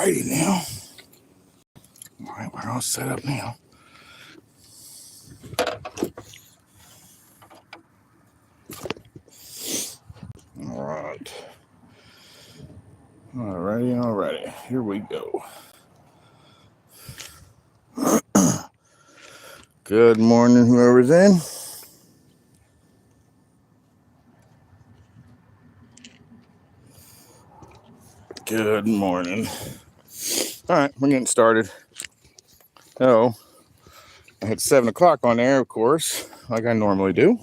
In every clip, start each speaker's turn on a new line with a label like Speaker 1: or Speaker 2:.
Speaker 1: righty now. All right, we're all set up now. All right. Alrighty. Here we go. Good morning, whoever's in. Good morning. All right, we're getting started. So, I had 7 o'clock on there, of course, like I normally do.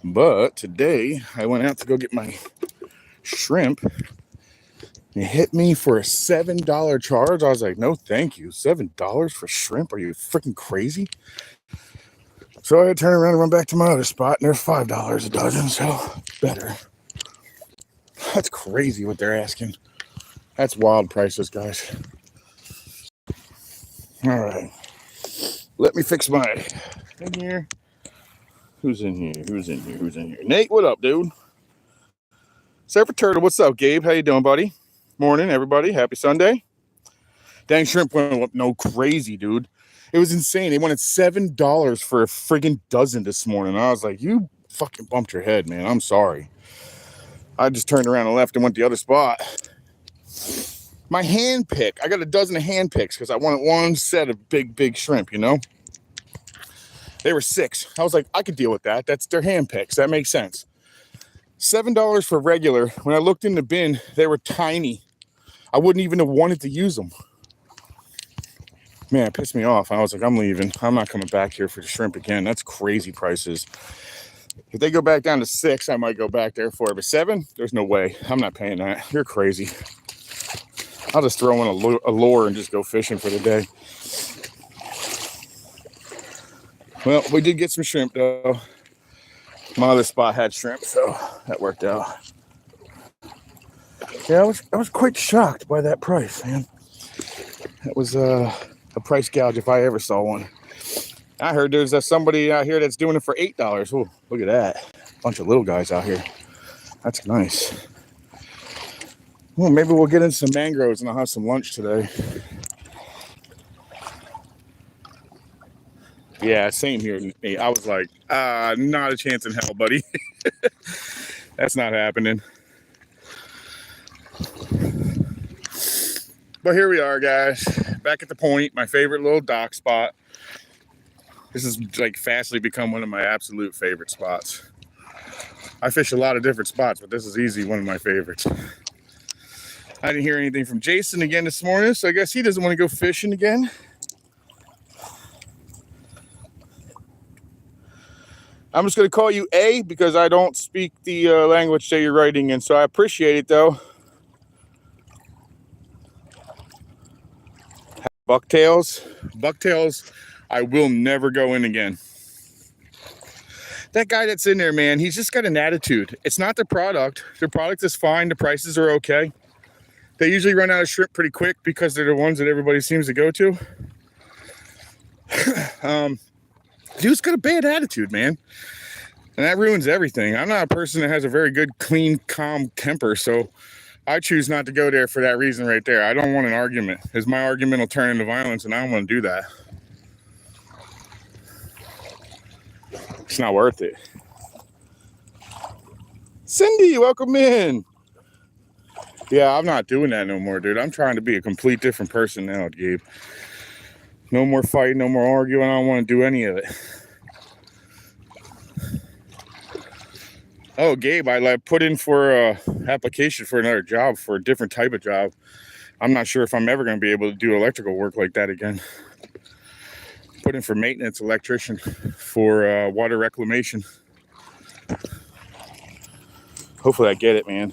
Speaker 1: But today, I went out to go get my shrimp. It hit me for a $7 charge. I was like, no, thank you. $7 for shrimp? Are you freaking crazy? So I had to turn around and run back to my other spot, and they're $5 a dozen, so better. That's crazy what they're asking. That's wild prices, guys. All right. Let me fix my thing here. Who's in here? Nate, what up, dude? Surfer Turtle, what's up, Gabe? How you doing, buddy? Morning, everybody. Happy Sunday. Dang, shrimp went up no crazy, dude. It was insane. They wanted $7 for a friggin' dozen this morning. I was like, you fucking bumped your head, man. I'm sorry. I just turned around and left and went the other spot. My hand pick. I got a dozen of hand picks because I wanted one set of big shrimp, you know? They were 6. I was like, I could deal with that. That's their hand picks. That makes sense. $7 for regular. When I looked in the bin, they were tiny. I wouldn't even have wanted to use them. Man, it pissed me off. I was like, I'm leaving. I'm not coming back here for the shrimp again. That's crazy prices. If they go back down to 6, I might go back there for it. But 7, there's no way. I'm not paying that. You're crazy. I'll just throw in a lure and just go fishing for the day. Well, we did get some shrimp, though. My other spot had shrimp, so that worked out. Yeah, I was quite shocked by that price, man. That was a price gouge if I ever saw one. I heard there's somebody out here that's doing it for $8. Oh, look at that. Bunch of little guys out here. That's nice. Well, maybe we'll get in some mangroves and I'll have some lunch today. Yeah, same here. I was like, not a chance in hell, buddy. That's not happening. But here we are, guys. Back at the point, my favorite little dock spot. This has like fastly become one of my absolute favorite spots. I fish a lot of different spots, but this is easily one of my favorites. I didn't hear anything from Jason again this morning, so I guess he doesn't want to go fishing again. I'm just going to call you A because I don't speak the language that you're writing in, so I appreciate it, though. Bucktails, I will never go in again. That guy that's in there, man, he's just got an attitude. It's not the product. The product is fine. The prices are okay. They usually run out of shrimp pretty quick because they're the ones that everybody seems to go to. Dude's got a bad attitude, man. And that ruins everything. I'm not a person that has a very good, clean, calm temper, so I choose not to go there for that reason right there. I don't want an argument, because my argument will turn into violence, and I don't want to do that. It's not worth it. Cindy, welcome in. Yeah, I'm not doing that no more, dude. I'm trying to be a complete different person now, Gabe. No more fighting, no more arguing. I don't want to do any of it. Oh, Gabe, I put in for a application for another job, for a different type of job. I'm not sure if I'm ever going to be able to do electrical work like that again. Put in for maintenance electrician for water reclamation. Hopefully I get it, man.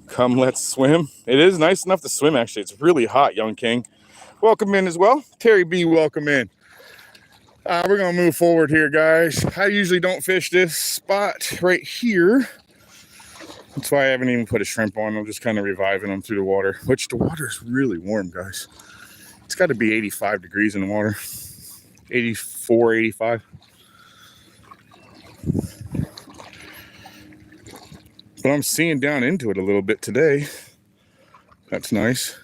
Speaker 1: Come, let's swim. It is nice enough to swim, actually. It's really hot, Young King. Welcome in as well. Terry B, welcome in. We're going to move forward here, guys. I usually don't fish this spot right here. That's why I haven't even put a shrimp on. I'm just kind of reviving them through the water, which the water is really warm, guys. It's got to be 85 degrees in the water. 84, 85. But I'm seeing down into it a little bit today. That's nice.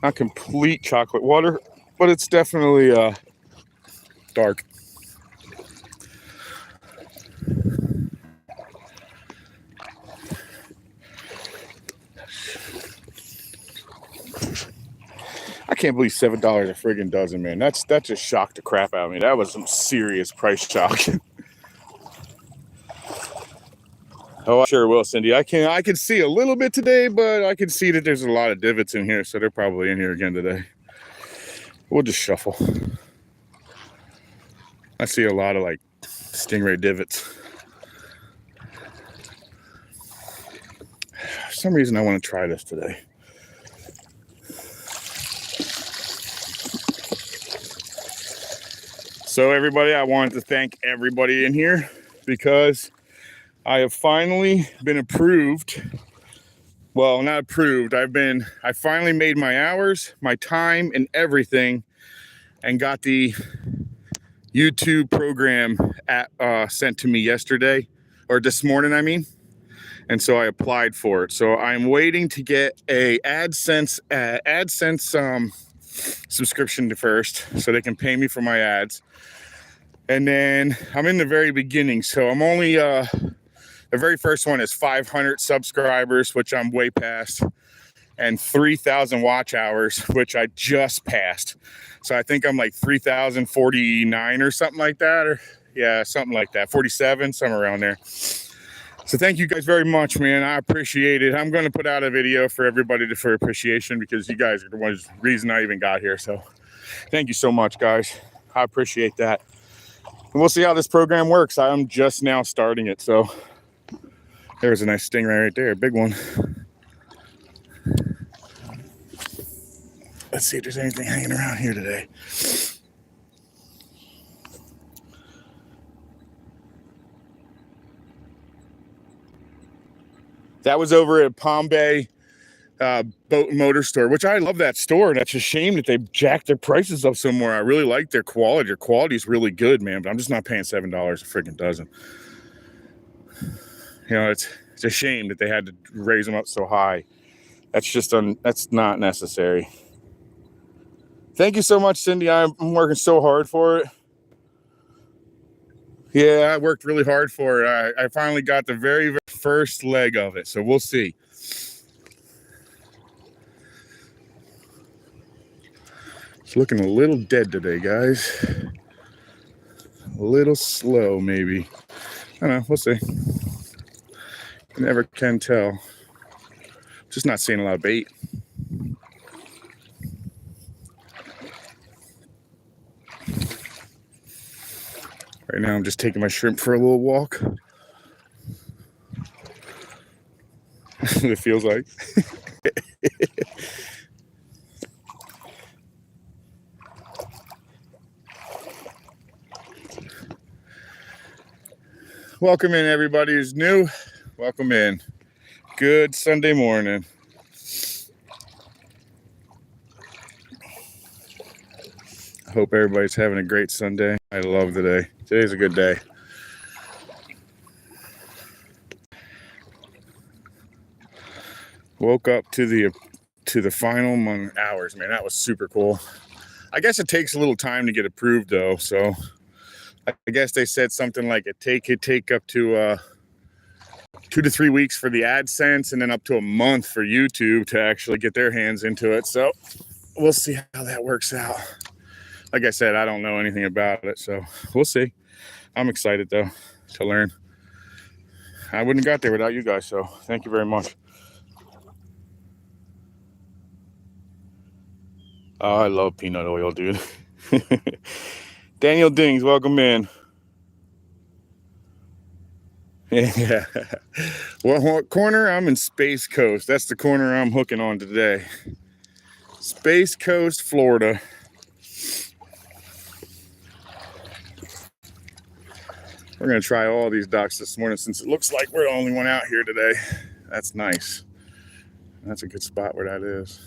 Speaker 1: Not complete chocolate water, but it's definitely dark. I can't believe $7 a friggin' dozen, man. That just shocked the crap out of me. That was some serious price shock. Oh, I sure will, Cindy. I can see a little bit today, but I can see that there's a lot of divots in here, so they're probably in here again today. We'll just shuffle. I see a lot of like stingray divots. For some reason, I want to try this today. So everybody, I wanted to thank everybody in here because I have finally been approved. Well, not approved. I finally made my hours, my time, and everything, and got the YouTube program sent to me yesterday, or this morning, I mean. And so I applied for it. So I'm waiting to get a AdSense subscription first, so they can pay me for my ads. And then I'm in the very beginning, so I'm only the very first one is 500 subscribers, which I'm way past, and 3,000 watch hours, which I just passed. So I think I'm like 3,049 or something like that, or yeah, something like that, 47, somewhere around there. So thank you guys very much, man. I appreciate it. I'm going to put out a video for everybody for appreciation, because you guys are the reason I even got here. So thank you so much, guys. I appreciate that. And we'll see how this program works. I'm just now starting it. So there's a nice stingray right there, big one. Let's see if there's anything hanging around here today. That was over at Palm Bay Boat and Motor Store, which I love that store. That's a shame that they jacked their prices up some more. I really like their quality. Their quality is really good, man, but I'm just not paying $7 a freaking dozen. You know, it's a shame that they had to raise them up so high. That's just that's not necessary. Thank you so much, Cindy. I'm working so hard for it. Yeah, I worked really hard for it. I finally got the very, very first leg of it, so we'll see. It's looking a little dead today, guys. A little slow, maybe. I don't know, we'll see. You never can tell. Just not seeing a lot of bait. Right now, I'm just taking my shrimp for a little walk. It feels like. Welcome in, everybody who's new. Welcome in. Good Sunday morning. I hope everybody's having a great Sunday. I love today. Today's a good day. Woke up to the final hours, man. That was super cool. I guess it takes a little time to get approved, though. So I guess they said something like it could take up to 2 to 3 weeks for the AdSense, and then up to a month for YouTube to actually get their hands into it. So we'll see how that works out. Like I said, I don't know anything about it, so we'll see. I'm excited, though, to learn. I wouldn't have got there without you guys, so thank you very much. Oh, I love peanut oil, dude. Daniel Dings, welcome in. Yeah. Well, what corner? I'm in Space Coast. That's the corner I'm hooking on today. Space Coast, Florida. We're going to try all these docks this morning since it looks like we're the only one out here today. That's nice. That's a good spot where that is.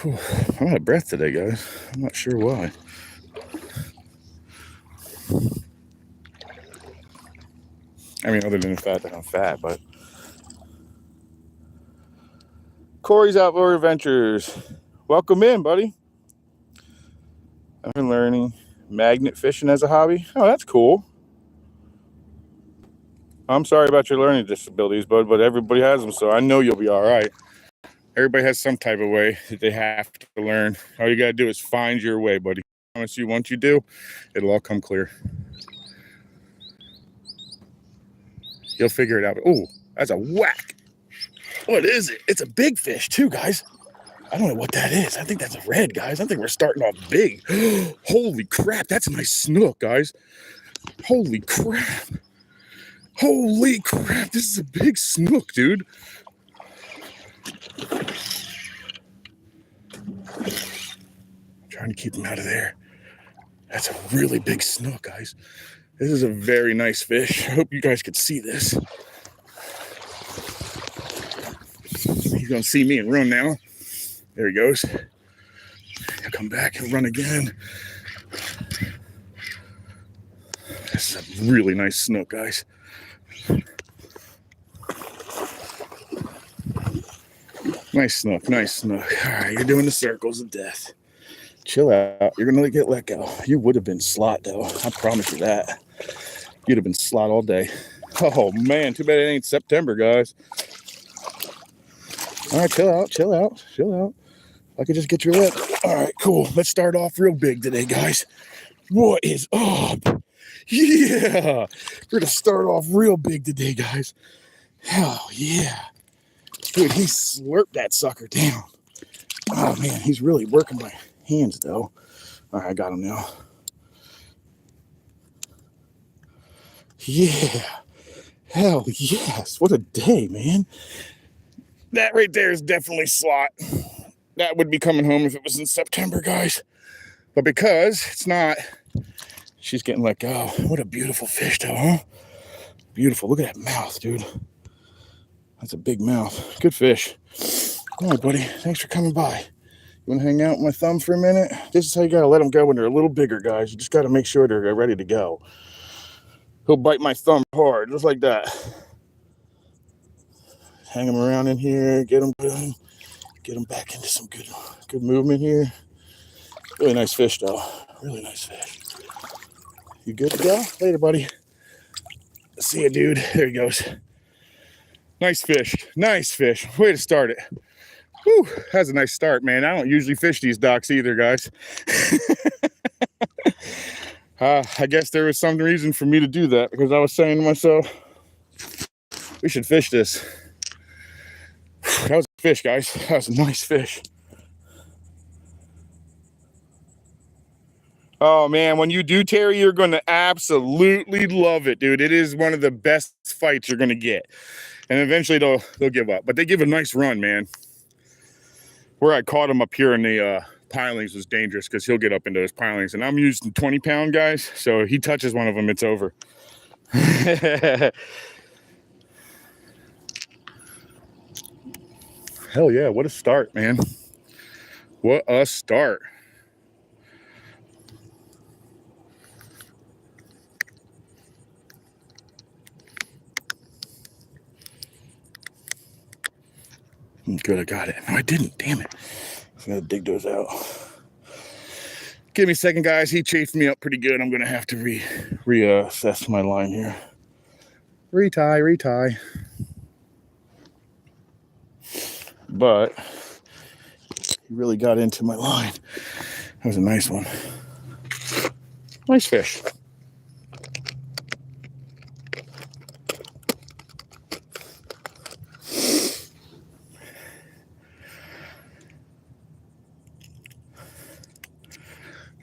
Speaker 1: Whew, I'm out of breath today, guys. I'm not sure why. I mean, other than the fact that I'm fat, but. Corey's Outdoor Adventures. Welcome in, buddy. I've been learning magnet fishing as a hobby. Oh, that's cool. I'm sorry about your learning disabilities, bud, but everybody has them, so I know you'll be all right. Everybody has some type of way that they have to learn. All you got to do is find your way, buddy. I promise you, once you do, it'll all come clear. You'll figure it out. Oh, that's a whack. What is it? It's a big fish, too, guys. I don't know what that is. I think that's a red, guys. I think we're starting off big. Holy crap, that's a nice snook, guys. Holy crap. Holy crap, this is a big snook, dude. I'm trying to keep him out of there. That's a really big snook, guys. This is a very nice fish. I hope you guys could see this. He's gonna see me and run now. There he goes. He'll come back and run again. This is a really nice snook, guys. Nice snook, nice snook. All right, you're doing the circles of death. Chill out. You're gonna get let go. You would have been slot though. I promise you that. You'd have been slot all day. Oh man, too bad it ain't September, guys. All right, chill out, chill out, chill out. I could just get your lip. All right, cool. Let's start off real big today, guys. What is up? Yeah, we're gonna start off real big today, guys. Hell yeah. Dude, he slurped that sucker down. Oh man, he's really working my hands though. All right, I got him now. Yeah. Hell yes. What a day, man. That right there is definitely slot. That would be coming home if it was in September, guys. But because it's not, she's getting let go. What a beautiful fish though, huh? Beautiful. Look at that mouth, dude. That's a big mouth. Good fish. All right, buddy. Thanks for coming by. You want to hang out with my thumb for a minute? This is how you got to let them go when they're a little bigger, guys. You just got to make sure they're ready to go. He'll bite my thumb hard, just like that. Hang him around in here, get him back into some good movement here. Really nice fish, though. Really nice fish. You good to go? Later, buddy. See ya, dude. There he goes. Nice fish. Nice fish. Way to start it. Whew, that's a nice start, man. I don't usually fish these docks either, guys. I guess there was some reason for me to do that because I was saying to myself, we should fish this. That was a fish, guys. That was a nice fish. Oh, man, when you do, Terry, you're going to absolutely love it, dude. It is one of the best fights you're going to get. And eventually they'll give up. But they give a nice run, man. Where I caught him up here in the pilings was dangerous because he'll get up into those pilings. And I'm using 20-pound guys, so he touches one of them, it's over. Hell yeah, what a start, man. What a start. Good, I got it. No, I didn't, damn it. I'm gonna dig those out. Give me a second, guys. He chafed me up pretty good. I'm gonna have to reassess my line here. Retie. But he really got into my line. That was a nice one. Nice fish.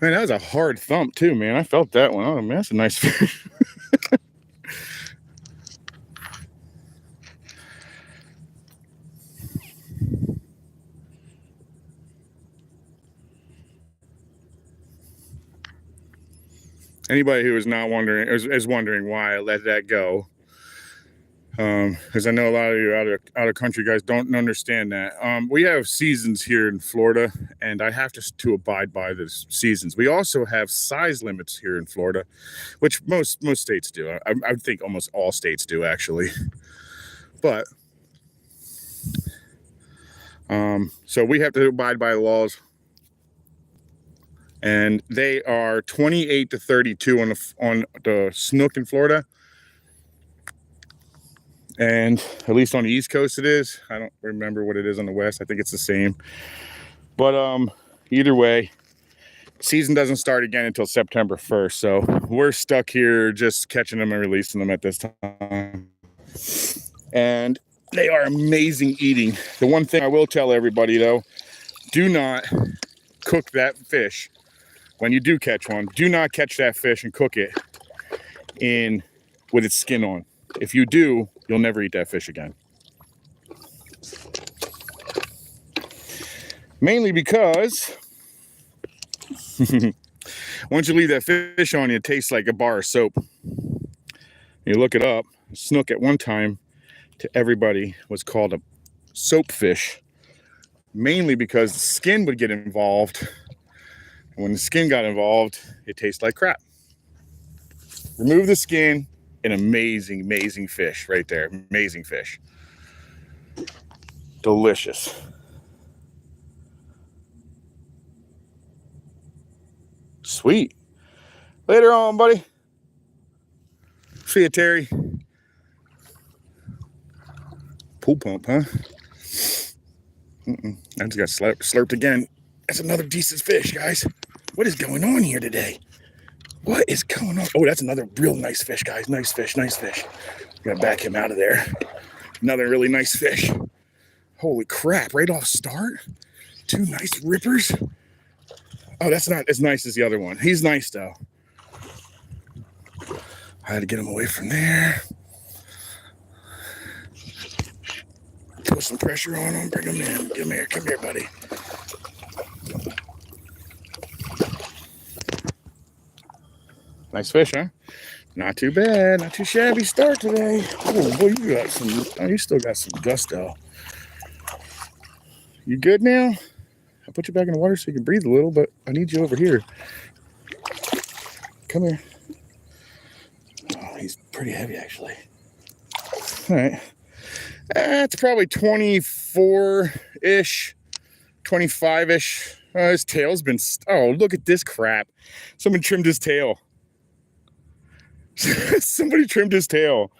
Speaker 1: Man, that was a hard thump too, man. I felt that one. Oh man, that's a nice fish. Anybody who is not wondering is wondering why I let that go. because I know a lot of you out of country guys don't understand that. We have seasons here in Florida, and I have to abide by the seasons. We also have size limits here in Florida, which most states do. I think almost all states do, actually. But so we have to abide by the laws, and they are 28 to 32 on the Snook in Florida. And at least on the East Coast it is. I don't remember what it is on the West. I think it's the same. But either way, season doesn't start again until September 1st. So we're stuck here just catching them and releasing them at this time. And they are amazing eating. The one thing I will tell everybody though, do not cook that fish. When you do catch one, do not catch that fish and cook it with its skin on. If you do, you'll never eat that fish again. Mainly because once you leave that fish on, it tastes like a bar of soap. You look it up, Snook at one time to everybody was called a soap fish, mainly because the skin would get involved. And when the skin got involved, it tastes like crap. Remove the skin. An amazing fish right there. Amazing fish. Delicious. Sweet. Later on, buddy. See ya, Terry. Pool pump, huh? I just got slurped again. That's another decent fish, guys. What is going on here today? What is going on? Oh, that's another real nice fish, guys. Nice fish. Gotta back him out of there. Another really nice fish. Holy crap, right off start. Two nice rippers. Oh, that's not as nice as the other one. He's nice, though. I had to get him away from there. Put some pressure on him. Bring him in. Come here, buddy. Nice fish, huh? Not too bad. Not too shabby start today. Oh, boy, you still got some gusto. You good now? I'll put you back in the water so you can breathe a little, but I need you over here. Come here. Oh, he's pretty heavy, actually. All right. That's probably 24-ish, 25-ish. His tail's been... Oh, look at this crap. Someone trimmed his tail. Somebody trimmed his tail.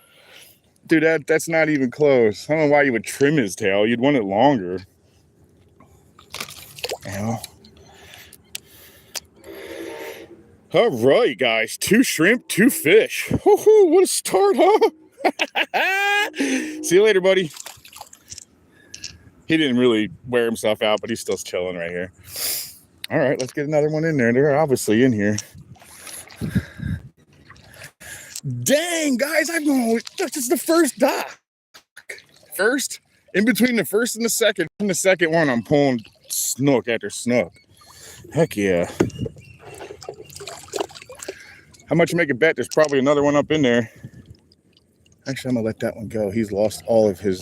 Speaker 1: Dude, that's not even close. I don't know why you would trim his tail. You'd want it longer. Ow. All right, guys. 2 shrimp, 2 fish. Woohoo, what a start, huh? See you later, buddy. He didn't really wear himself out, but he's still chilling right here. All right, let's get another one in there. They're obviously in here. Dang, guys, this is the first dock. First, in between the first and the second. In the second one, I'm pulling snook after snook. Heck yeah. How much you make a bet? There's probably another one up in there. Actually, I'm gonna let that one go. He's lost all of his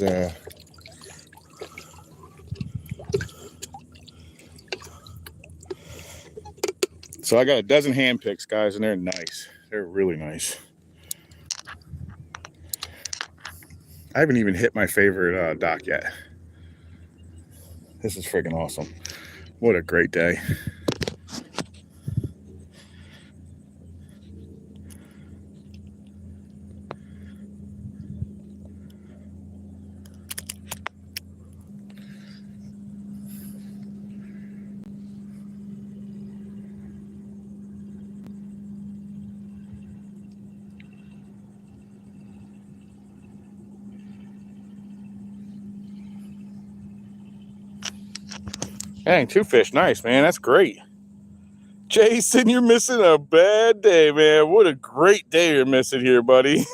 Speaker 1: So I got a dozen hand picks, guys, and they're nice. They're really nice. I haven't even hit my favorite dock yet. This is freaking awesome. What a great day. Dang, 2 fish. Nice, man. That's great. Jason, you're missing a bad day, man. What a great day you're missing here, buddy.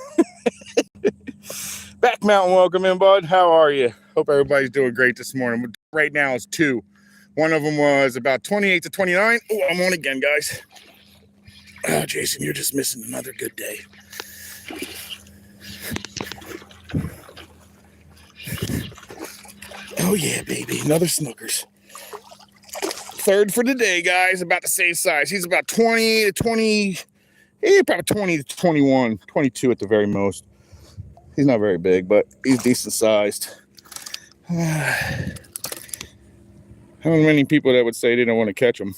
Speaker 1: Back Mountain, welcome in, bud. How are you? Hope everybody's doing great this morning. Right now it's 2. One of them was about 28 to 29. Oh, I'm on again, guys. Oh, Jason, you're just missing another good day. Oh yeah, baby, another Snookers. Third for the day, guys, about the same size. He's about 20 to 20, probably 20 to 21, 22 at the very most. He's not very big, but he's decent sized. How many people that would say they don't want to catch him?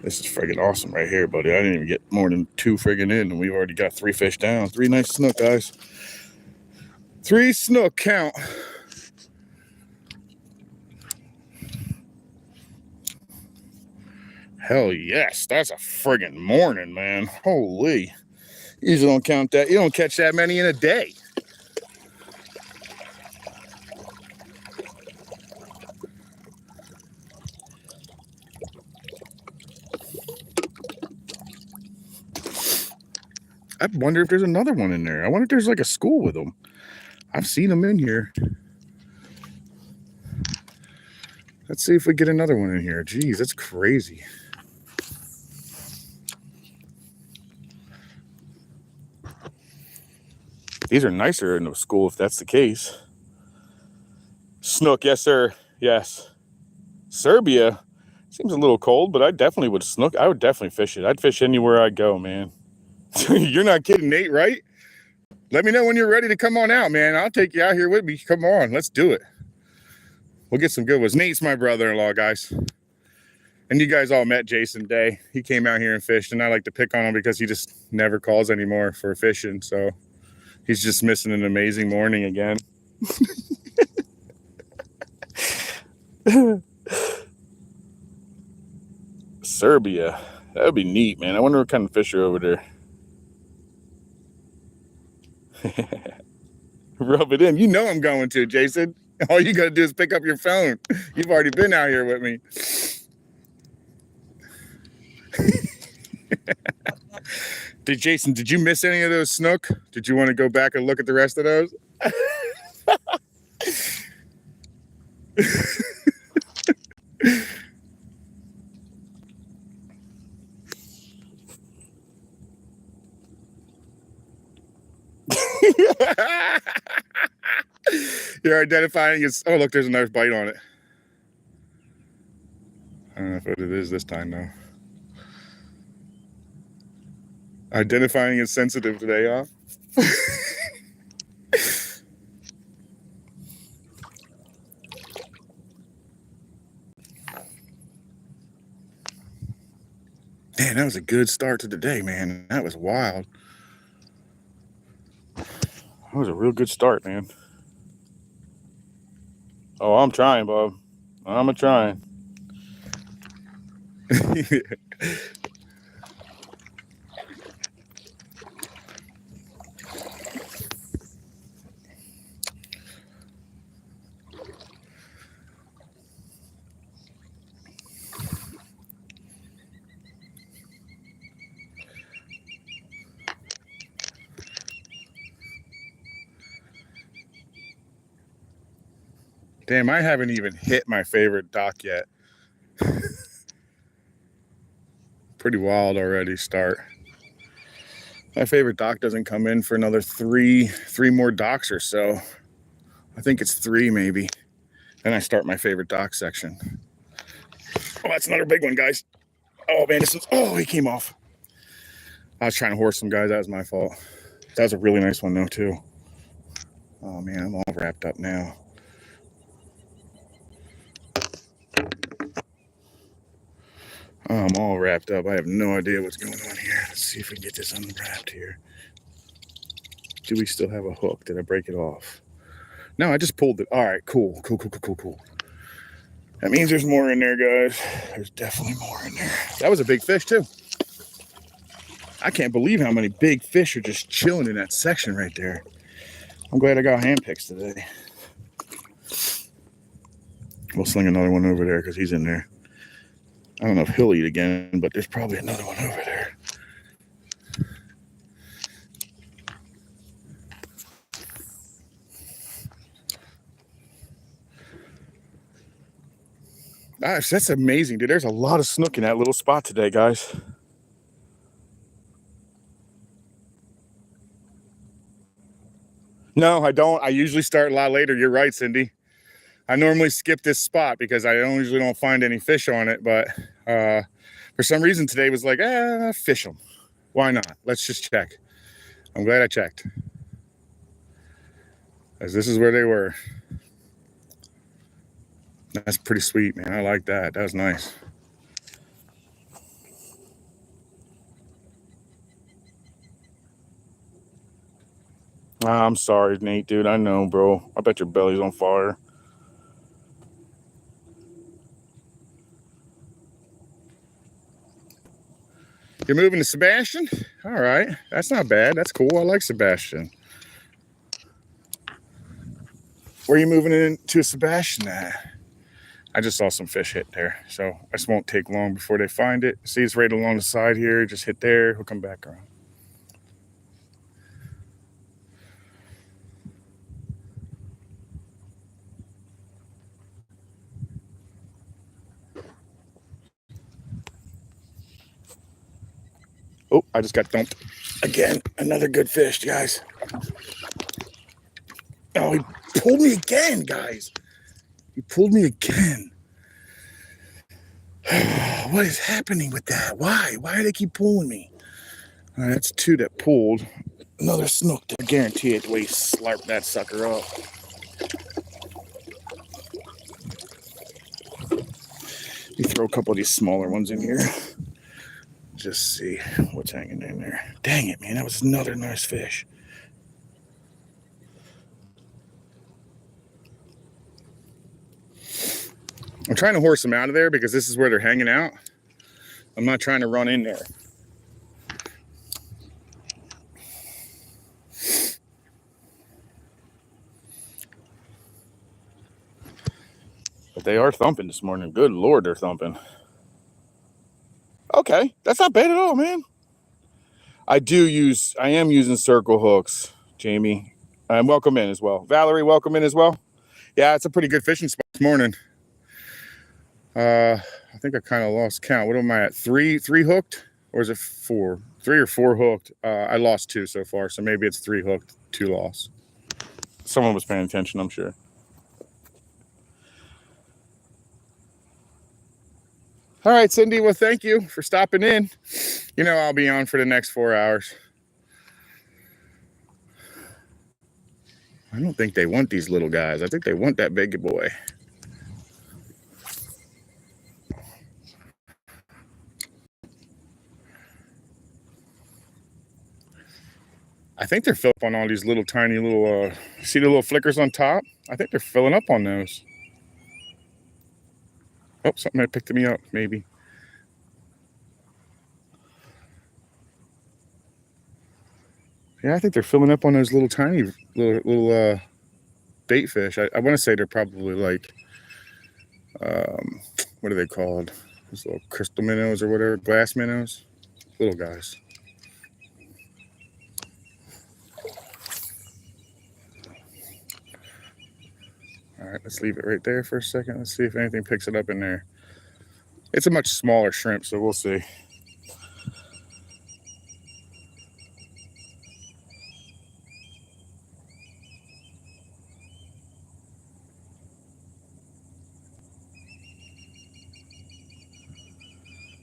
Speaker 1: This is friggin' awesome right here, buddy. I didn't even get more than 2 friggin' in, and we've already got 3 fish down. 3 nice snook, guys. 3 snook, count. Hell yes, that's a friggin' morning, man. Holy. You usually don't count that. You don't catch that many in a day. I wonder if there's another one in there. I wonder if there's like a school with them. I've seen them in here. Let's see if we get another one in here. Jeez, that's crazy. These are nicer in the school if that's the case. Snook, yes sir, yes. Serbia seems a little cold, but I definitely would snook. I would definitely fish it. I'd fish anywhere I go, man. You're not kidding, Nate, right? Let me know when you're ready to come on out, man. I'll take you out here with me. Come on, let's do it. We'll get some good ones. Nate's my brother-in-law, guys. And you guys all met Jason Day. He came out here and fished, and I like to pick on him because he just never calls anymore for fishing. So he's just missing an amazing morning again. Serbia. That would be neat, man. I wonder what kind of fish are over there. Rub it in. You know I'm going to, Jason. All you got to do is pick up your phone. You've already been out here with me. Jason, did you miss any of those snook? Did you want to go back and look at the rest of those? You're identifying as, oh look, there's another bite on it. I don't know what it is this time though. Identifying as sensitive today, huh? Man, that was a good start to the day, man. That was wild. That was a real good start, man. Oh, I'm trying, Bob. I'm trying. Damn, I haven't even hit my favorite dock yet. Pretty wild already start. My favorite dock doesn't come in for another three more docks or so. I think it's 3 maybe. Then I start my favorite dock section. Oh, that's another big one, guys. Oh man, this one's, oh, he came off. I was trying to horse some guys, that was my fault. That was a really nice one though too. Oh man, I'm all wrapped up now. I'm all wrapped up. I have no idea what's going on here. Let's see if we can get this unwrapped here. Do we still have a hook? Did I break it off? No, I just pulled it. All right, cool. That means there's more in there, guys. There's definitely more in there. That was a big fish too. I can't believe how many big fish are just chilling in that section right there. I'm glad I got hand picks today. We'll sling another one over there because he's in there. I don't know if he'll eat again, but there's probably another one over there. Gosh, that's amazing, dude. There's a lot of snook in that little spot today, guys. No, I don't. I usually start a lot later. You're right, Cindy. I normally skip this spot because I usually don't find any fish on it, but for some reason today was like, fish them. Why not? Let's just check. I'm glad I checked, as this is where they were. That's pretty sweet, man. I like that. That was nice. I'm sorry, Nate, dude. I know, bro. I bet your belly's on fire. You're moving to Sebastian? All right. That's not bad. That's cool. I like Sebastian. Where are you moving into Sebastian at? I just saw some fish hit there, so this won't take long before they find it. See, it's right along the side here. Just hit there. He'll come back around. Oh, I just got dumped. Again, another good fish, guys. Oh, he pulled me again, guys. He pulled me again. What is happening with that? Why? Why do they keep pulling me? All right, that's two that pulled. Another snook. I guarantee it the way he slarped that sucker up. You throw a couple of these smaller ones in here. Just see what's hanging in there. Dang it, man. That was another nice fish. I'm trying to horse them out of there because this is where they're hanging out. I'm not trying to run in there. But they are thumping this morning. Good Lord, they're thumping. Okay, that's not bad at all, man. I am using circle hooks, Jamie. And welcome in as well. Valerie, welcome in as well. Yeah, it's a pretty good fishing spot this morning. I think I kind of lost count. What am I at? Three hooked? Or is it 4? 3 or 4 hooked. I lost 2 so far, so maybe it's 3 hooked, 2 lost. Someone was paying attention, I'm sure. All right, Cindy. Well, thank you for stopping in. You know, I'll be on for the next 4 hours. I don't think they want these little guys. I think they want that big boy. I think they're filling up on all these little tiny little, see the little flickers on top? I think they're filling up on those. Oh, something that picked me up, maybe. Yeah, I think they're filling up on those little tiny little bait fish. I want to say they're probably like, what are they called? Those little crystal minnows or whatever, glass minnows, little guys. All right, let's leave it right there for a second. Let's see if anything picks it up in there. It's a much smaller shrimp, so we'll see.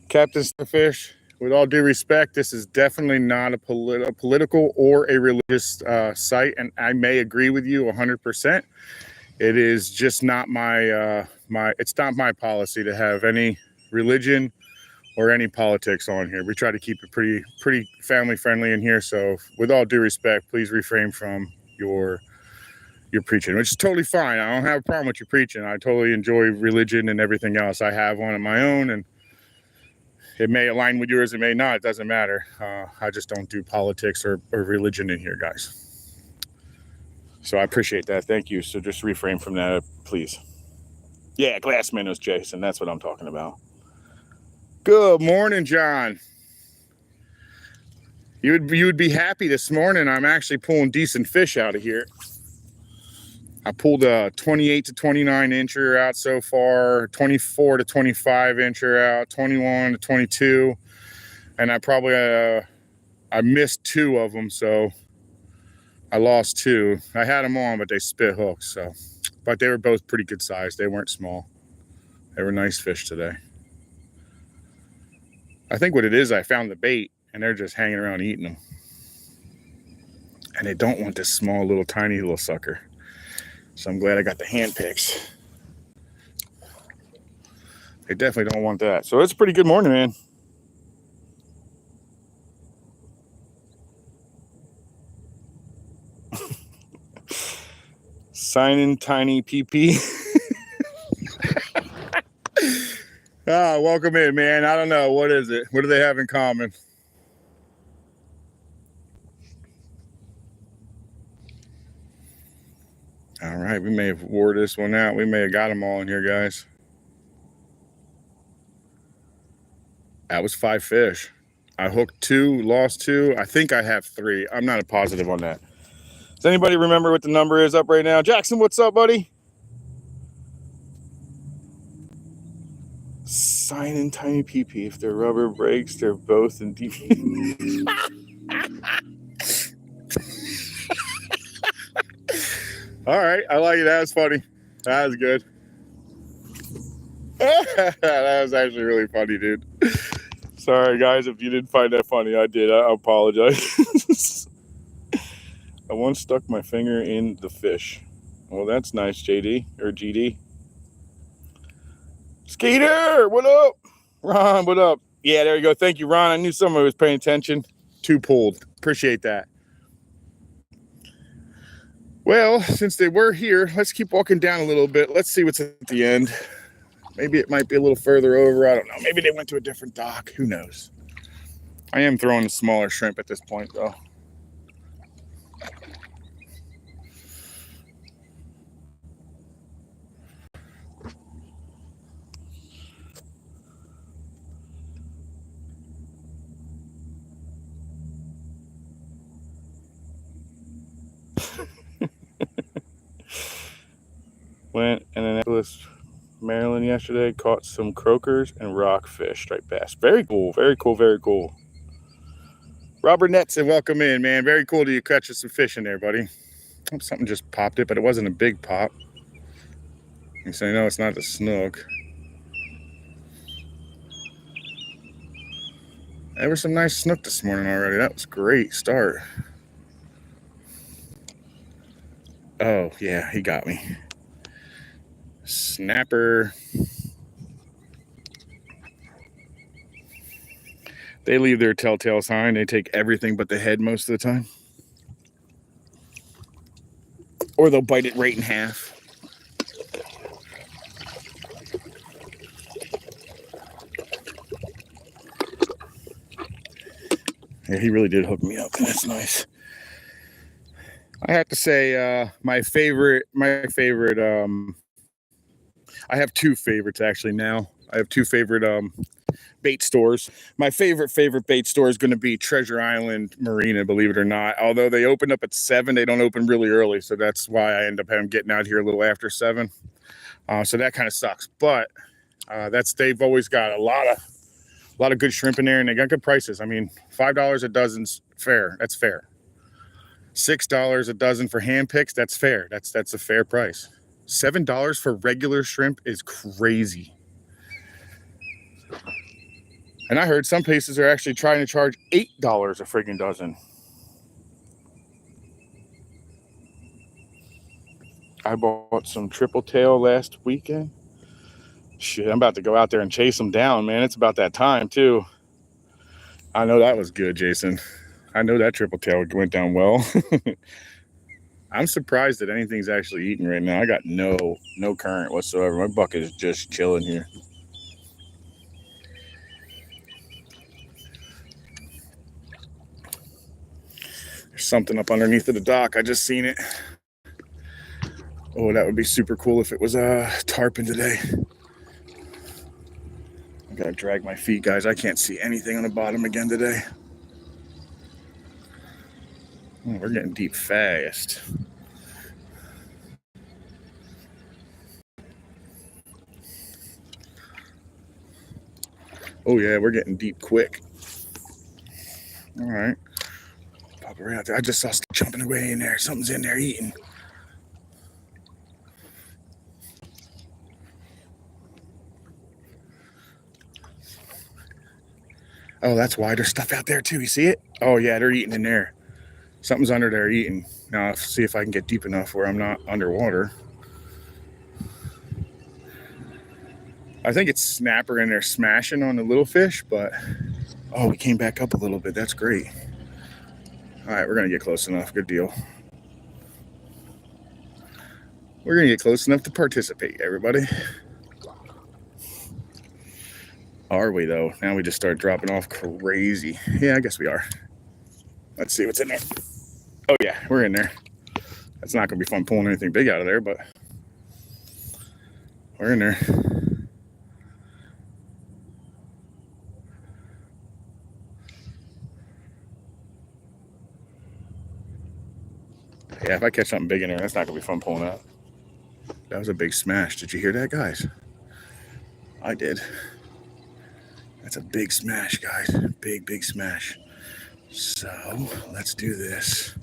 Speaker 1: Captain Starfish, with all due respect, this is definitely not a political or a religious site, and I may agree with you 100%. It is just not it's not my policy to have any religion or any politics on here. We try to keep it pretty family friendly in here. So with all due respect, please refrain from your preaching, which is totally fine. I don't have a problem with you preaching. I totally enjoy religion and everything else. I have one of my own, and it may align with yours, it may not. It doesn't matter. I just don't do politics or religion in here, guys. So I appreciate that. Thank you. So just refrain from that, please. Yeah, glass minnows, Jason. That's what I'm talking about. Good morning, John. You would be happy this morning. I'm actually pulling decent fish out of here. I pulled a 28 to 29 incher out so far, 24 to 25 incher out, 21 to 22, and I probably I missed 2 of them. So I lost 2. I had them on, but they spit hooks. So, but they were both pretty good size. They weren't small. They were nice fish today. I think what it is, I found the bait, and they're just hanging around eating them. And they don't want this small, little, tiny little sucker. So I'm glad I got the hand picks. They definitely don't want that. So it's a pretty good morning, man. Signing tiny PP. Welcome in, man. I don't know. What is it? What do they have in common? All right, we may have wore this one out. We may have got them all in here, guys. That was 5 fish. I hooked 2, lost 2. I think I have 3. I'm not positive on that. Does anybody remember what the number is up right now? Jackson, what's up, buddy? Sign in tiny PP. If their rubber breaks, they're both in deep. All right, I like it. That was funny. That was good. That was actually really funny, dude. Sorry, guys, if you didn't find that funny. I did. I apologize. I once stuck my finger in the fish. Well, that's nice, JD or GD. Skeeter, what up? Ron, what up? Yeah, there you go. Thank you, Ron. I knew someone was paying attention. 2 pulled. Appreciate that. Well, since they were here, let's keep walking down a little bit. Let's see what's at the end. Maybe it might be a little further over. I don't know. Maybe they went to a different dock. Who knows? I am throwing a smaller shrimp at this point, though. Went in Annapolis, Maryland yesterday. Caught some croakers and rockfish, striped bass. Very cool. Very cool. Very cool. Robert Netson, welcome in, man. Very cool to you catching some fish in there, buddy. Something just popped it, but it wasn't a big pop. You say, no, it's not the snook. There was some nice snook this morning already. That was a great start. Oh, yeah, he got me. Snapper. They leave their telltale sign. They take everything but the head most of the time. Or they'll bite it right in half. Yeah, he really did hook me up. That's nice. I have to say, my favorite, I have 2 favorites actually now. I have 2 favorite bait stores. My favorite bait store is going to be Treasure Island Marina, believe it or not. Although they open up at 7, they don't open really early. So that's why I end up getting out here a little after 7. So that kind of sucks. But they've always got a lot of good shrimp in there, and they got good prices. I mean, $5 a dozen's fair. That's fair. $6 a dozen for hand picks. That's fair. That's a fair price. $7 for regular shrimp is crazy. And I heard some places are actually trying to charge $8 a friggin' dozen. I bought some triple tail last weekend. Shit, I'm about to go out there and chase them down, man. It's about that time, too. I know that was good, Jason. I know that triple tail went down well. I'm surprised that anything's actually eating right now. I got no current whatsoever. My bucket is just chilling here. There's something up underneath of the dock. I just seen it. Oh, that would be super cool if it was a tarpon today. I gotta drag my feet, guys. I can't see anything on the bottom again today. Oh, we're getting deep fast. Oh yeah, we're getting deep quick. All right. right out there. I just saw stuff jumping away in there. Something's in there eating. Oh, that's why there's stuff out there too. You see it? Oh yeah, they're eating in there. Something's under there eating. Now let's see if I can get deep enough where I'm not underwater. I think it's snapper in there smashing on the little fish, but oh, we came back up a little bit. That's great. All right, we're gonna get close enough. Good deal. We're gonna get close enough to participate, everybody. Are we though? Now we just start dropping off crazy. Yeah, I guess we are. Let's see what's in there. Oh yeah, we're in there. That's not gonna be fun pulling anything big out of there, but we're in there. Yeah, if I catch something big in there, that's not gonna be fun pulling out. That was a big smash. Did you hear that, guys? I did. That's a big smash, guys. Big, big smash. So let's do this.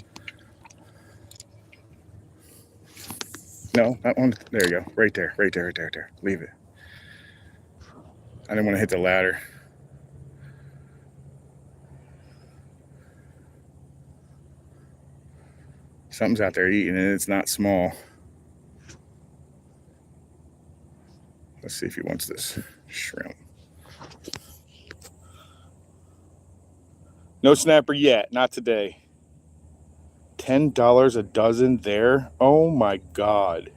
Speaker 1: No, that one. There you go. Right there, right there, right there, right there. Leave it. I didn't want to hit the ladder. Something's out there eating and it's not small. Let's see if he wants this shrimp. No snapper yet, not today. $10 a dozen there. Oh my God.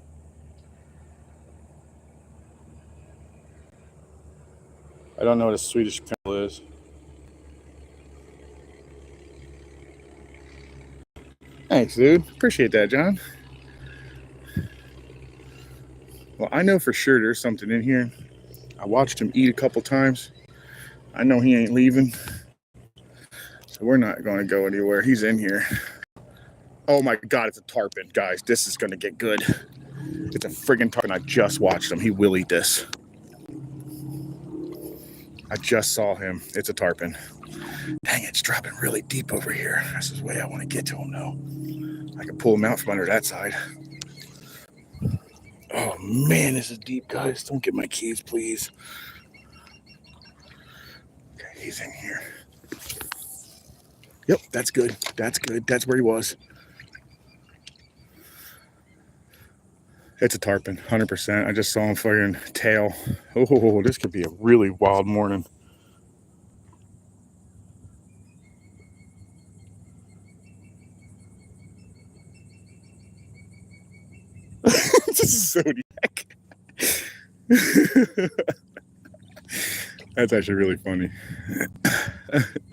Speaker 1: I don't know what a Swedish pimple is. Thanks, dude. Appreciate that, John. Well, I know for sure there's something in here. I watched him eat a couple times. I know he ain't leaving. So we're not going to go anywhere. He's in here. Oh my God, it's a tarpon, guys. This is going to get good. It's a friggin' tarpon. I just watched him. He will eat this. I just saw him. It's a tarpon. Dang, it's dropping really deep over here. This is the way I want to get to him, though. I can pull him out from under that side. Oh man, this is deep, guys. Don't get my keys, please. Okay, he's in here. Yep, that's good. That's good. That's where he was. It's a tarpon, 100%. I just saw him firing tail. Oh, this could be a really wild morning. It's a Zodiac. That's actually really funny.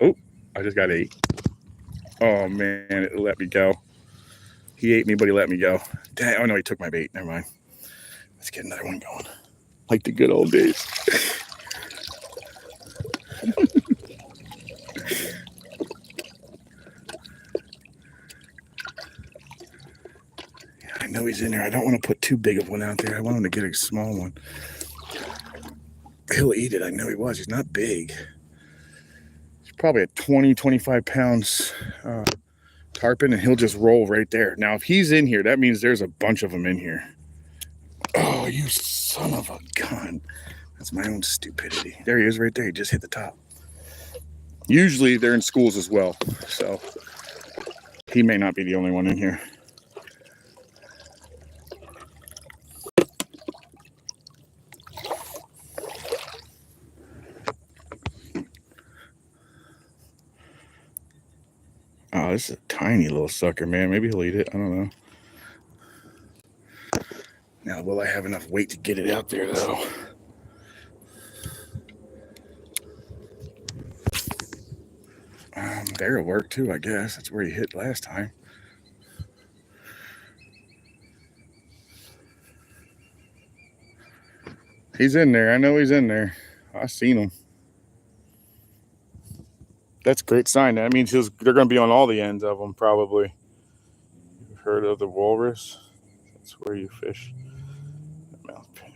Speaker 1: Oh, I just got 8. Oh man, it let me go. He ate me, but he let me go. Dang, oh no, he took my bait. Never mind. Let's get another one going. Like the good old days. I know he's in there. I don't want to put too big of one out there. I want him to get a small one. He'll eat it. I know he was. He's not big. He's probably a 20, 25 pounds tarpon, and he'll just roll right there. Now, if he's in here, that means there's a bunch of them in here. Oh, you son of a gun. That's my own stupidity. There he is right there. He just hit the top. Usually they're in schools as well, so he may not be the only one in here. Oh, this is a tiny little sucker, man. Maybe he'll eat it. I don't know. Now, will I have enough weight to get it out there, though? There'll work, too, I guess. That's where he hit last time. He's in there. I know he's in there. I seen him. That's a great sign. That means they're going to be on all the ends of them, probably. You've heard of the walrus? That's where you fish. Mouth pinch.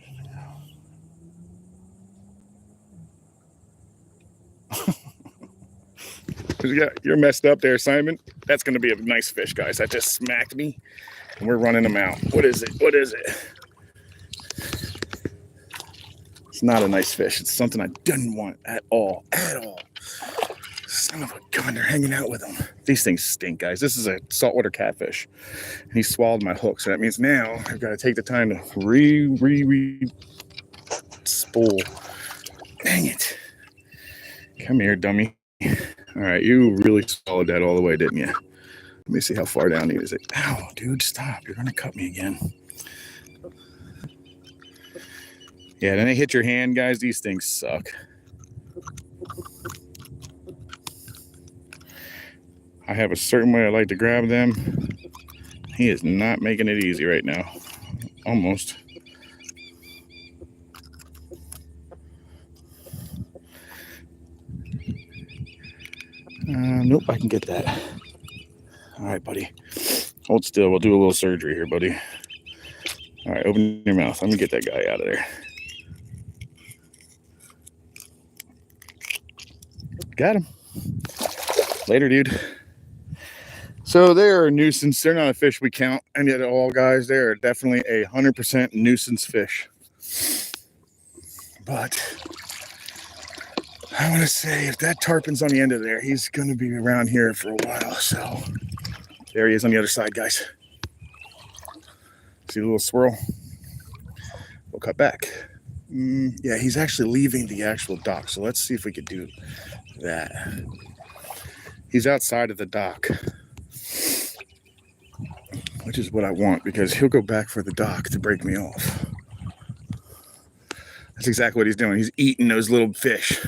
Speaker 1: You're messed up there, Simon. That's going to be a nice fish, guys. That just smacked me, and we're running them out. What is it? What is it? It's not a nice fish. It's something I didn't want at all. At all. Son of a gun, they're hanging out with them. These things stink, guys. This is a saltwater catfish. And he swallowed my hook, so that means now I've got to take the time to spool. Dang it. Come here, dummy. All right, you really swallowed that all the way, didn't you? Let me see how far down he is. Ow, dude, stop. You're going to cut me again. Yeah, then they hit your hand, guys. These things suck. I have a certain way I like to grab them. He is not making it easy right now. Almost. Nope, I can get that. All right, buddy. Hold still. We'll do a little surgery here, buddy. All right, open your mouth. I'm going to get that guy out of there. Got him. Later, dude. So they're a nuisance. They're not a fish we count any at all, guys. They're definitely a 100% nuisance fish. But I want to say if that tarpon's on the end of there, he's going to be around here for a while. So there he is on the other side, guys. See the little swirl? We'll cut back. Yeah, he's actually leaving the actual dock. So let's see if we could do that. He's outside of the dock, which is what I want because he'll go back for the dock to break me off. That's exactly what he's doing. He's eating those little fish.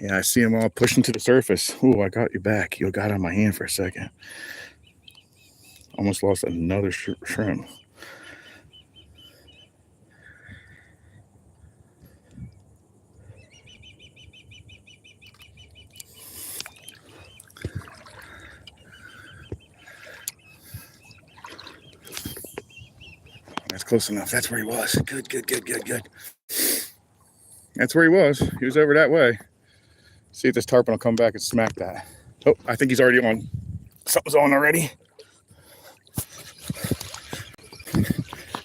Speaker 1: Yeah, I see him all pushing to the surface. Oh, I got you back. You got on my hand for a second. Almost lost another shrimp. That's close enough. That's where he was. Good. That's where he was. He was over that way. See if this tarpon will come back and smack that. Oh, I think he's already on. Something's on already.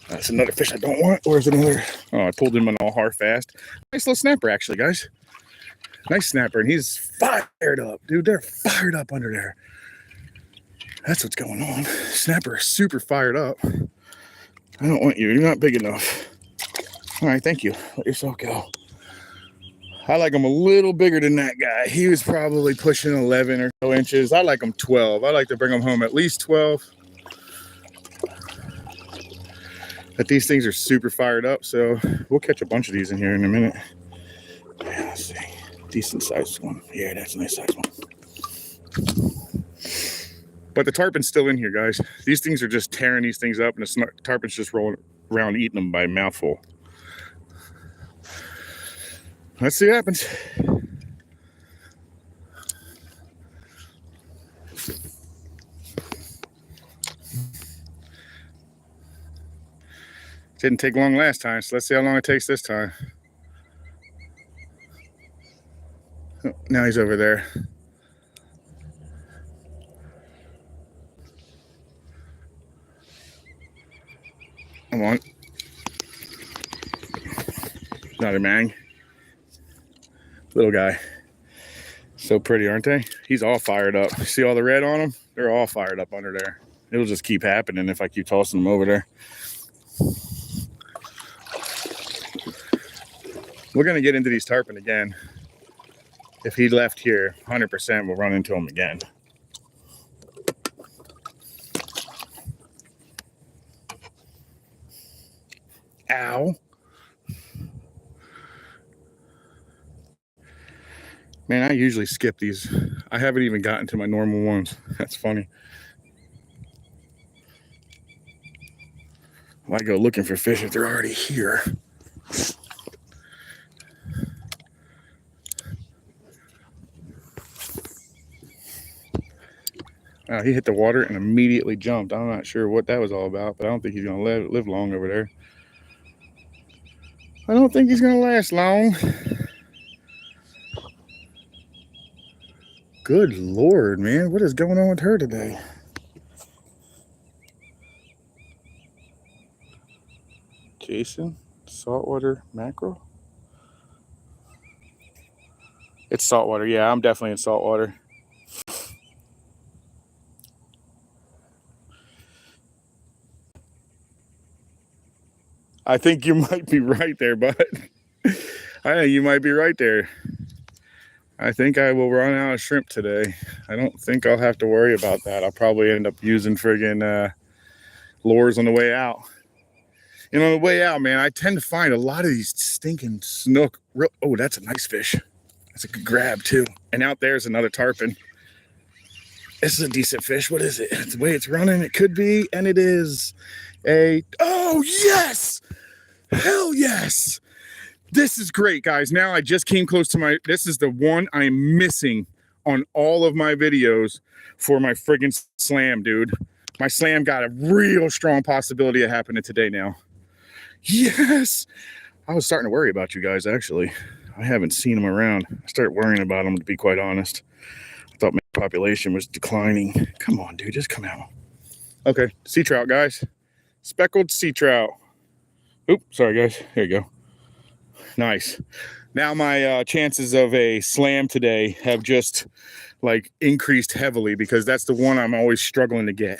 Speaker 1: That's another fish I don't want. Where's another? Oh, I pulled him in all hard fast. Nice little snapper, actually, guys. Nice snapper, and he's fired up. Dude, they're fired up under there. That's what's going on. Snapper is super fired up. I don't want you. You're not big enough. All right, thank you. Let yourself go. I like him a little bigger than that guy. He was probably pushing 11 or so inches. I like him 12. I like to bring him home at least 12. But these things are super fired up, so we'll catch a bunch of these in here in a minute. Yeah, let's see. Decent sized one. Yeah, that's a nice sized one. But the tarpon's still in here, guys. These things are just tearing these things up, and the tarpon's just rolling around eating them by mouthful. Let's see what happens. Didn't take long last time, so let's see how long it takes this time. Oh, now he's over there. Come on. Another mang. Little guy. So pretty, aren't they? He's all fired up. See all the red on them? They're all fired up under there. It'll just keep happening if I keep tossing them over there. We're going to get into these tarpon again. If he left here, 100% we'll run into him again. Ow. Man, I usually skip these. I haven't even gotten to my normal ones. That's funny. Why go looking for fish if they're already here? He hit the water and immediately jumped. I'm not sure what that was all about, but I don't think he's going to live long over there. I don't think he's going to last long. Good Lord, man. What is going on with her today? Jason, saltwater mackerel? It's saltwater. Yeah, I'm definitely in saltwater. I think you might be right there, bud. I think you might be right there. I think I will run out of shrimp today. I don't think I'll have to worry about that. I'll probably end up using friggin' lures on the way out. And on the way out, man, I tend to find a lot of these stinking snook. Oh, that's a nice fish. That's a good grab, too. And out there's another tarpon. This is a decent fish. What is it? The way it's running, it could be. And it is a... Oh, yes! Hell yes! This is great, guys. Now I just came close to my... This is the one I'm missing on all of my videos for my friggin' slam, dude. My slam got a real strong possibility of happening today now. Yes! I was starting to worry about you guys, actually. I haven't seen them around. I started worrying about them, to be quite honest. I thought my population was declining. Come on, dude, just come out. Okay, sea trout, guys. Speckled sea trout. Oop, sorry, guys. There you go. Nice. Now my chances of a slam today have just, like, increased heavily because that's the one I'm always struggling to get.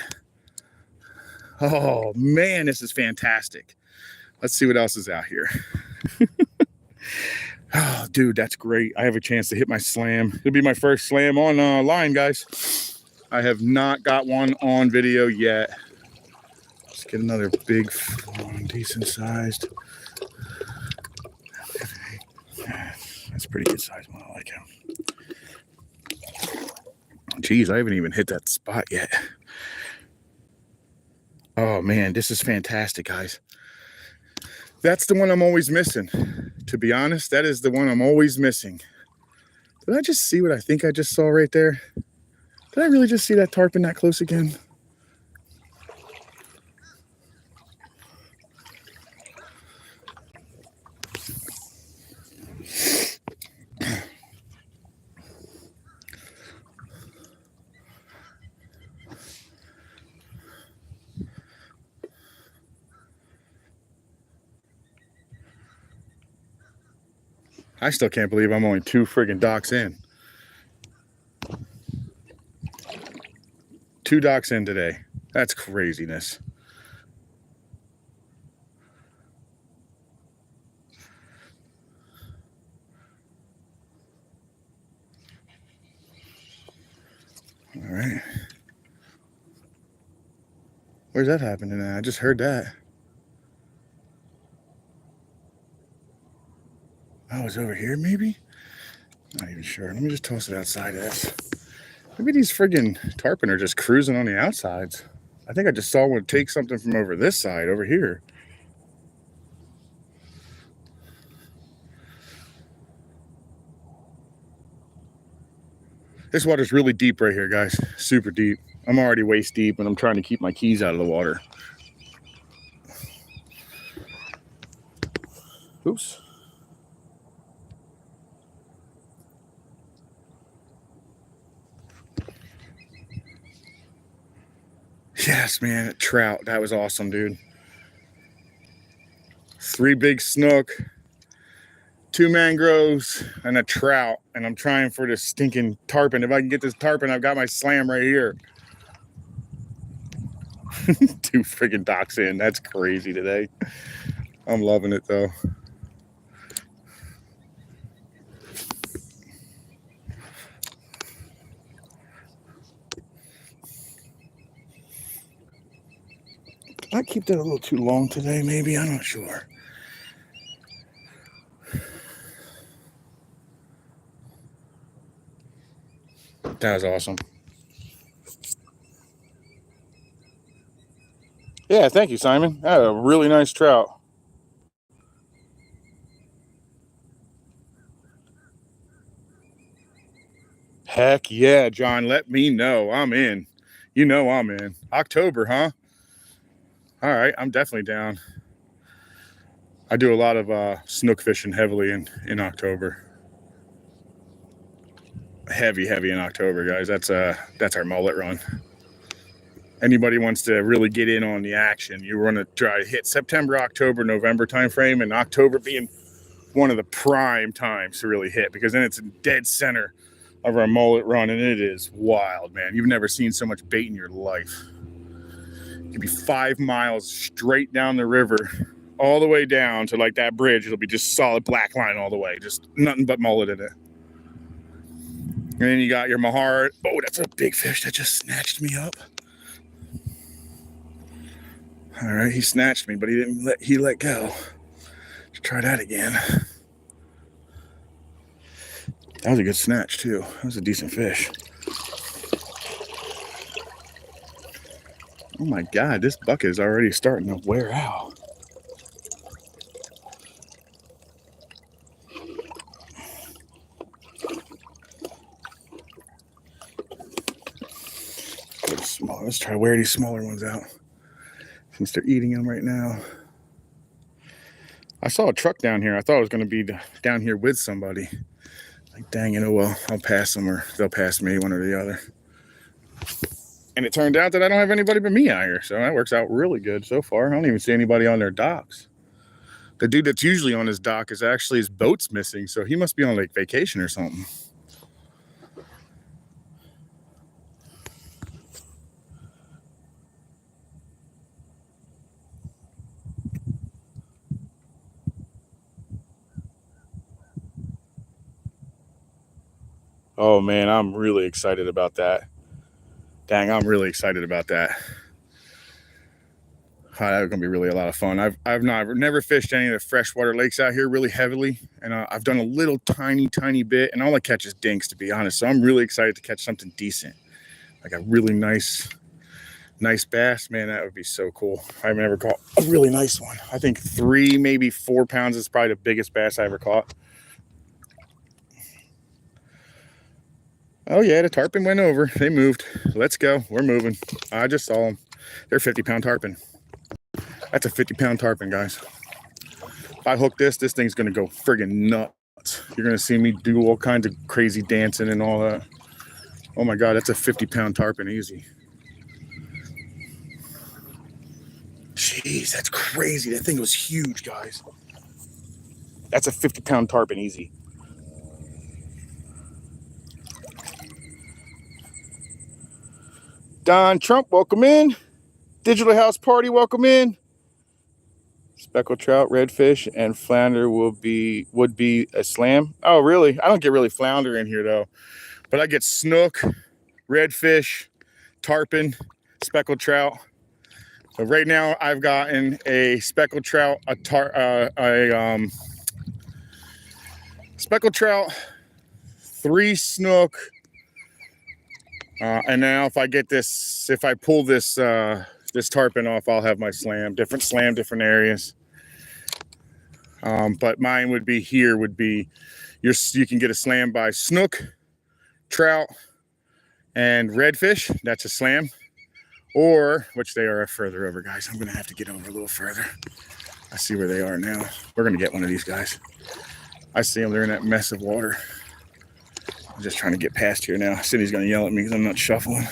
Speaker 1: Oh, man, this is fantastic. Let's see what else is out here. Oh, dude, that's great. I have a chance to hit my slam. It'll be my first slam on line, guys. I have not got one on video yet. Let's get another big one, decent sized. That's a pretty good sized one. I like him. Geez, I haven't even hit that spot yet. Oh, man, this is fantastic, guys. That's the one I'm always missing. To be honest, that is the one I'm always missing. Did I just see what I think I just saw right there? Did I really just see that tarpon that close again? I still can't believe I'm only 2 friggin' docks in. 2 docks in today. That's craziness. All right. Where's that happening at? I just heard that. Oh, it's over here maybe? Not even sure. Let me just toss it outside of this. Maybe these friggin' tarpon are just cruising on the outsides. I think I just saw one take something from over this side, over here. This water's really deep right here, guys. Super deep. I'm already waist deep, and I'm trying to keep my keys out of the water. Oops. Yes, man, trout. That was awesome, dude. 3 big snook, 2 mangroves, and a trout. And I'm trying for this stinking tarpon. If I can get this tarpon, I've got my slam right here. 2 friggin' docks in. That's crazy today. I'm loving it, though. I keep that a little too long today, maybe. I'm not sure. That was awesome. Yeah, thank you, Simon. That was a really nice trout. Heck yeah, John. Let me know. I'm in. You know I'm in. October, huh? All right, I'm definitely down. I do a lot of snook fishing heavily in October. heavy in October, guys. That's our mullet run. Anybody wants to really get in on the action, you want to try to hit September, October, November timeframe, and October being one of the prime times to really hit, because then it's in dead center of our mullet run, and it is wild, man. You've never seen so much bait in your life. It could be 5 miles straight down the river, all the way down to like that bridge. It'll be just solid black line all the way, just nothing but mullet in it. And then you got your mahar. Oh, that's a big fish that just snatched me up. All right, he snatched me, but he let go. Let's try that again. That was a good snatch too. That was a decent fish. Oh my God, this bucket is already starting to wear out. Let's try to wear these smaller ones out, since they're eating them right now. I saw a truck down here. I thought it was going to be down here with somebody. Like, dang it, oh well, I'll pass them or they'll pass me, one or the other. And it turned out that I don't have anybody but me out here, so that works out really good so far. I don't even see anybody on their docks. The dude that's usually on his dock is actually, his boat's missing, so he must be on like vacation or something. Oh man, I'm really excited about that. Dang, I'm really excited about that. That's gonna be really a lot of fun. I've never fished any of the freshwater lakes out here really heavily, and I've done a little tiny bit, and all I catch is dinks, to be honest. So I'm really excited to catch something decent, like a really nice bass. Man, that would be so cool. I've never caught a really nice one. I think 3, maybe 4 pounds is probably the biggest bass I ever caught. Oh yeah, the tarpon went over. They moved. Let's go. We're moving. I just saw them. They're 50-pound tarpon. That's a 50-pound tarpon, guys. If I hook this thing's gonna go friggin' nuts. You're gonna see me do all kinds of crazy dancing and all that. Oh my God, that's a 50-pound tarpon, easy. Jeez, that's crazy. That thing was huge, guys. That's a 50-pound tarpon, easy. Don Trump, welcome in. Digital House Party, welcome in. Speckled trout, redfish, and flounder would be a slam. Oh, really? I don't get really flounder in here though, but I get snook, redfish, tarpon, speckled trout. So right now I've gotten a speckled trout, speckled trout, 3 snook. And now if I pull this tarpon off, I'll have my slam, different areas. But mine would be you can get a slam by snook, trout, and redfish. That's a slam. Or, which they are further over, guys. I'm going to have to get over a little further. I see where they are now. We're going to get one of these guys. I see them. They're in that mess of water. I'm just trying to get past here now. Cindy's gonna yell at me because I'm not shuffling.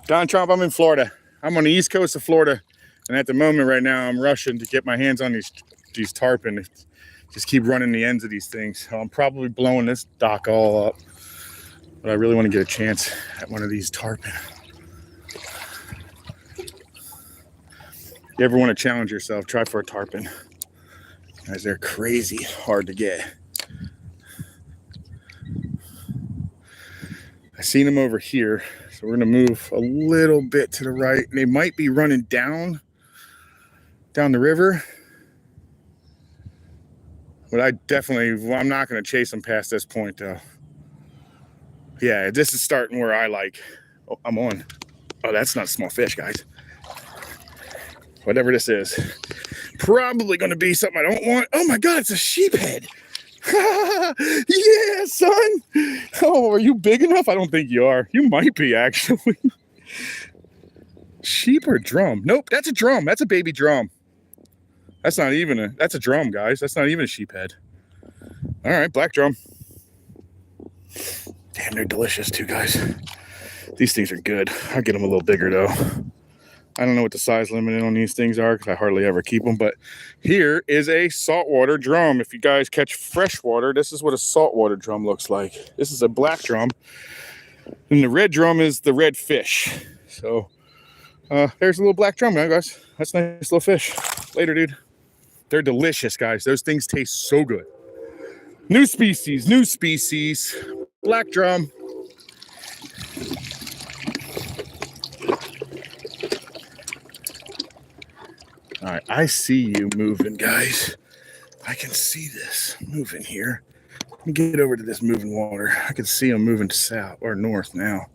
Speaker 1: Don Trump, I'm in Florida. I'm on the east coast of Florida, and at the moment right now, I'm rushing to get my hands on these tarpon. Just keep running the ends of these things. So I'm probably blowing this dock all up, but I really want to get a chance at one of these tarpon. You ever want to challenge yourself? Try for a tarpon. Guys, they're crazy hard to get. I seen them over here, so we're gonna move a little bit to the right. They might be running down the river, but I'm not gonna chase them past this point though. Yeah, this is starting where I like. Oh, I'm on. Oh, that's not a small fish, guys. Whatever this is. Probably going to be something I don't want. Oh my God, it's a sheephead. Yeah, son. Oh, are you big enough? I don't think you are. You might be, actually. Sheep or drum? Nope, that's a drum. That's a baby drum. That's not even that's a drum, guys. That's not even a sheephead. All right, black drum. Damn, they're delicious too, guys. These things are good. I'll get them a little bigger though. I don't know what the size limit on these things are because I hardly ever keep them, but here is a saltwater drum. If you guys catch freshwater, this is what a saltwater drum looks like. This is a black drum, and the red drum is the red fish. So there's a little black drum now, guys. That's a nice little fish. Later, dude. They're delicious, guys. Those things taste so good. New species, black drum. All right, I see you moving, guys. I can see this moving here. Let me get over to this moving water. I can see them moving south or north now.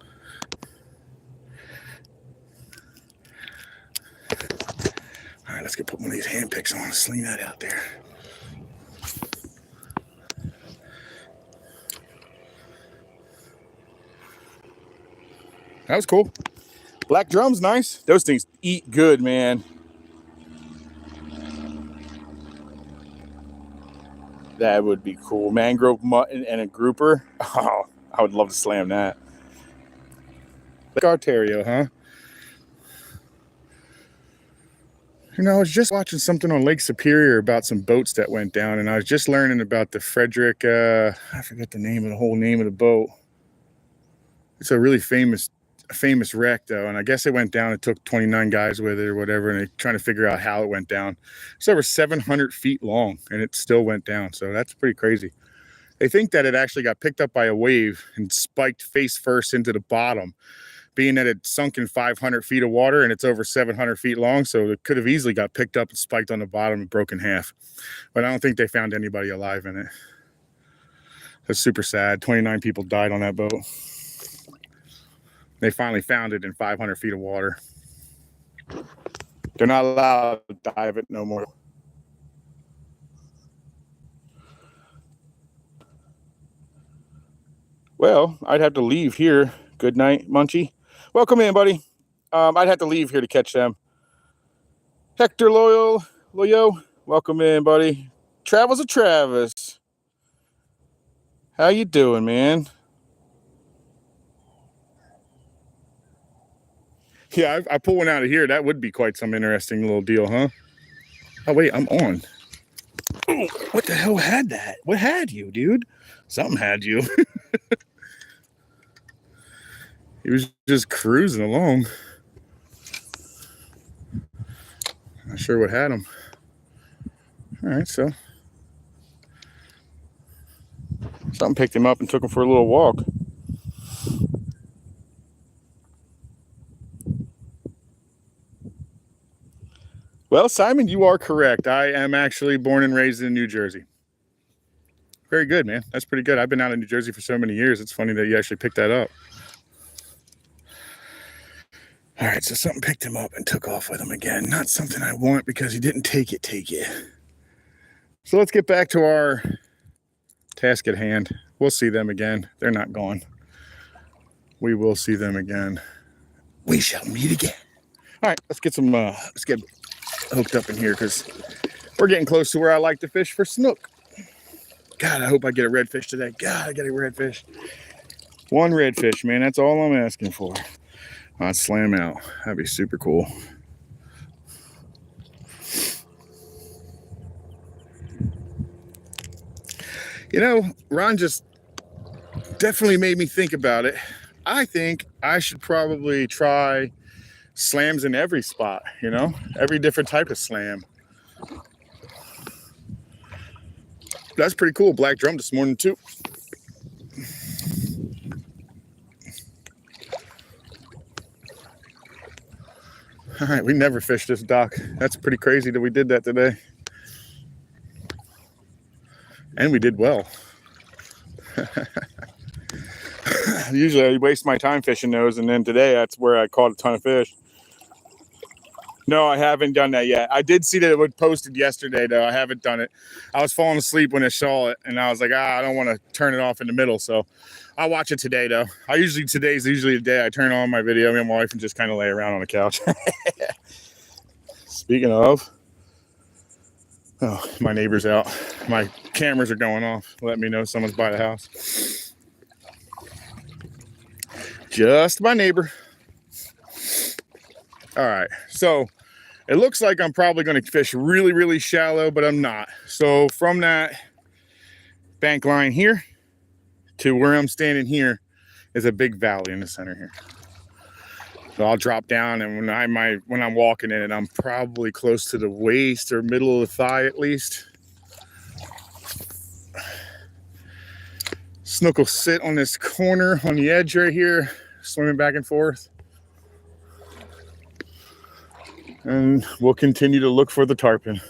Speaker 1: All right, let's go put one of these hand picks on. Sling that out there. That was cool. Black drum's nice. Those things eat good, man. That would be cool. Mangrove mutton and a grouper. Oh, I would love to slam that. Like Ontario, huh? You know, I was just watching something on Lake Superior about some boats that went down, and I was just learning about the Frederick, I forget the whole name of the boat. It's a really famous wreck, though, and I guess it went down. It took 29 guys with it or whatever, and they're trying to figure out how it went down. It's over 700 feet long, and it still went down, so that's pretty crazy. They think that it actually got picked up by a wave and spiked face first into the bottom, being that it sunk in 500 feet of water, and it's over 700 feet long, so it could have easily got picked up and spiked on the bottom and broken in half. But I don't think they found anybody alive in it. It's super sad. 29 people died on that boat. They finally found it in 500 feet of water. They're not allowed to dive it no more. Well, I'd have to leave here. Good night, Munchie. Welcome in, buddy. I'd have to leave here to catch them. Hector Loyo, welcome in, buddy. Travels of Travis. How you doing, man? Yeah, I pull one out of here. That would be quite some interesting little deal, huh? Oh, wait, I'm on. Oh, what the hell had that? What had you, dude? Something had you. He was just cruising along. Not sure what had him. All right, so something picked him up and took him for a little walk. Well, Simon, you are correct. I am actually born and raised in New Jersey. Very good, man. That's pretty good. I've been out in New Jersey for so many years. It's funny that you actually picked that up. All right, so something picked him up and took off with him again. Not something I want because he didn't take it. So let's get back to our task at hand. We'll see them again. They're not gone. We will see them again. We shall meet again. All right, let's get hooked up in here because we're getting close to where I like to fish for snook. God, I hope I get a redfish today. God, I get a redfish. One redfish, man. That's all I'm asking for. I'd slam out. That'd be super cool. You know, Ron just definitely made me think about it. I think I should probably try slams in every spot, you know, every different type of slam. That's pretty cool. Black drum this morning too. All right, we never fished this dock. That's pretty crazy that we did that today. And we did well. Usually I waste my time fishing those, and then today that's where I caught a ton of fish. No, I haven't done that yet. I did see that it was posted yesterday, though. I haven't done it. I was falling asleep when I saw it, and I was like, I don't want to turn it off in the middle, so I'll watch it today, though. Today's usually the day I turn on my video with my wife and just kind of lay around on the couch. Speaking of, Oh, my neighbor's out. My cameras are going off. Let me know someone's by the house. Just my neighbor. All right, so it looks like I'm probably going to fish really, really shallow, but I'm not. So from that bank line here to where I'm standing here is a big valley in the center here. So I'll drop down, and when I'm walking in it, I'm probably close to the waist or middle of the thigh at least. Snook will sit on this corner on the edge right here, swimming back and forth. And we'll continue to look for the tarpon.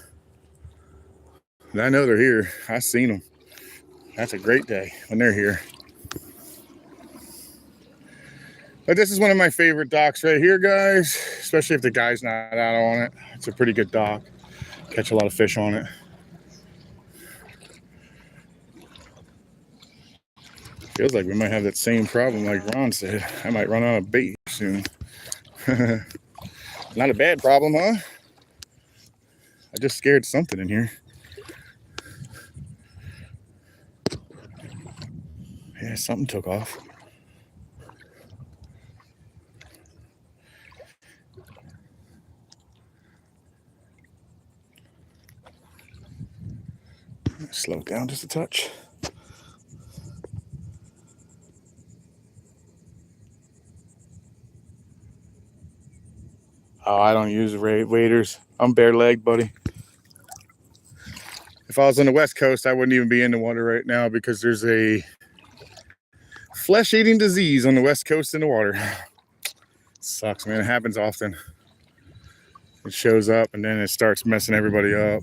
Speaker 1: And I know they're here. I've seen them. That's a great day when they're here. But this is one of my favorite docks right here, guys, especially if the guy's not out on it. It's a pretty good dock. Catch a lot of fish on it. Feels like we might have that same problem like Ron said. I might run out of bait soon. Not a bad problem, huh? I just scared something in here. Yeah, something took off. Slow it down just a touch. Oh, I don't use waders. I'm bare legged, buddy. If I was on the West Coast, I wouldn't even be in the water right now because there's a flesh-eating disease on the West Coast in the water. Sucks, man. It happens often. It shows up and then it starts messing everybody up.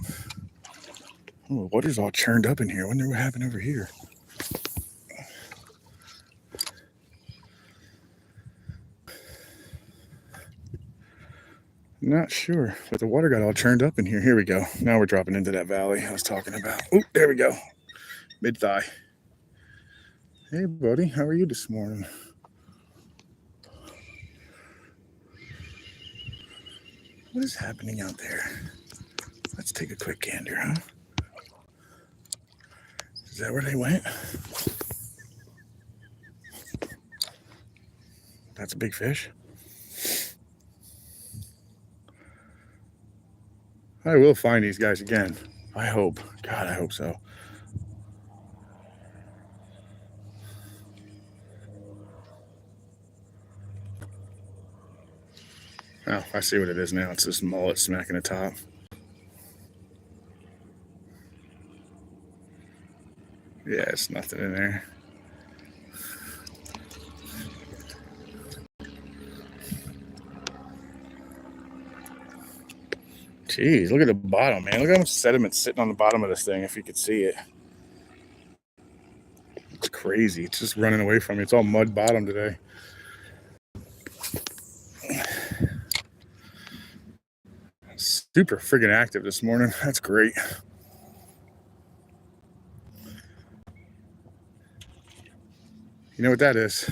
Speaker 1: Oh, water's all churned up in here. I wonder what happened over here. Not sure, but the water got all churned up in here. Here we go. Now we're dropping into that valley I was talking about. Oh, there we go. Mid-thigh. Hey, buddy. How are you this morning? What is happening out there? Let's take a quick gander, huh? Is that where they went? That's a big fish. I will find these guys again. I hope. God, I hope so. Oh, I see what it is now. It's this mullet smacking the top. Yeah, it's nothing in there. Jeez, look at the bottom, man. Look how much sediment's sitting on the bottom of this thing, if you could see it. It's crazy. It's just running away from me. It's all mud bottom today. Super friggin' active this morning. That's great. You know what that is?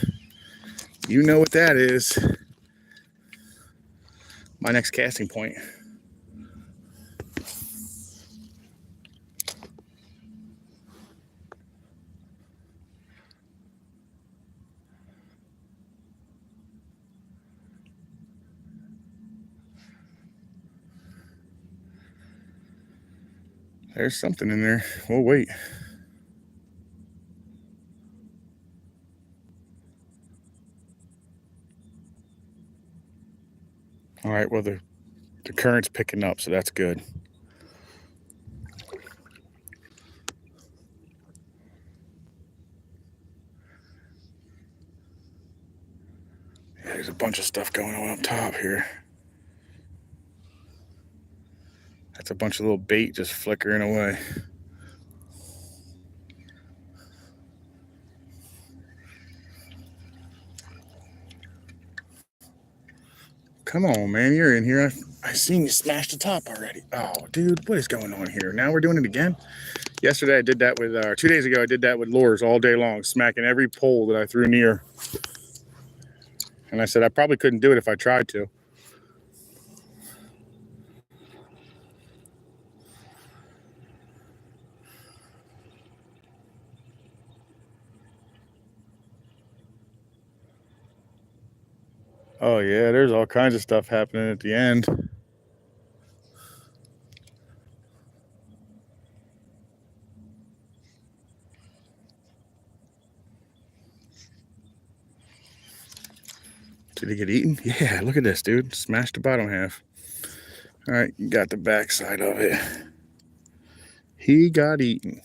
Speaker 1: You know what that is. My next casting point. There's something in there. We'll wait. All right, well, the current's picking up, so that's good. Yeah, there's a bunch of stuff going on up top here. That's a bunch of little bait just flickering away. Come on, man, you're in here. I seen you smash the top already. Oh, dude, what is going on here? Now we're doing it again? Yesterday I did that with, 2 days ago I did that with lures all day long, smacking every pole that I threw near. And I said I probably couldn't do it if I tried to. Oh yeah, there's all kinds of stuff happening at the end. Did he get eaten? Yeah, look at this, dude. Smashed the bottom half. All right, you got the back side of it. He got eaten.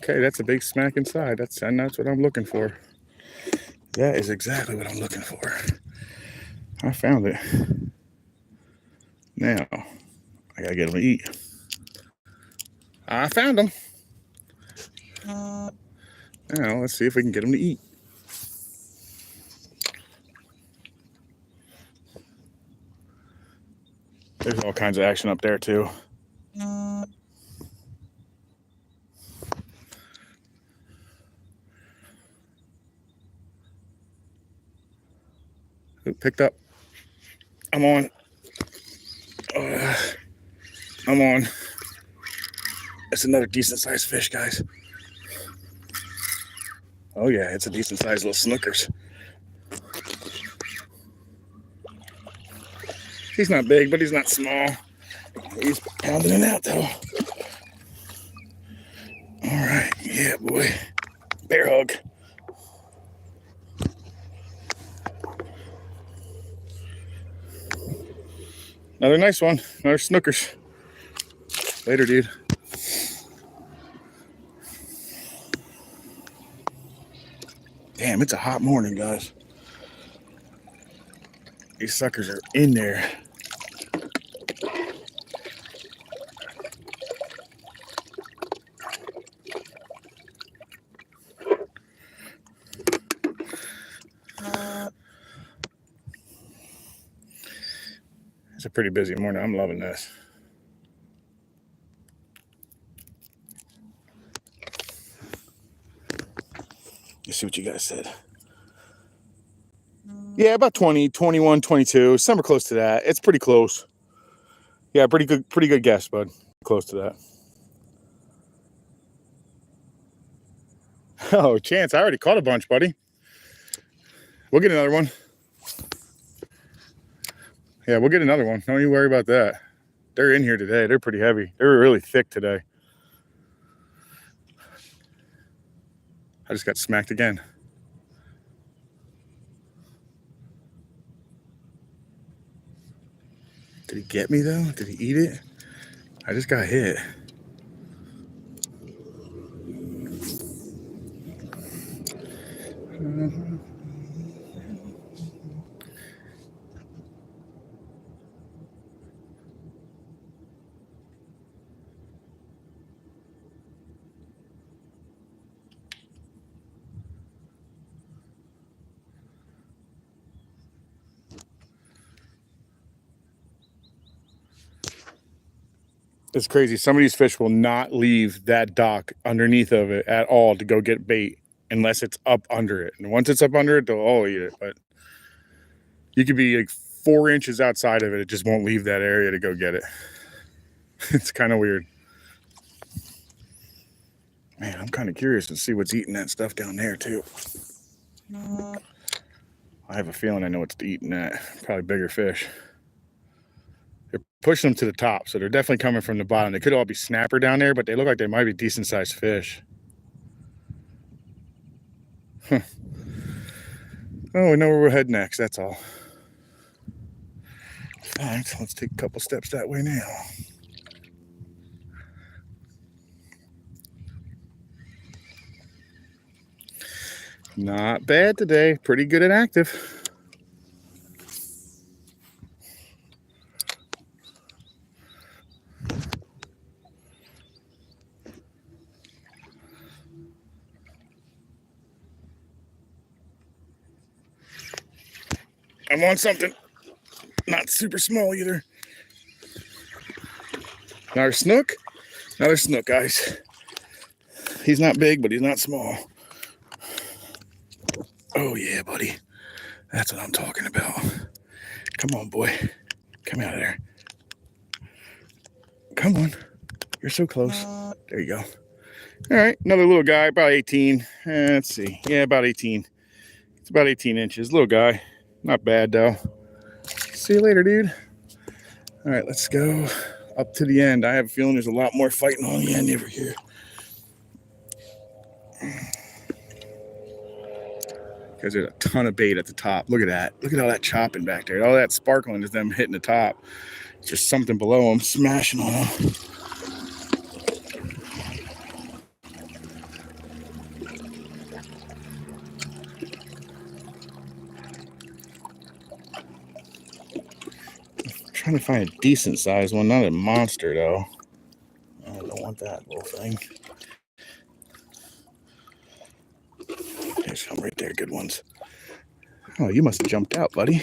Speaker 1: Okay, that's a big smack inside. That's what I'm looking for. That is exactly what I'm looking for. I found it. Now, I gotta get him to eat. I found him. Now, let's see if we can get him to eat. There's all kinds of action up there, too. Ooh, picked up. I'm on. I'm on. It's another decent sized fish, guys. Oh yeah, it's a decent sized little snookers. He's not big, but he's not small. He's pounding it out though. All right, yeah, boy. Bear hug. Another nice one. Another snookers. Later, dude. Damn, it's a hot morning, guys. These suckers are in there. It's a pretty busy morning. I'm loving this. Let's see what you guys said. Yeah, about 20, 21, 22. Somewhere close to that. It's pretty close. Yeah, pretty good guess, bud. Close to that. Oh, Chance, I already caught a bunch, buddy. We'll get another one. Yeah, we'll get another one. Don't you worry about that. They're in here today. They're pretty heavy. They're really thick today. I just got smacked again. Did he get me, though? Did he eat it? I just got hit. It's crazy. Some of these fish will not leave that dock underneath of it at all to go get bait unless it's up under it. And once it's up under it, they'll all eat it. But you could be like 4 inches outside of it. It just won't leave that area to go get it. It's kind of weird. Man, I'm kind of curious to see what's eating that stuff down there, too. I have a feeling I know what's eating that. Probably bigger fish. They're pushing them to the top, so they're definitely coming from the bottom. They could all be snapper down there, but they look like they might be decent-sized fish. Huh. Oh, we know where we're heading next, that's all. In fact, let's take a couple steps that way now. Not bad today. Pretty good and active. I'm on something. Not super small either. Our snook. Another snook, guys. He's not big, but he's not small. Oh yeah, buddy. That's what I'm talking about. Come on, boy. Come out of there. Come on. You're so close. There you go. All right, another little guy, about 18. Let's see. Yeah, about 18. It's about 18 inches. Little guy. Not bad, though. See you later, dude. All right, let's go up to the end. I have a feeling there's a lot more fighting on the end over here. Because there's a ton of bait at the top. Look at that. Look at all that chopping back there. All that sparkling is them hitting the top. It's just something below them smashing on them. Trying to find a decent sized one, not a monster though. I don't want that little thing. There's some right there, good ones. Oh, you must have jumped out, buddy.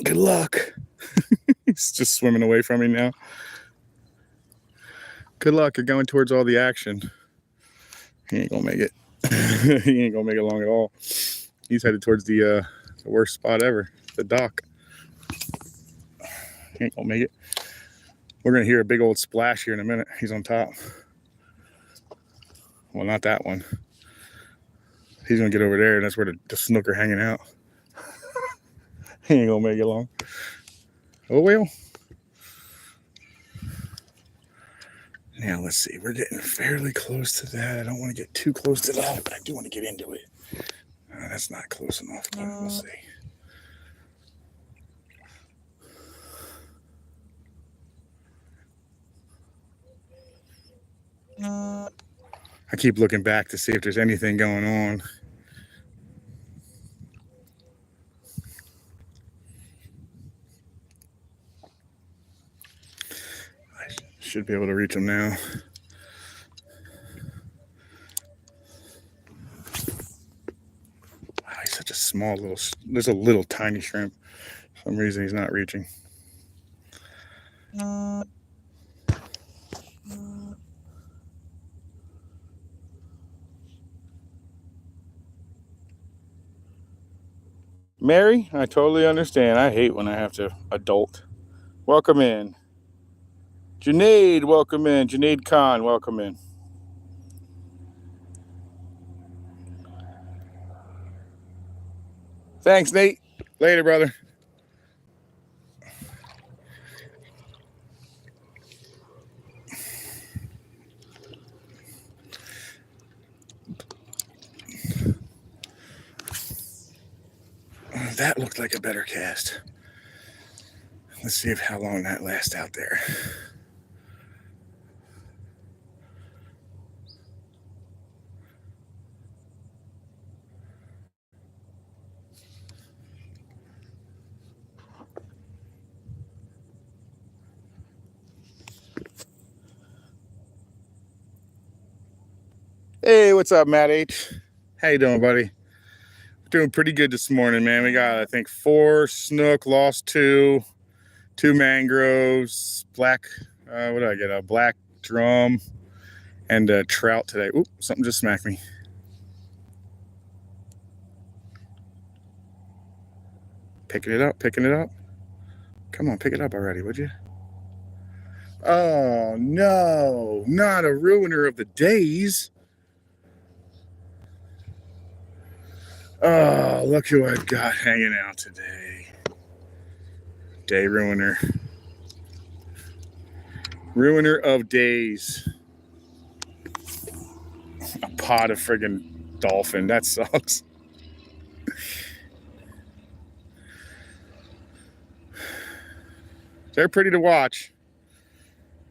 Speaker 1: Good luck. He's just swimming away from me now. Good luck, you're going towards all the action. He ain't gonna make it. He ain't gonna make it long at all. He's headed towards the worst spot ever, the dock. He ain't gonna make it. We're gonna hear a big old splash here in a minute. He's on top. Well, not that one. He's gonna get over there, and that's where the snook are hanging out. He ain't gonna make it long. Oh well. Now let's see. We're getting fairly close to that. I don't want to get too close to that, but I do want to get into it. That's not close enough. But we'll see. I keep looking back to see if there's anything going on. I should be able to reach them now. Wow, he's such a small little, there's a little tiny shrimp. For some reason he's not reaching. Mary, I totally understand. I hate when I have to adult. Welcome in. Junaid, welcome in. Junaid Khan, welcome in. Thanks, Nate. Later, brother. That looked like a better cast. Let's see how long that lasts out there. Hey, what's up, Matt H? How you doing, buddy? Doing pretty good this morning, man. We got, I think, 4 snook, lost 2 mangroves, black, what did I get? A black drum and a trout today. Oop, something just smacked me. Picking it up, picking it up. Come on, pick it up already, would you? Oh, no, not a ruiner of the days. Oh, look who I've got hanging out today. Day ruiner. Ruiner of days. A pot of friggin' dolphin. That sucks. They're pretty to watch.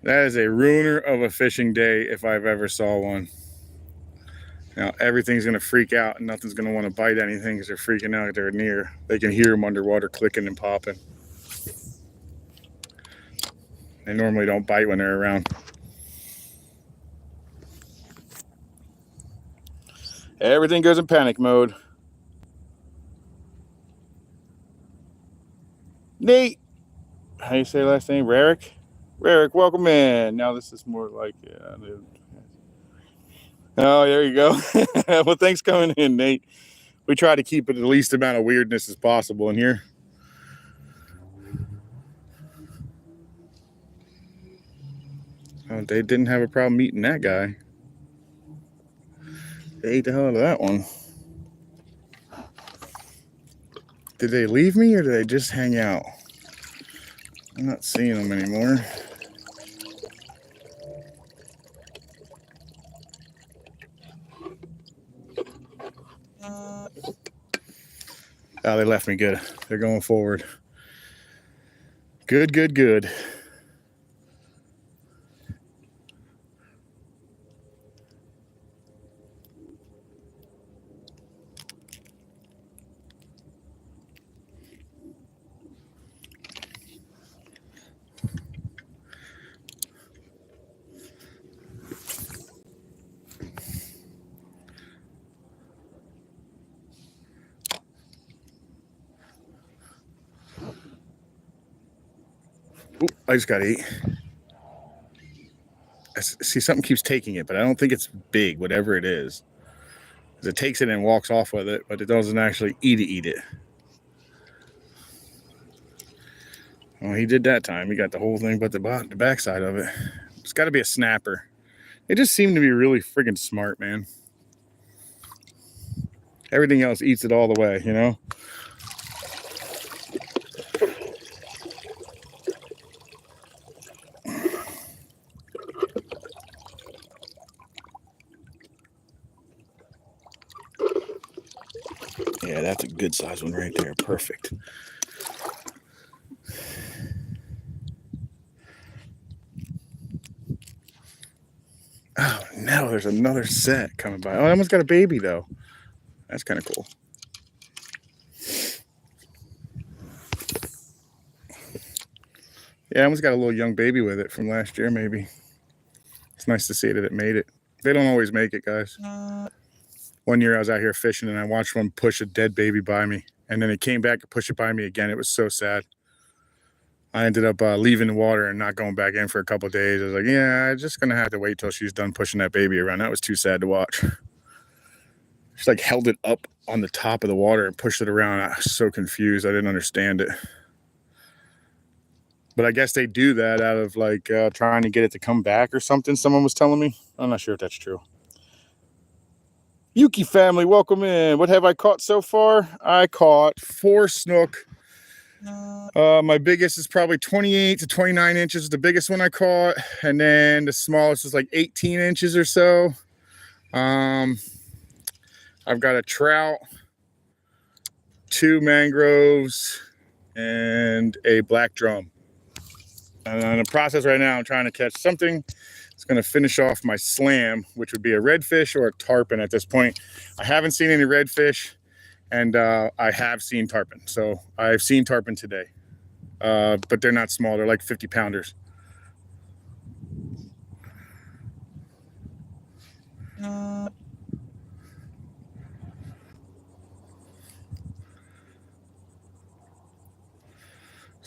Speaker 1: That is a ruiner of a fishing day if I've ever saw one. Now, everything's going to freak out and nothing's going to want to bite anything because they're freaking out. They're near. They can hear them underwater clicking and popping. They normally don't bite when they're around. Everything goes in panic mode. Nate. How you say last name? Rarick? Eric, welcome in. Now this is more like, yeah. Oh, there you go. Well, thanks for coming in, Nate. We try to keep it the least amount of weirdness as possible in here. Oh, they didn't have a problem eating that guy. They ate the hell out of that one. Did they leave me or did they just hang out? I'm not seeing them anymore. Oh, they left me. Good. They're going forward. Good, good, good. Ooh, I just got 8. I see something keeps taking it, but I don't think it's big, whatever it is. It takes it and walks off with it, but it doesn't actually eat it. Well, he did that time. He got the whole thing but the backside of it. It's got to be a snapper. It just seemed to be really friggin' smart, man. Everything else eats it all the way, you know? Yeah, that's a good size one right there. Perfect. Oh, no, there's another set coming by. Oh, I almost got a baby, though. That's kind of cool. Yeah, I almost got a little young baby with it from last year, maybe. It's nice to see that it made it. They don't always make it, guys. One year I was out here fishing and I watched one push a dead baby by me. And then it came back to push it by me again. It was so sad. I ended up leaving the water and not going back in for a couple of days. I was like, yeah, I'm just going to have to wait till she's done pushing that baby around. That was too sad to watch. She like held it up on the top of the water and pushed it around. I was so confused. I didn't understand it. But I guess they do that out of like trying to get it to come back or something. Someone was telling me. I'm not sure if that's true. Yuki family, welcome in. What have I caught so far? I caught 4 snook. My biggest is probably 28 to 29 inches, the biggest one I caught. And then the smallest is like 18 inches or so. I've got a trout, 2 mangroves, and a black drum. And in the process right now, I'm trying to catch something that's going to finish off my slam, which would be a redfish or a tarpon at this point. I haven't seen any redfish, and I have seen tarpon. So I've seen tarpon today, but they're not small. They're like 50 pounders.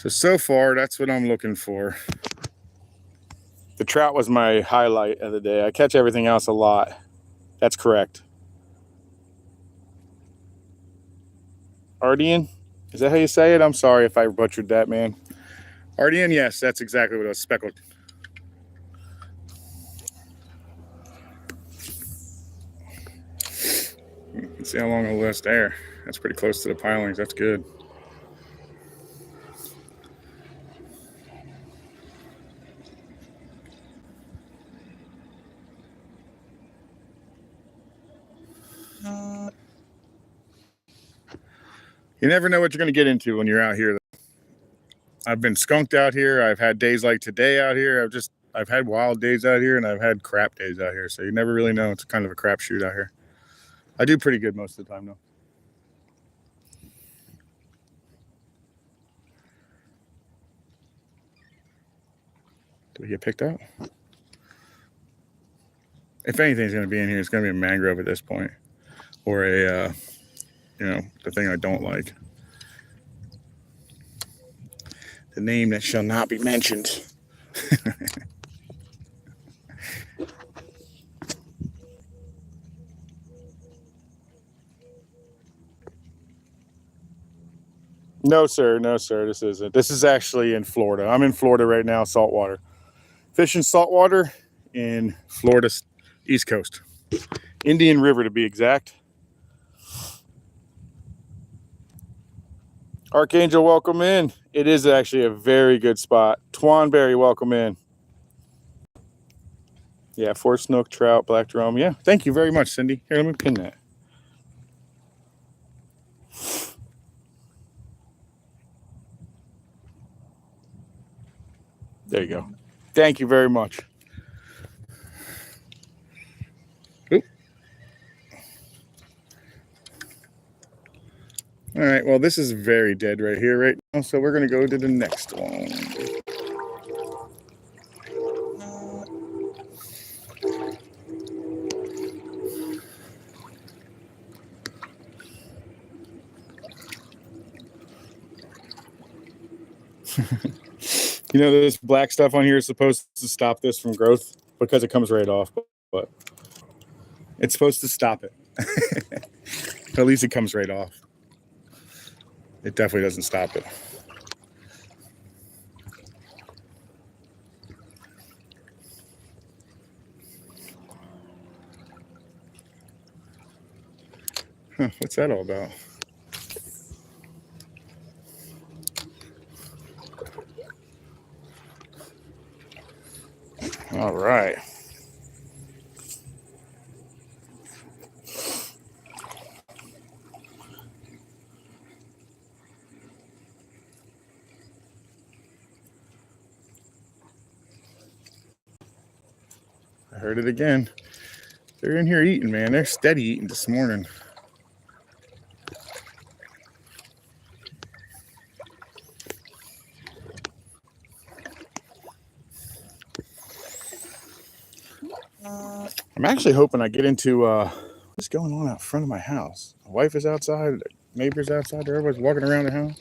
Speaker 1: So far, that's what I'm looking for. The trout was my highlight of the day. I catch everything else a lot. That's correct. Ardian? Is that how you say it? I'm sorry if I butchered that, man. Ardian, yes, that's exactly what it was. Speckled. Let's see how long it'll last there. That's pretty close to the pilings. That's good. You never know what you're going to get into when you're out here. I've been skunked out here. I've had days like today out here. I've had wild days out here, and I've had crap days out here. So you never really know. It's kind of a crapshoot out here. I do pretty good most of the time, though. Did we get picked up? If anything's going to be in here, it's going to be a mangrove at this point, or a, the thing I don't like. The name that shall not be mentioned. No, sir. No, sir. This isn't. This is actually in Florida. I'm in Florida right now, saltwater. Fishing saltwater in Florida's East Coast. Indian River, to be exact. Archangel, welcome in. It is actually a very good spot. Twanberry, welcome in. Yeah, 4 snook, trout, black drum. Yeah, thank you very much, Cindy. Here, let me pin that. There you go. Thank you very much. Oop. All right, well, this is very dead right here right now, so we're going to go to the next one. You know, this black stuff on here is supposed to stop this from growth because it comes right off, but it's supposed to stop it. At least it comes right off. It definitely doesn't stop it. Huh, what's that all about? All right. I heard it again. They're in here eating, man. They're steady eating this morning. I'm actually hoping I get into what's going on out front of my house. My wife is outside, the neighbors outside, everybody's walking around the house.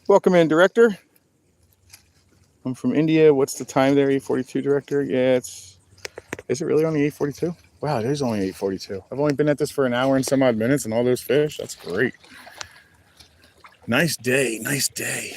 Speaker 1: Welcome in, director. I'm from India. What's the time there, 8:42, director? Yeah, is it really only 8:42? Wow, it is only 8:42. I've only been at this for an hour and some odd minutes and all those fish. That's great. Nice day, nice day.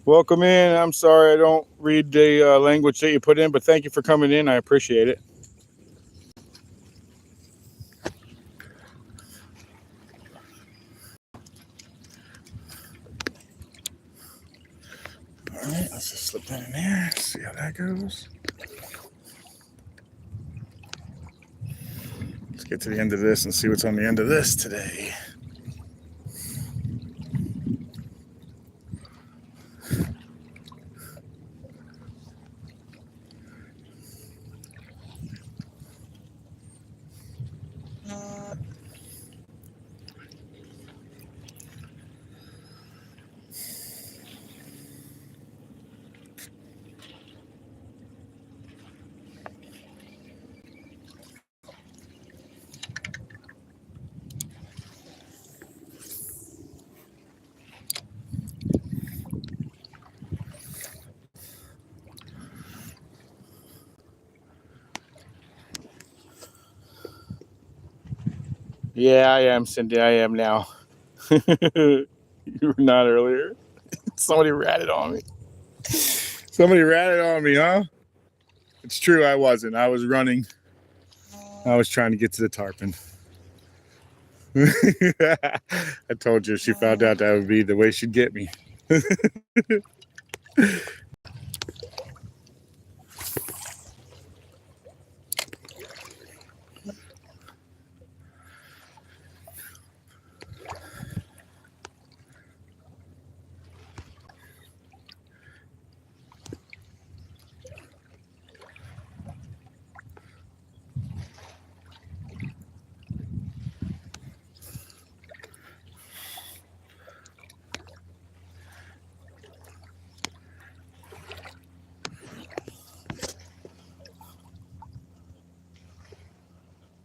Speaker 1: Welcome in. I'm sorry I don't read the language that you put in, but thank you for coming in. I appreciate it. All right, let's just slip that in there. See how that goes. Let's get to the end of this and see what's on the end of this today. Yeah, I am, Cindy. I am now. You were not earlier. Somebody ratted on me. Somebody ratted on me, huh? It's true, I wasn't. I was running. I was trying to get to the tarpon. I told you, she found out that would be the way she'd get me.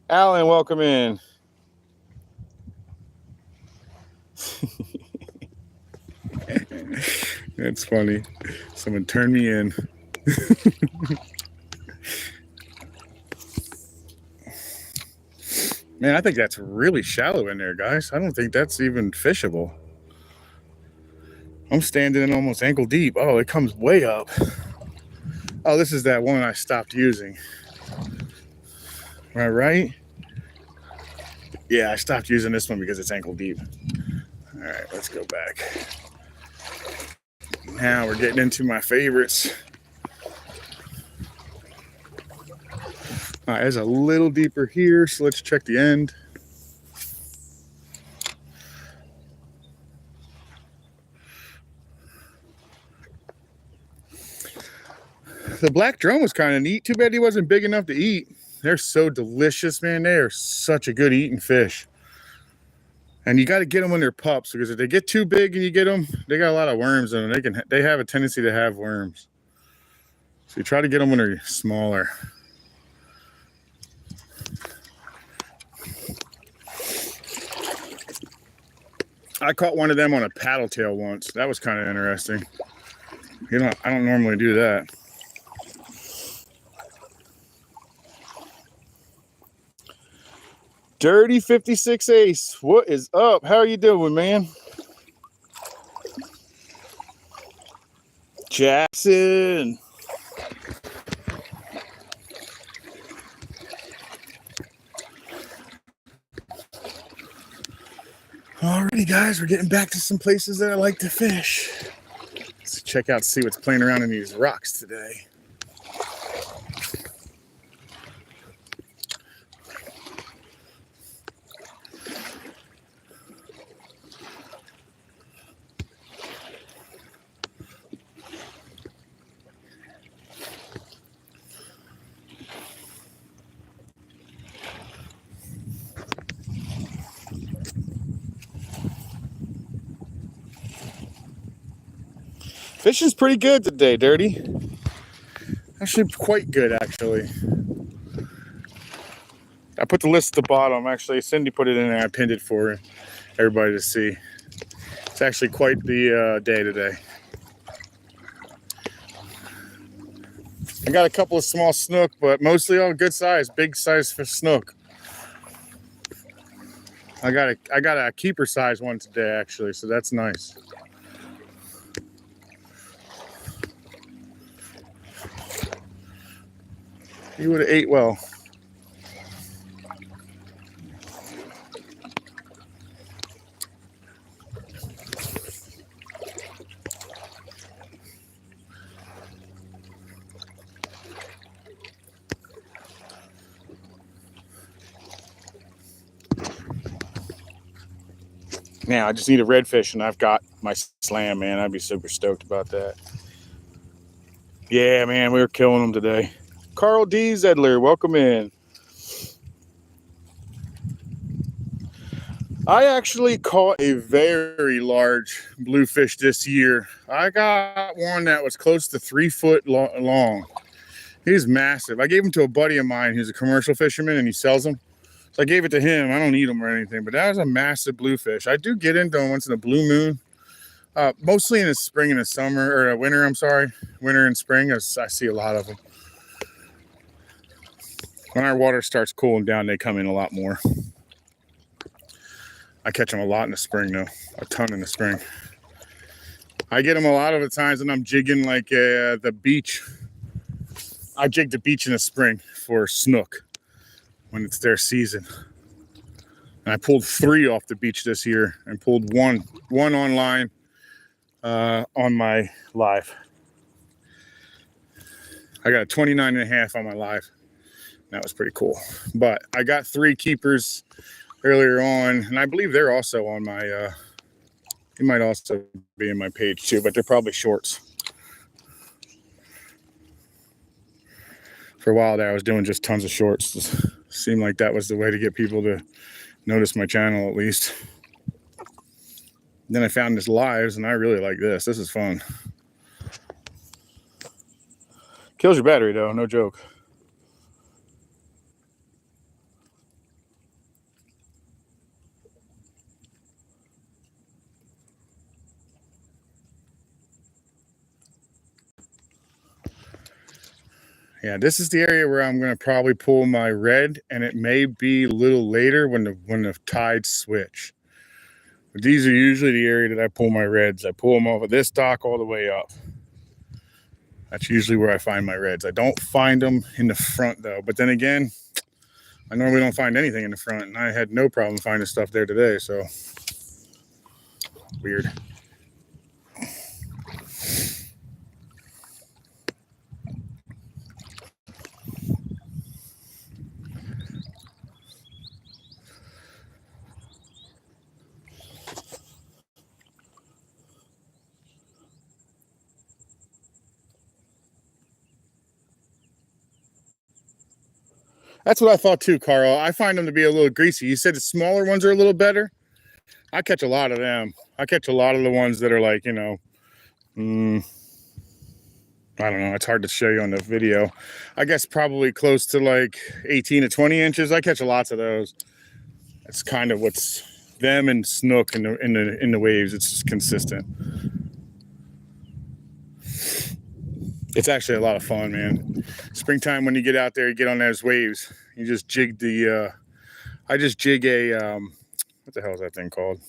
Speaker 1: Alan, welcome in. That's funny. Someone turned me in. Man, I think that's really shallow in there, guys. I don't think that's even fishable. I'm standing in almost ankle deep. Oh, it comes way up. Oh, this is that one I stopped using. Am I right? Yeah, I stopped using this one because it's ankle deep. All right, let's go back. Now we're getting into my favorites. All right, it's a little deeper here, so let's check the end. The black drum was kind of neat. Too bad he wasn't big enough to eat. They're so delicious, man. They are such a good eating fish. And you got to get them when they're pups, because if they get too big and you get them, they got a lot of worms in them. They have a tendency to have worms. So you try to get them when they're smaller. I caught one of them on a paddle tail once. That was kind of interesting. You know, I don't normally do that. Dirty 56 Ace, what is up? How are you doing, man? Jackson. Alrighty, guys, we're getting back to some places that I like to fish. Let's check out, see what's playing around in these rocks today. Fishing's pretty good today, Dirty. Actually, quite good, actually. I put the list at the bottom. Actually, Cindy put it in there. I pinned it for everybody to see. It's actually quite the day today. I got a couple of small snook, but mostly all good size, big size for snook. I got a keeper size one today, actually, so that's nice. He would have ate well. Now I just need a redfish, and I've got my slam, man. I'd be super stoked about that. Yeah, man, we were killing them today. Carl D. Zedler, welcome in. I actually caught a very large bluefish this year. I got one that was close to 3 foot long. He's massive. I gave him to a buddy of mine who's a commercial fisherman, and he sells them. So I gave it to him. I don't eat them or anything, but that was a massive bluefish. I do get into them once in a blue moon. Mostly in the spring and the summer, or winter, I'm sorry. Winter and spring, I see a lot of them. When our water starts cooling down, they come in a lot more. I catch them a lot in the spring, though. A ton in the spring. I get them a lot of the times when I'm jigging like the beach. I jig the beach in the spring for snook when it's their season. And I pulled 3 off the beach this year and pulled one online on my live. I got a 29.5 on my live. That was pretty cool. But I got 3 keepers earlier on, and I believe they're also on my, they might also be in my page too, but they're probably shorts. For a while there, I was doing just tons of shorts. It seemed like that was the way to get people to notice my channel at least. Then I found this lives, and I really like this. This is fun. Kills your battery though, no joke. Yeah, this is the area where I'm going to probably pull my red, and it may be a little later when the tides switch. But these are usually the area that I pull my reds. I pull them off of this dock all the way up. That's usually where I find my reds. I don't find them in the front though. But then again, I normally don't find anything in the front, and I had no problem finding stuff there today. So weird. That's what I thought too, Carl. I find them to be a little greasy. You said the smaller ones are a little better. I catch a lot of them. I catch a lot of the ones that are like, you know, I don't know. It's hard to show you on the video. I guess probably close to like 18 to 20 inches. I catch lots of those. That's kind of what's them and snook in the waves. It's just consistent. It's actually a lot of fun, man. Springtime when you get out there, you get on those waves. You just jig the. I just jig a. What the hell is that thing called?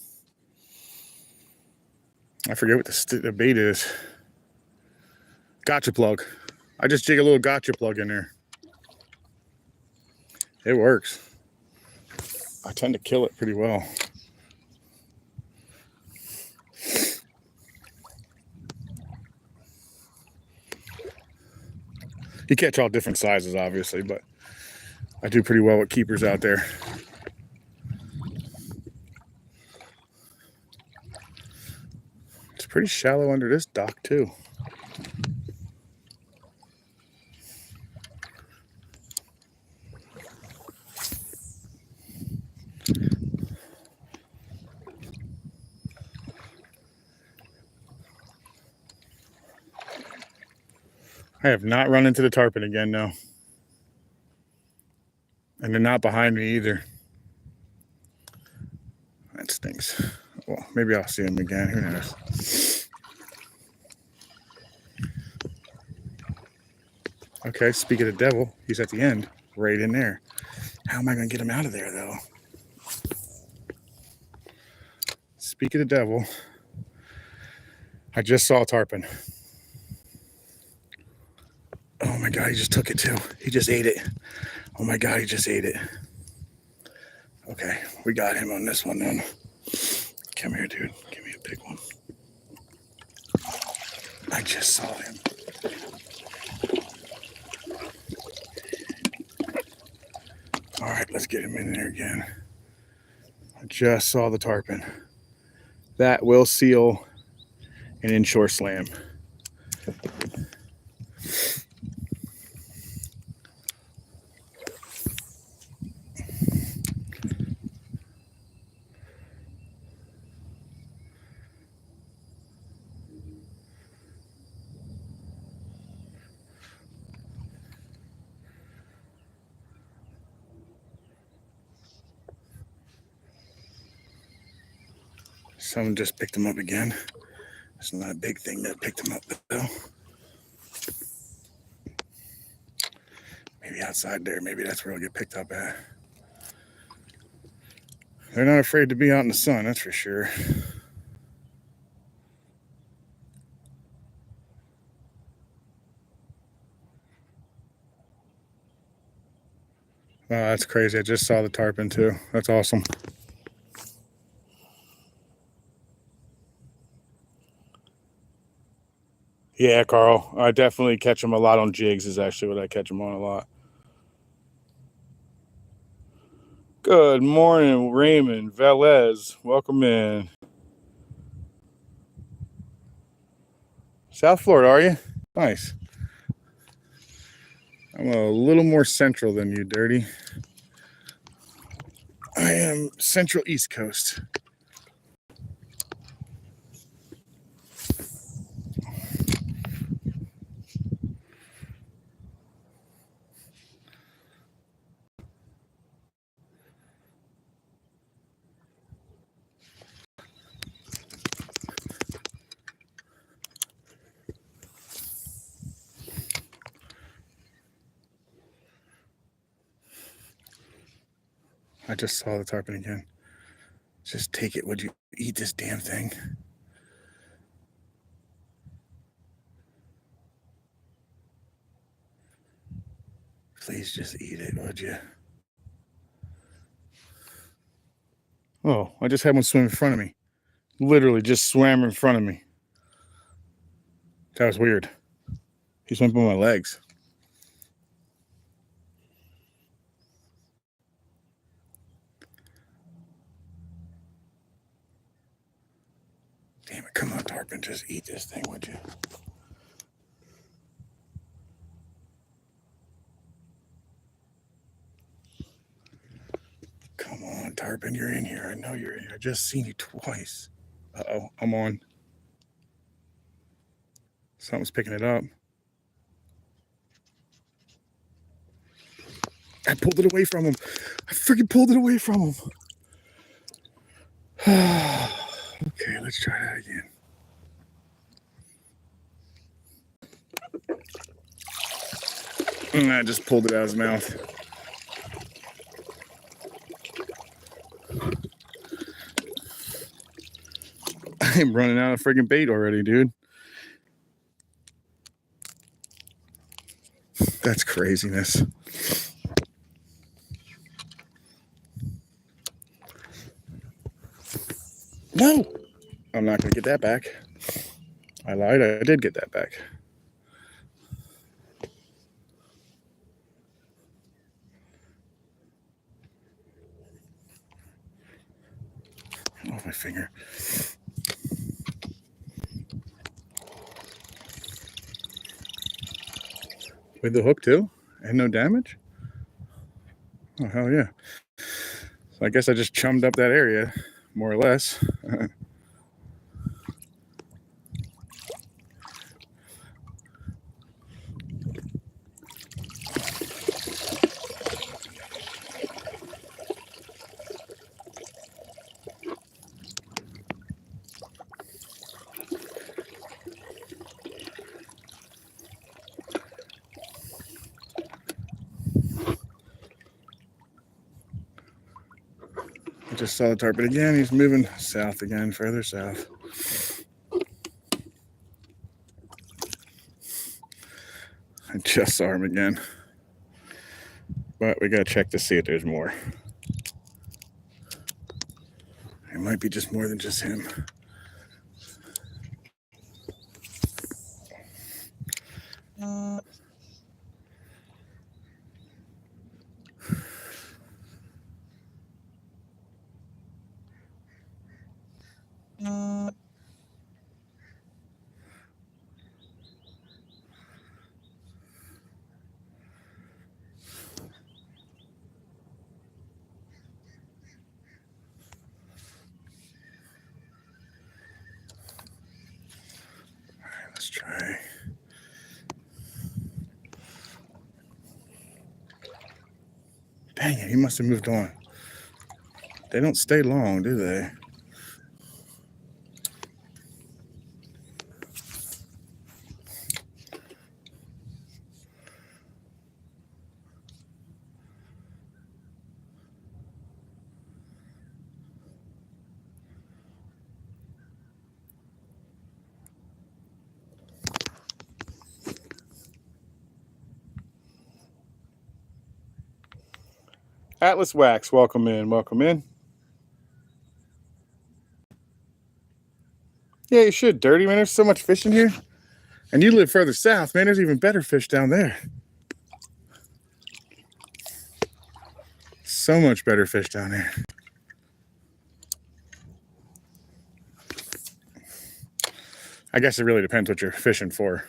Speaker 1: I forget what the bait is. Gotcha plug. I just jig a little gotcha plug in there. It works. I tend to kill it pretty well. You catch all different sizes, obviously, but I do pretty well with keepers out there. It's pretty shallow under this dock, too. I have not run into the tarpon again, no. And they're not behind me either. That stinks. Well, maybe I'll see them again. Who knows? Okay, speak of the devil, he's at the end, right in there. How am I going to get him out of there, though? Speak of the devil. I just saw a tarpon. Oh my God, he just took it too. He just ate it. Oh my God, he just ate it. Okay, we got him on this one then. Come here, dude. Give me a big one. I just saw him. All right, let's get him in there again. I just saw the tarpon. That will seal an inshore slam. Someone just picked him up again. It's not a big thing that picked him up though. Maybe outside there, maybe that's where he'll get picked up at. They're not afraid to be out in the sun, that's for sure. Wow, that's crazy. I just saw the tarpon too. That's awesome. Yeah, Carl. I definitely catch them a lot on jigs is actually what I catch them on a lot. Good morning, Raymond Velez. Welcome in. South Florida, are you? Nice. I'm a little more central than you, Dirty. I am Central East Coast. I just saw the tarpon again. Just take it. Would you eat this damn thing? Please just eat it, would you? Oh, I just had one swim in front of me. Literally just swam in front of me. That was weird. He swam by my legs. Damn it, come on, tarpon, just eat this thing, would you? Come on, tarpon, you're in here. I know you're in here. I just seen you twice. Uh-oh, I'm on. Something's picking it up. I pulled it away from him. I freaking pulled it away from him. Okay, let's try that again. And I just pulled it out of his mouth. I'm running out of freaking bait already, dude. That's craziness. No! I'm not going to get that back. I lied. I did get that back. Oh, my finger. With the hook, too? And no damage? Oh, hell yeah. So I guess I just chummed up that area, more or less. I just saw the tarpon again. He's moving south again, further south. I just saw him again. But we got to check to see if there's more. It might be just more than just him. Let's try. Dang it, he must have moved on. They don't stay long, do they? Atlas Wax, welcome in, welcome in. Yeah, you should, Dirty, man. There's so much fish in here. And you live further south, man. There's even better fish down there. So much better fish down there. I guess it really depends what you're fishing for.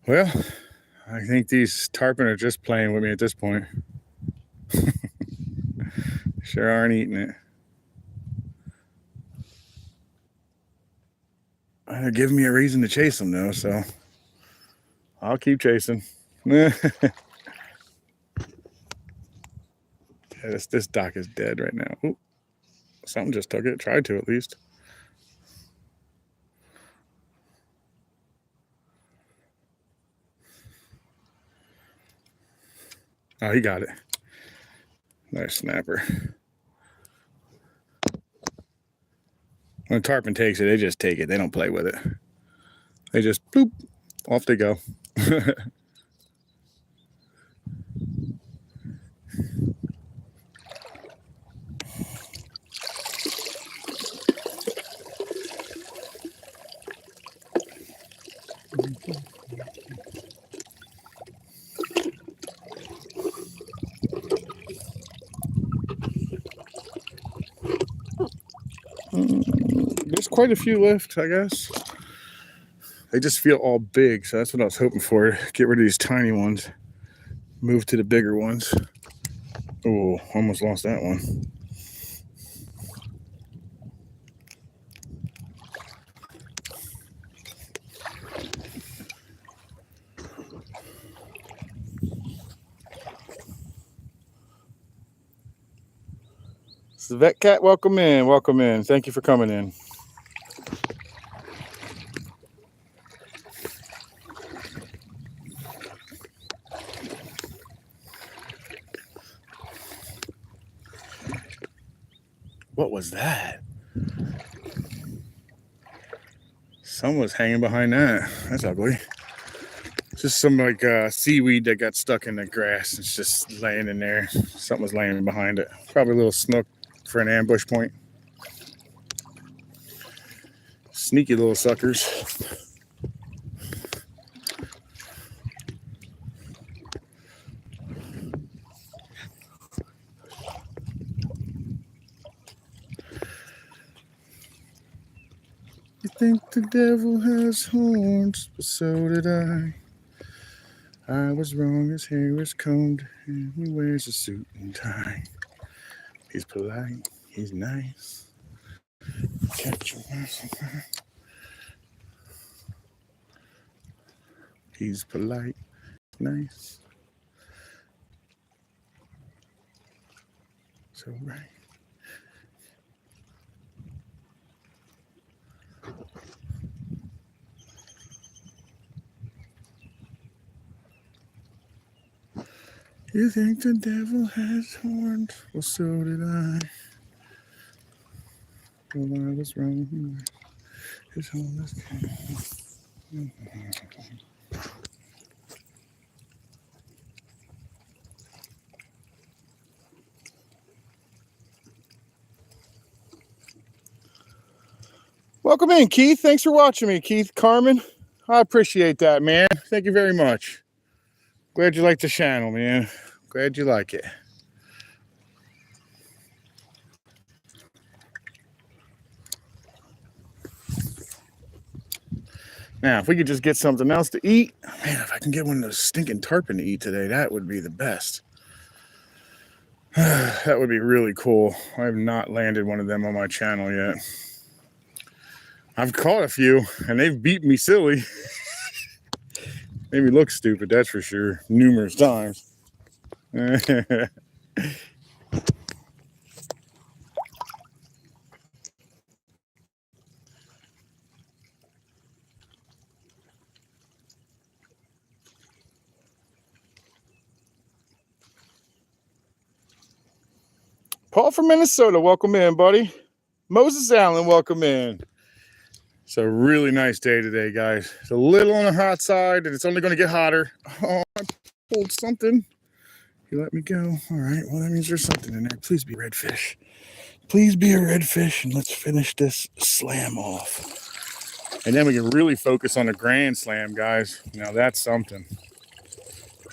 Speaker 1: Well, I think these tarpon are just playing with me at this point. Sure aren't eating it. They're giving me a reason to chase them, though, so I'll keep chasing. Yeah, this dock is dead right now. Ooh, something just took it. Tried to, at least. Oh, he got it. Nice snapper. When a tarpon takes it, they just take it. They don't play with it. They just bloop, off they go. There's quite a few left, I guess. They just feel all big, so that's what I was hoping for. Get rid of these tiny ones. Move to the bigger ones. Oh, almost lost that one. This is Vet Cat, welcome in, welcome in. Thank you for coming in. What was that? Someone was hanging behind that. That's ugly. It's just some like seaweed that got stuck in the grass. It's just laying in there. Something was laying behind it. Probably a little snook for an ambush point. Sneaky little suckers. You think the devil has horns, but so did I. I was wrong, his hair is combed, and he wears a suit and tie. He's polite, he's nice. Catch your He's polite, nice. So right. You think the devil has horns? Well, so did I. Well, I was wrong. His horn is Welcome in, Keith. Thanks for watching me, Keith Carmen. I appreciate that, man. Thank you very much. Glad you like the channel, man. Glad you like it. Now, if we could just get something else to eat, man, if I can get one of those stinking tarpon to eat today, that would be the best. That would be really cool. I have not landed one of them on my channel yet. I've caught a few, and they've beat me silly. Made me look stupid, that's for sure, numerous times. Paul from Minnesota, welcome in, buddy. Moses Allen, welcome in. It's a really nice day today, guys. It's a little on the hot side, and it's only going to get hotter. Oh, I pulled something. You let me go. All right, well, that means there's something in there. Please be redfish. Please be a redfish, and let's finish this slam off. And then we can really focus on the grand slam, guys. Now, that's something.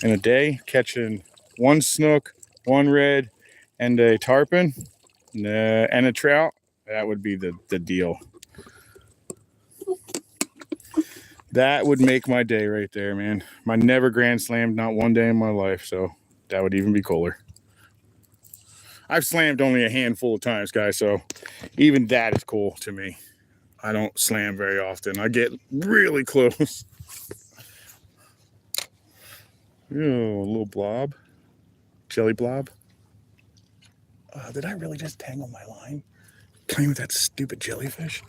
Speaker 1: In a day, catching one snook, one red, and a tarpon, and a trout, that would be the deal. That would make my day right there, man. My never grand slammed, not one day in my life, so that would even be cooler. I've slammed only a handful of times, guys, so even that is cool to me. I don't slam very often. I get really close. Oh, a little blob. Jelly blob. Did I really just tangle my line? Playing with that stupid jellyfish?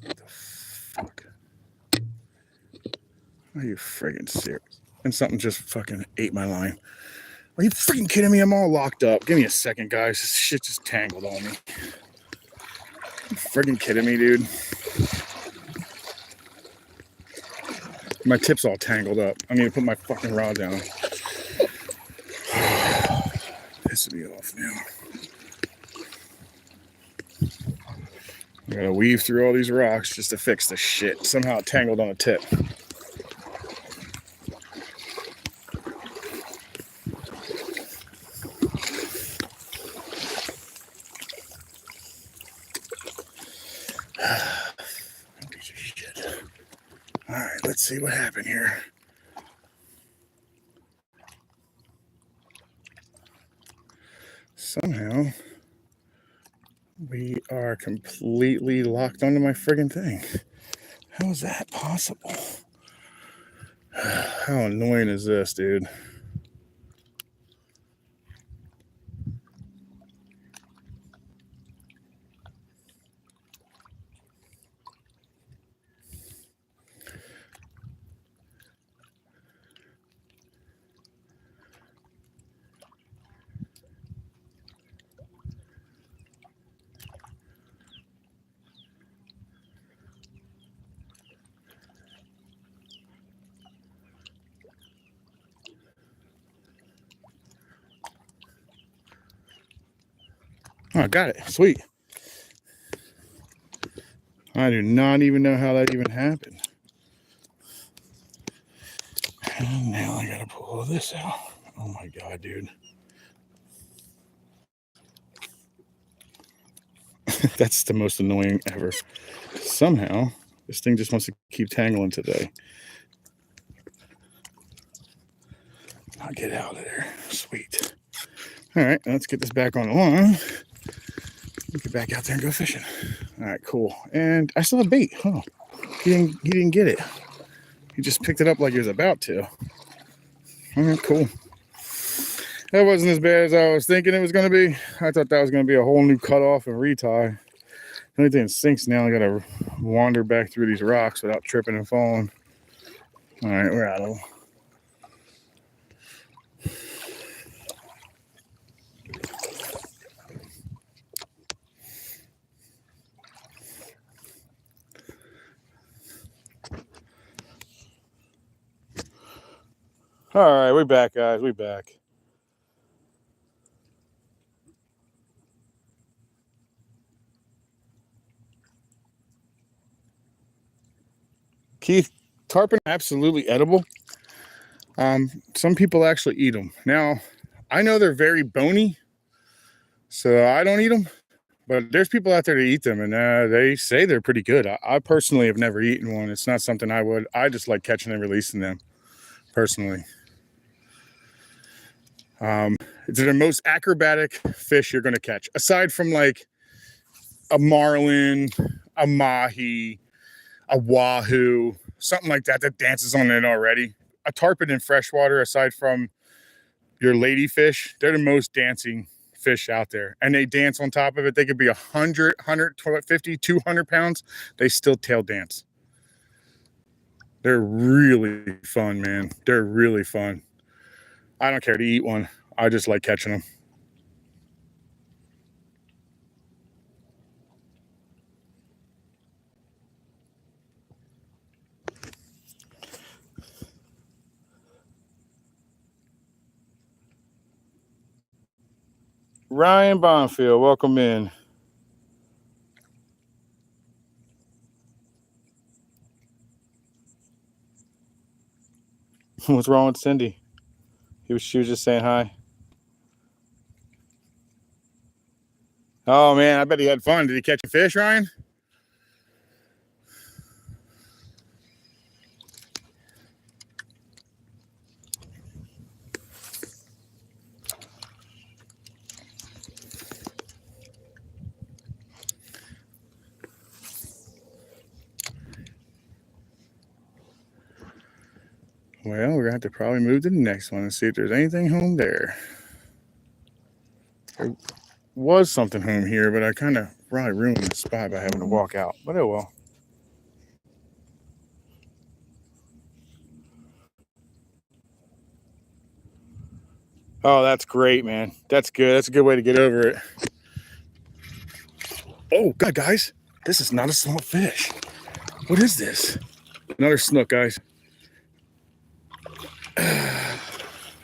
Speaker 1: What the fuck? Are you friggin' serious? And something just fucking ate my line. Are you freaking kidding me? I'm all locked up. Give me a second, guys. This shit just tangled on me. Are you friggin' kidding me, dude? My tip's all tangled up. I need to put my fucking rod down. Pissing me off now. I gotta weave through all these rocks just to fix this shit. Somehow it tangled on a tip. All right, let's see what happened here. Somehow we are completely locked onto my friggin' thing. How is that possible? How annoying is this, dude? Oh, I got it. Sweet. I do not even know how that even happened. And now I gotta pull this out. Oh my god, dude. That's the most annoying ever. Somehow, this thing just wants to keep tangling today. I'll get out of there. Sweet. All right, let's get this back on the line. Get back out there and go fishing. All right, cool. And I still have bait. Oh, he didn't get it. He just picked it up like he was about to. All right, cool. That wasn't as bad as I was thinking it was going to be. I thought that was going to be a whole new cutoff and retie. The only thing that stinks now, I got to wander back through these rocks without tripping and falling. All right, we're out of them. All right, we're back, guys. We're back. Keith, tarpon absolutely edible. Some people actually eat them. Now, I know they're very bony, so I don't eat them. But there's people out there that eat them, and they say they're pretty good. I personally have never eaten one. It's not something I would. I just like catching and releasing them, personally. It's the most acrobatic fish you're going to catch, aside from like a marlin, a mahi, a wahoo. something like that that dances on it already. A tarpon in freshwater, aside from your ladyfish, they're the most dancing fish out there, and they dance on top of it. They could be 100, 150, 200 pounds. They still tail dance. They're really fun, man. They're really fun. I don't care to eat one. I just like catching them. Ryan Bonfield, welcome in. What's wrong with Cindy? She was just saying hi. Oh man, I bet he had fun. Did he catch a fish, Ryan? Well, we're gonna have to probably move to the next one and see if there's anything home there. There was something home here, but I kind of probably ruined the spot by having to walk out. But oh well. Oh, that's great, man. That's good. That's a good way to get over it. Oh, God, guys. This is not a small fish. What is this? Another snook, guys.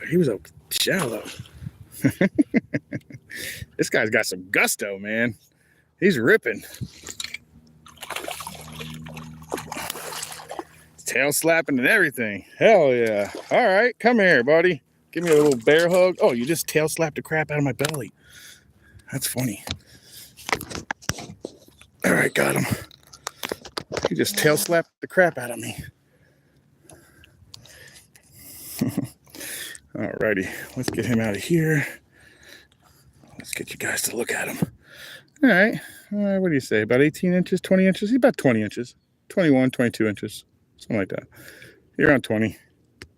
Speaker 1: He was shallow. This guy's got some gusto, man. He's ripping. Tail slapping and everything. Hell yeah. All right, come here, buddy. Give me a little bear hug. Oh, you just tail slapped the crap out of my belly. That's funny. All right, got him. He just tail slapped the crap out of me. All righty, let's get him out of here. Let's get you guys to look at him. All right, what do you say? About 18 inches, 20 inches? He's about 20 inches, 21, 22 inches, something like that. He's around 20.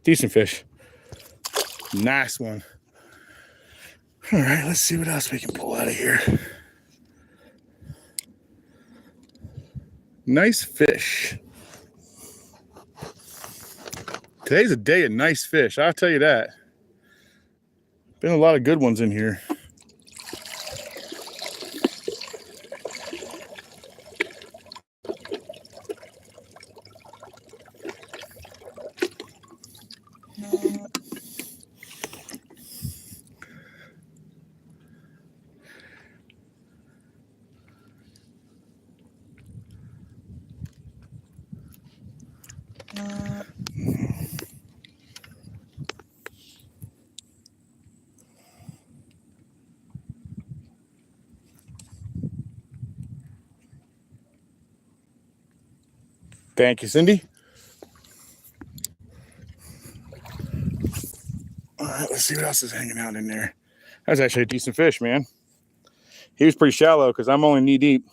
Speaker 1: Decent fish. Nice one. All right, let's see what else we can pull out of here. Nice fish. Today's a day of nice fish, I'll tell you that. Been a lot of good ones in here. Thank you, Cindy. All right, let's see what else is hanging out in there. That's actually a decent fish, man. He was pretty shallow because I'm only knee deep.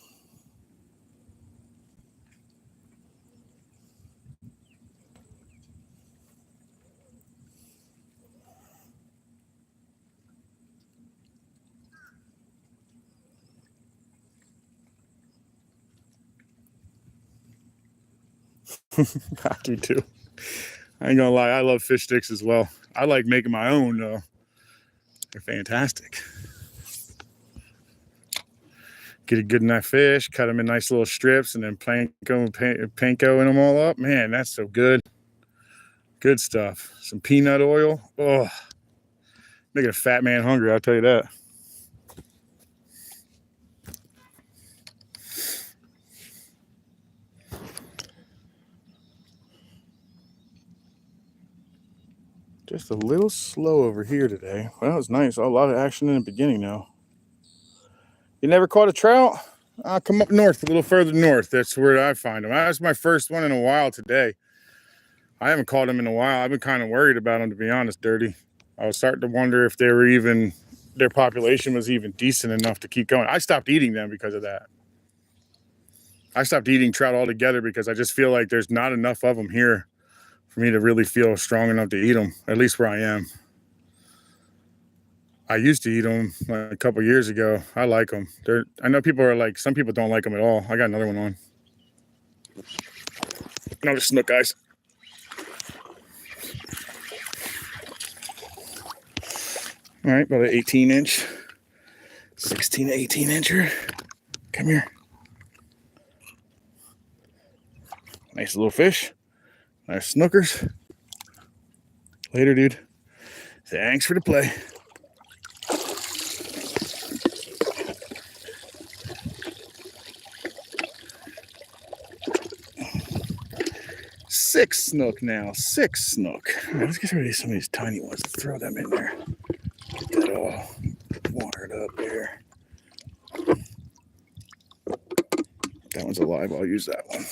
Speaker 1: I do too. I ain't gonna lie, I love fish sticks as well. I like making my own though. They're fantastic. Get a good enough fish, cut them in nice little strips, and then panko in them all up. Man, that's so good. Good stuff. Some peanut oil. Oh, making a fat man hungry, I'll tell you that. Just a little slow over here today. Well, it was nice. A lot of action in the beginning now. You never caught a trout? I'll come up north, a little further north. That's where I find them. That's my first one in a while today. I haven't caught them in a while. I've been kind of worried about them, to be honest, Dirty. I was starting to wonder if they were even, their population was even decent enough to keep going. I stopped eating them because of that. I stopped eating trout altogether because I just feel like there's not enough of them here for me to really feel strong enough to eat them, at least where I am. I used to eat them like a couple years ago. I like them. I know people are like, some people don't like them at all. I got another one on. Another snook, guys. All right, about an 18-inch, 16 to 18-incher. Come here. Nice little fish. Nice snookers. Later, dude. Thanks for the play. Six snook now. Six snook. All right, let's get rid of some of these tiny ones. Throw them in there. Get that all watered up there. That one's alive. I'll use that one.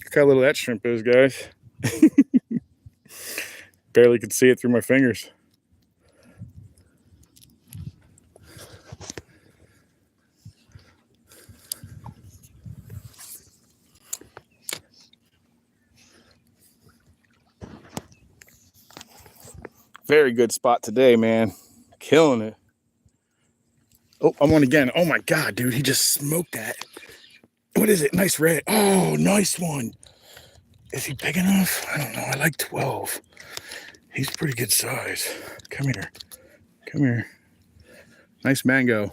Speaker 1: Look how little that shrimp is, guys. Barely could see it through my fingers. Very good spot today, man. Killing it. Oh, I'm on again. Oh my God, dude. He just smoked that. What is it? Nice red. Oh, nice one. Is he big enough? I don't know. I like 12. He's pretty good size. Come here. Come here. Nice mango.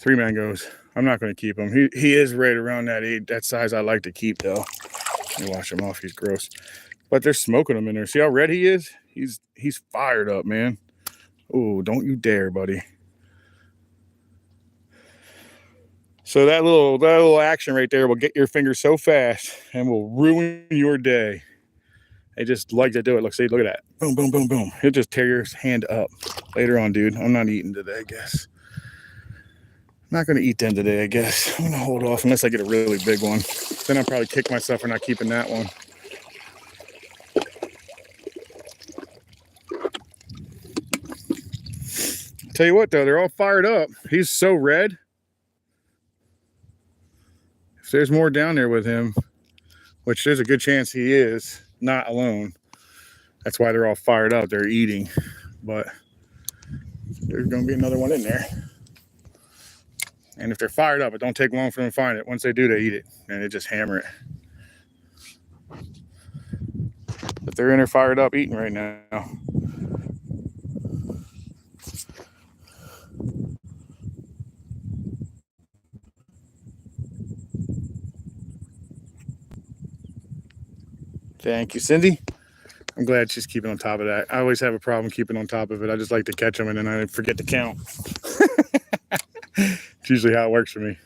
Speaker 1: 3 mangoes. I'm not going to keep him. He is right around that size I like to keep, though. Let me wash him off. He's gross. But they're smoking him in there. See how red he is? He's fired up, man. Oh, don't you dare, buddy. So that little action right there will get your finger so fast and will ruin your day. They just like to do it. Look at that. Boom, boom, boom, boom. He'll just tear your hand up. Later on, dude. I'm not eating today, I guess. I'm not going to eat them today, I guess. I'm going to hold off unless I get a really big one. Then I'll probably kick myself for not keeping that one. Tell you what, though, they're all fired up. He's so red. If there's more down there with him, which there's a good chance he is, not alone. That's why they're all fired up. They're eating. But there's going to be another one in there. And if they're fired up, it don't take long for them to find it. Once they do, they eat it. And they just hammer it. But they're in there fired up eating right now. Thank you, Cindy. I'm glad she's keeping on top of that. I always have a problem keeping on top of it. I just like to catch them and then I forget to count. It's usually how it works for me.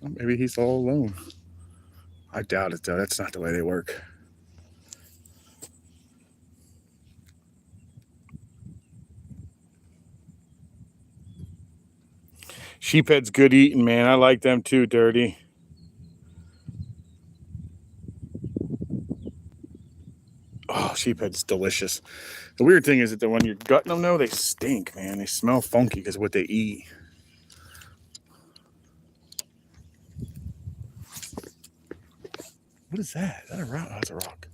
Speaker 1: Well, maybe he's all alone. I doubt it, though. That's not the way they work. Sheephead's good eating, man. I like them too, Dirty. Oh, sheephead's delicious. The weird thing is that when you're gutting them, though, they stink, man. They smell funky because of what they eat. What is that? Is that a rock? Oh, that's a rock.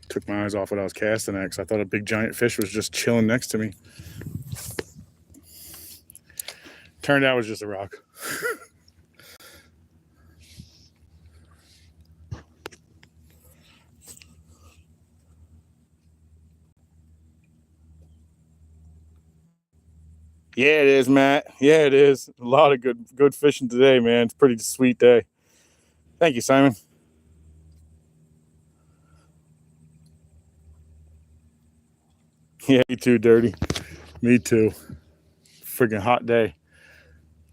Speaker 1: Took my eyes off what I was casting at because I thought a big giant fish was just chilling next to me. Turned out it was just a rock. Yeah, it is, Matt. Yeah, it is. A lot of good fishing today, man. It's a pretty sweet day. Thank you, Simon. Yeah, me too, Dirty. Me too. Freaking hot day.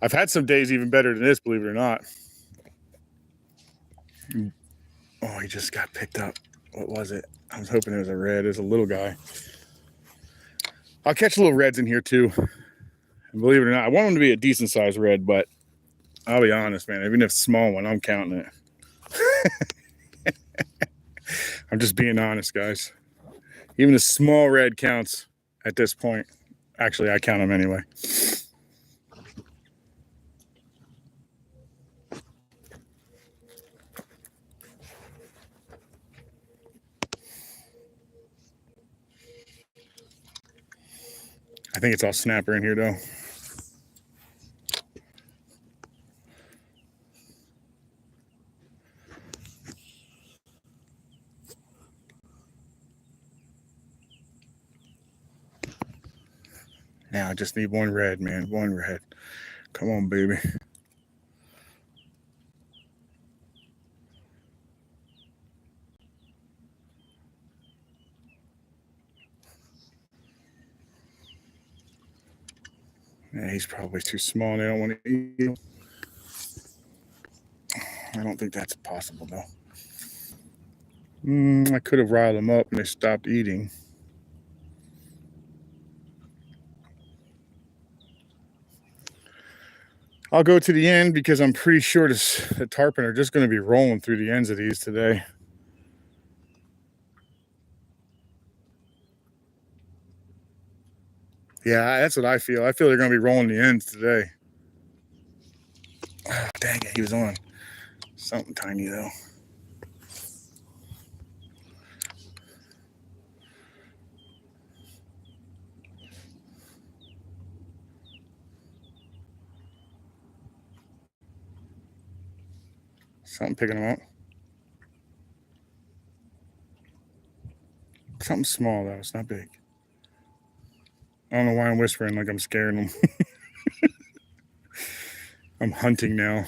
Speaker 1: I've had some days even better than this, believe it or not. Oh, he just got picked up. What was it? I was hoping it was a red. It was a little guy. I'll catch little reds in here too. And believe it or not, I want them to be a decent sized red, but I'll be honest, man. Even if it's a small one, I'm counting it. I'm just being honest, guys. Even a small red counts at this point. Actually, I count them anyway. I think it's all snapper in here, though. Now I just need one red, man. One red. Come on, baby. Yeah, he's probably too small. They don't want to eat him. I don't think that's possible, though. I could have riled them up and they stopped eating. I'll go to the end because I'm pretty sure the tarpon are just going to be rolling through the ends of these today. Yeah, that's what I feel. I feel they're going to be rolling the ends today. Oh, dang it, he was on something tiny, though. Something picking him up. Something small, though. It's not big. I don't know why I'm whispering like I'm scaring them. I'm hunting now.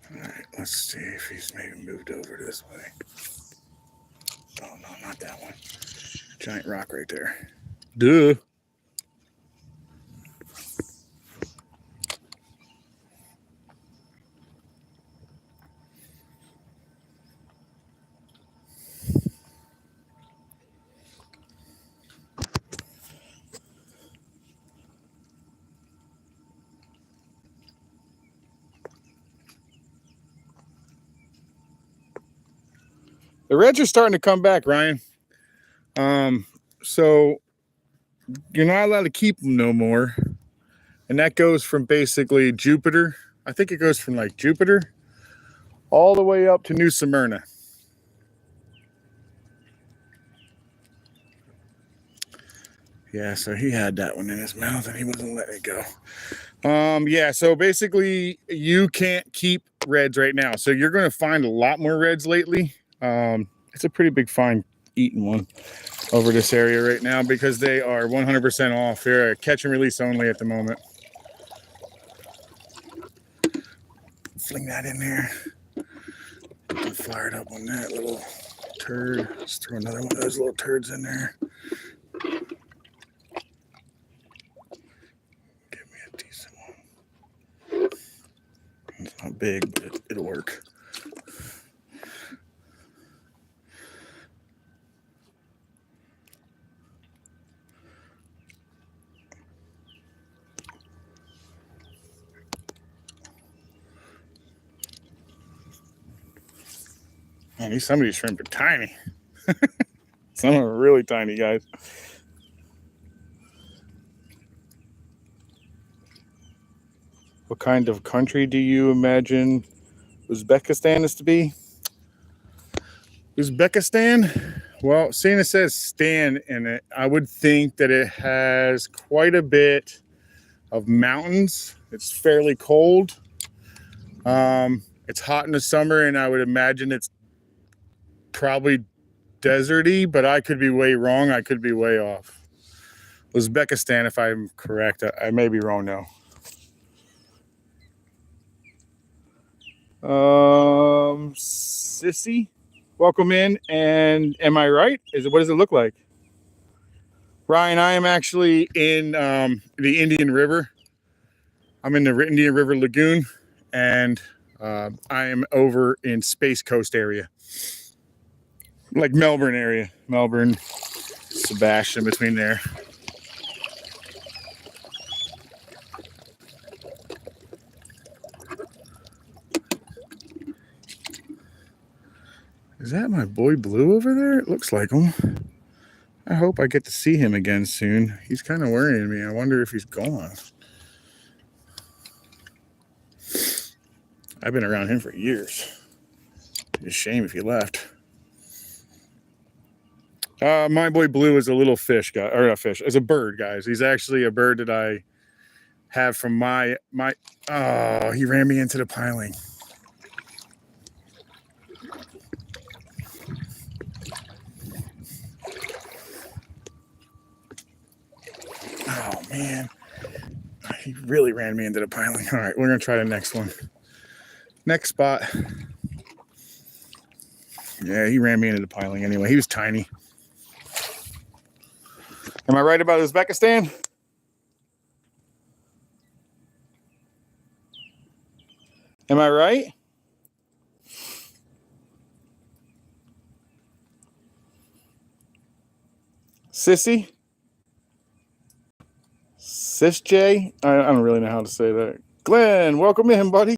Speaker 1: All right, let's see if he's maybe moved over this way. Oh, no, not that one. Giant rock right there. Duh. The reds are starting to come back, Ryan. So you're not allowed to keep them no more. And that goes from basically Jupiter. I think it goes from like Jupiter all the way up to New Smyrna. Yeah, so he had that one in his mouth and he wasn't letting it go. Yeah, so basically you can't keep reds right now. So you're going to find a lot more reds lately. It's a pretty big fine eating one over this area right now because they are 100% off. They're a catch and release only at the moment. Fling that in there. I'm fired up on that little turd. Let's throw another one of those little turds in there. Give me a decent one. It's not big, but it'll work. Man, some of these shrimp are tiny. Some of them are really tiny, guys. What kind of country do you imagine Uzbekistan is to be? Uzbekistan? Well, seeing it says Stan in it, I would think that it has quite a bit of mountains. It's fairly cold. It's hot in the summer, and I would imagine it's probably deserty, but I could be way wrong. I could be way off. Uzbekistan, if I'm correct. I may be wrong now. Sissy? Welcome in. And am I right? What does it look like? Ryan, I am actually in the Indian River. I'm in the Indian River Lagoon, and I am over in Space Coast area, like Melbourne area. Melbourne, Sebastian, between there. Is that my boy Blue over there? It looks like him. I hope I get to see him again soon. He's kind of worrying me. I wonder if he's gone. I've been around him for years. It's a shame if he left. My boy Blue is a little fish guy, or a fish, is a bird, guys. He's actually a bird that I have from my. Oh, he ran me into the piling. Oh man, he really ran me into the piling. All right, we're gonna try the next one. Next spot. Yeah, he ran me into the piling anyway. He was tiny. Am I right about Uzbekistan? Am I right? Sissy? Sis J? I don't really know how to say that. Glenn, welcome in, buddy.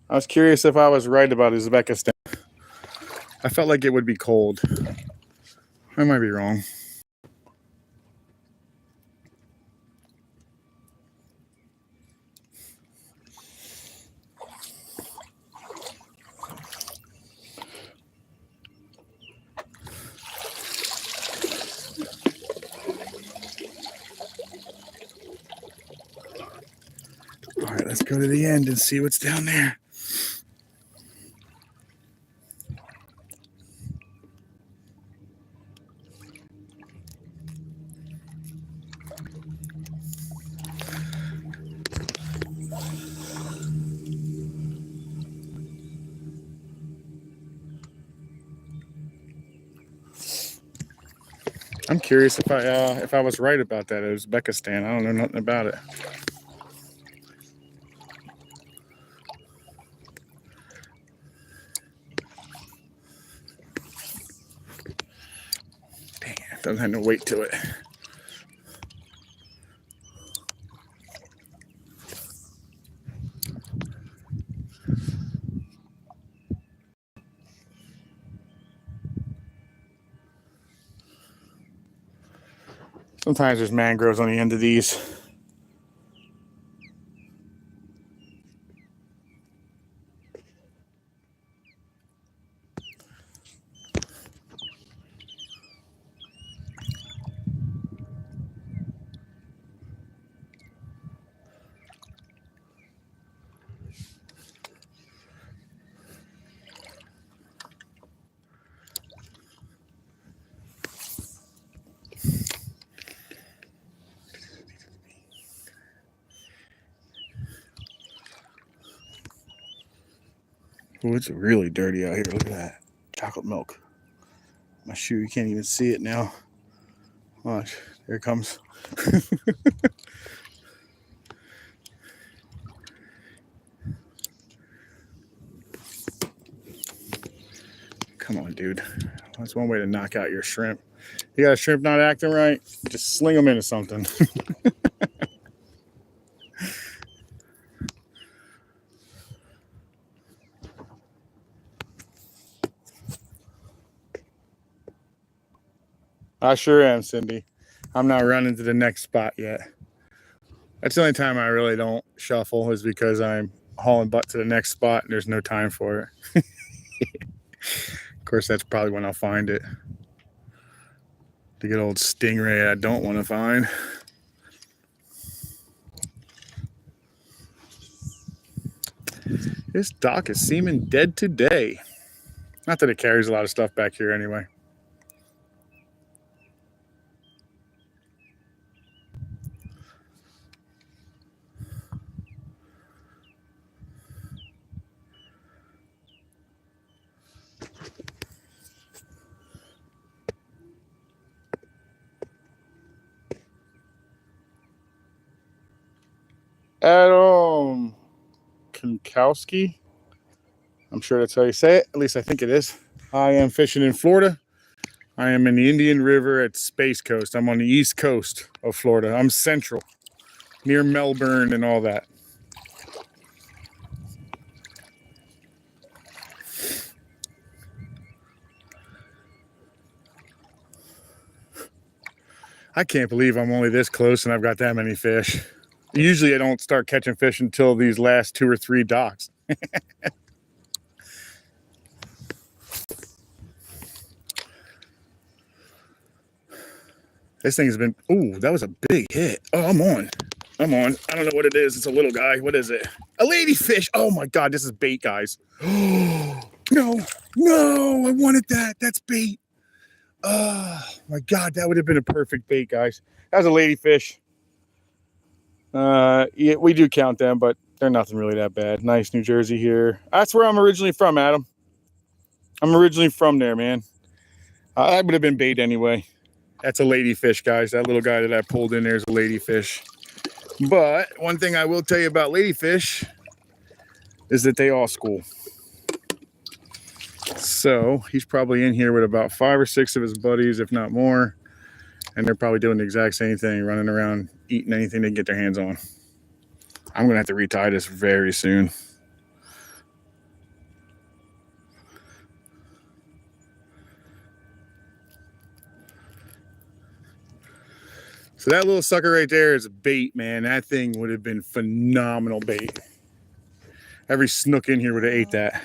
Speaker 1: I was curious if I was right about Uzbekistan. I felt like it would be cold. I might be wrong. All right, let's go to the end and see what's down there. I'm curious if I was right about that. Uzbekistan. I don't know nothing about it. Dang, it doesn't have no weight to it. Sometimes there's mangroves on the end of these. Oh, it's really dirty out here. Look at that. Chocolate milk. My shoe, you can't even see it now. Watch, there it comes. Come on, dude. That's one way to knock out your shrimp. You got a shrimp not acting right, just sling them into something. I sure am, Cindy. I'm not running to the next spot yet. That's the only time I really don't shuffle is because I'm hauling butt to the next spot and there's no time for it. Of course, that's probably when I'll find it. The good old stingray I don't want to find. This dock is seeming dead today. Not that it carries a lot of stuff back here anyway. Adam Konkowski. I'm sure that's how you say it. At least I think it is. I am fishing in Florida. I am in the Indian River at Space Coast. I'm on the east coast of Florida. I'm central, near Melbourne and all that. I can't believe I'm only this close and I've got that many fish. Usually I don't start catching fish until these last 2 or 3 docks. This thing has been, ooh, that was a big hit. Oh, I'm on. I don't know what it is. It's a little guy. What is it? A ladyfish. Oh my God, this is bait, guys. Oh, no, I wanted that. That's bait. Oh my God, that would have been a perfect bait, guys. That was a ladyfish. Yeah, we do count them, but they're nothing really that bad. Nice New Jersey here. That's where I'm originally from, Adam. I'm originally from there, man. That would have been bait anyway. That's a ladyfish, guys. That little guy that I pulled in there is a ladyfish. But one thing I will tell you about ladyfish is that they all school. So he's probably in here with about 5 or 6 of his buddies, if not more. And they're probably doing the exact same thing, running around, eating anything they can get their hands on. I'm going to have to retie this very soon. So that little sucker right there is a bait, man. That thing would have been phenomenal bait. Every snook in here would have ate that.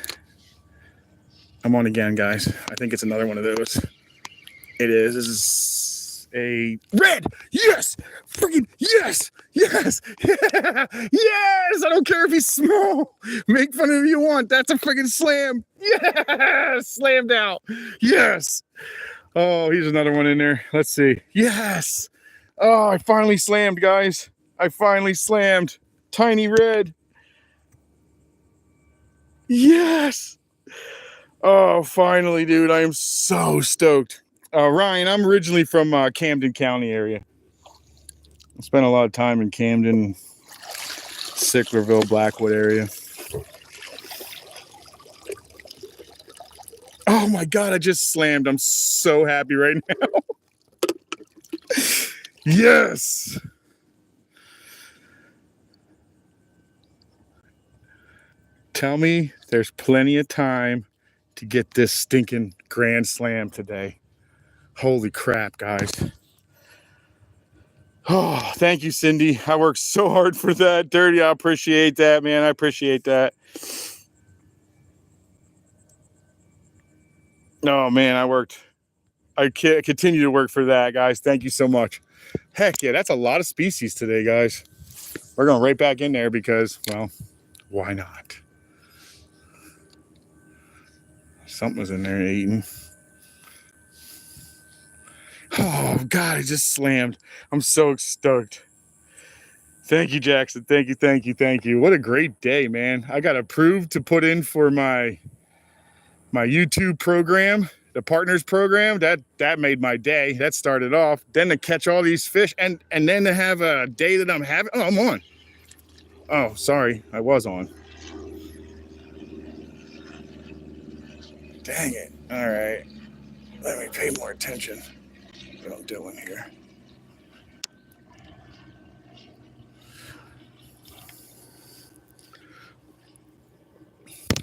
Speaker 1: I'm on again, guys. I think it's another one of those. It is. This is a red. Yes! Freaking yes! Yes! Yeah! Yes! I don't care if he's small. Make fun of him if you want. That's a freaking slam. Yes! Slammed out. Yes! Oh, here's another one in there. Let's see. Yes! Oh, I finally slammed, guys. I finally slammed. Tiny red. Yes! Oh, finally, dude. I am so stoked. Ryan, I'm originally from Camden County area. I spent a lot of time in Camden, Sicklerville, Blackwood area. Oh my God, I just slammed. I'm so happy right now. Yes. Tell me there's plenty of time to get this stinking grand slam today. Holy crap, guys. Oh, thank you, Cindy. I worked so hard for that. Dirty, I appreciate that, man. I appreciate that. Oh, man, I continue to work for that, guys. Thank you so much. Heck yeah, that's a lot of species today, guys. We're going right back in there because, well, why not? Something was in there eating. Oh, God, I just slammed. I'm so stoked. Thank you, Jackson. Thank you. What a great day, man. I got approved to put in for my YouTube program, the partners program. That made my day. That started off. Then to catch all these fish and then to have a day that I'm having. Oh, I'm on. Oh, sorry. I was on. Dang it. All right. Let me pay more attention to what I'm doing here.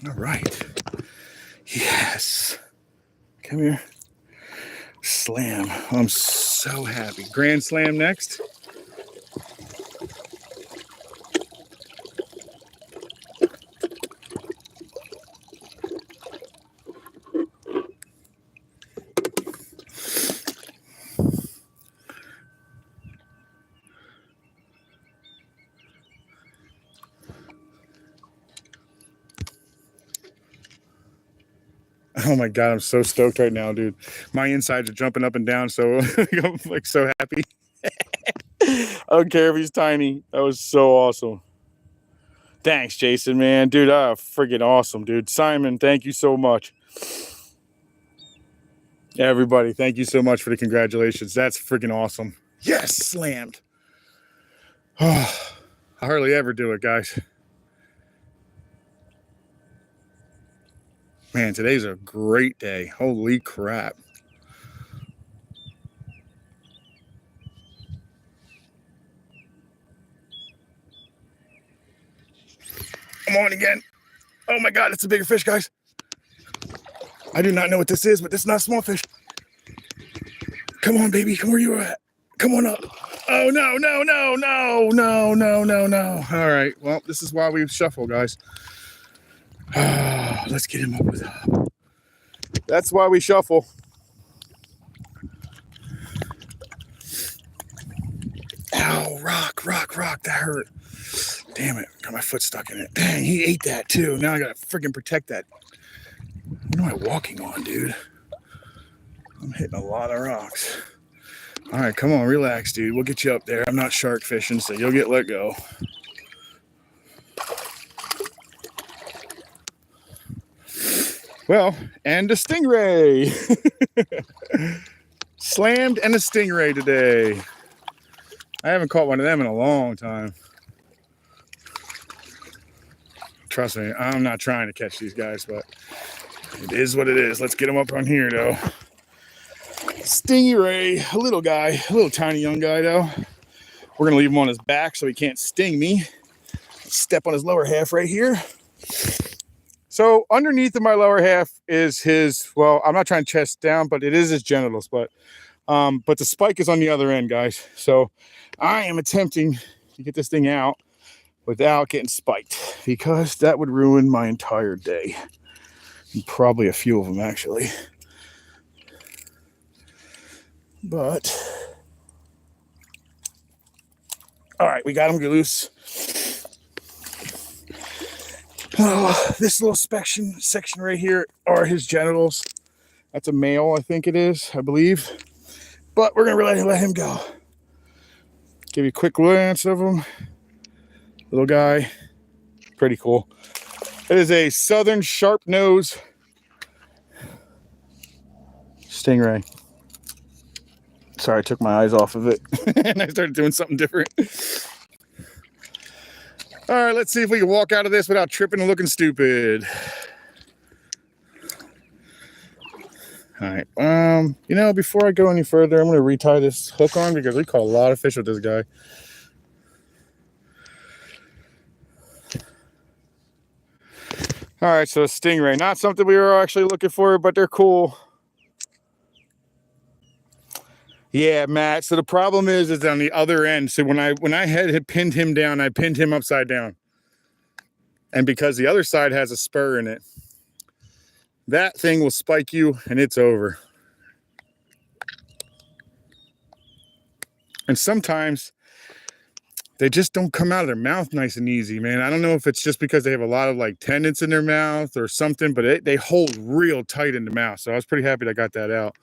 Speaker 1: All right. Yes. Come here. Slam. I'm so happy. Grand slam next. Oh my God, I'm so stoked right now, dude. My insides are jumping up and down, so I'm like so happy. I don't care if he's tiny. That was so awesome. Thanks, Jason, man. Dude, freaking awesome, dude. Simon, thank you so much. Everybody, thank you so much for the congratulations. That's freaking awesome. Yes, slammed. Oh, I hardly ever do it, guys. Man, today's a great day. Holy crap. I'm on again. Oh my God, it's a bigger fish, guys. I do not know what this is, but this is not a small fish. Come on, baby. Come where you at. Come on up. Oh, no, no, no, no, no, no, no, no. All right. Well, this is why we shuffle, guys. Let's get him up with up. That's why we shuffle. Ow, rock, rock, rock. That hurt. Damn it. Got my foot stuck in it. Dang, he ate that too. Now I got to freaking protect that. What am I walking on, dude? I'm hitting a lot of rocks. All right, come on, relax, dude. We'll get you up there. I'm not shark fishing, so you'll get let go. Well, and a stingray. Slammed and a stingray today. I haven't caught one of them in a long time. Trust me, I'm not trying to catch these guys, but it is what it is. Let's get them up on here, though. Stingray, a little guy, a little tiny young guy, though. We're going to leave him on his back so he can't sting me. Step on his lower half right here. So underneath of my lower half is his, well, I'm not trying to chest down, but it is his genitals. But the spike is on the other end, guys. So I am attempting to get this thing out without getting spiked, because that would ruin my entire day. And probably a few of them, actually. But, all right, we got him loose. Oh, this little section right here are his genitals. That's a male, I think it is, I believe. But we're going to let him go. Give you a quick glance of him. Little guy. Pretty cool. It is a southern sharp nose stingray. Sorry, I took my eyes off of it and I started doing something different. All right, let's see if we can walk out of this without tripping and looking stupid. All right, you know, before I go any further, I'm going to retie this hook on because we caught a lot of fish with this guy. All right, so a stingray, not something we were actually looking for, but they're cool. Yeah, Matt. So the problem is on the other end. So when I had pinned him down, I pinned him upside down. And because the other side has a spur in it, that thing will spike you and it's over. And sometimes they just don't come out of their mouth nice and easy, man. I don't know if it's just because they have a lot of like tendons in their mouth or something, but they hold real tight in the mouth. So I was pretty happy that I got that out.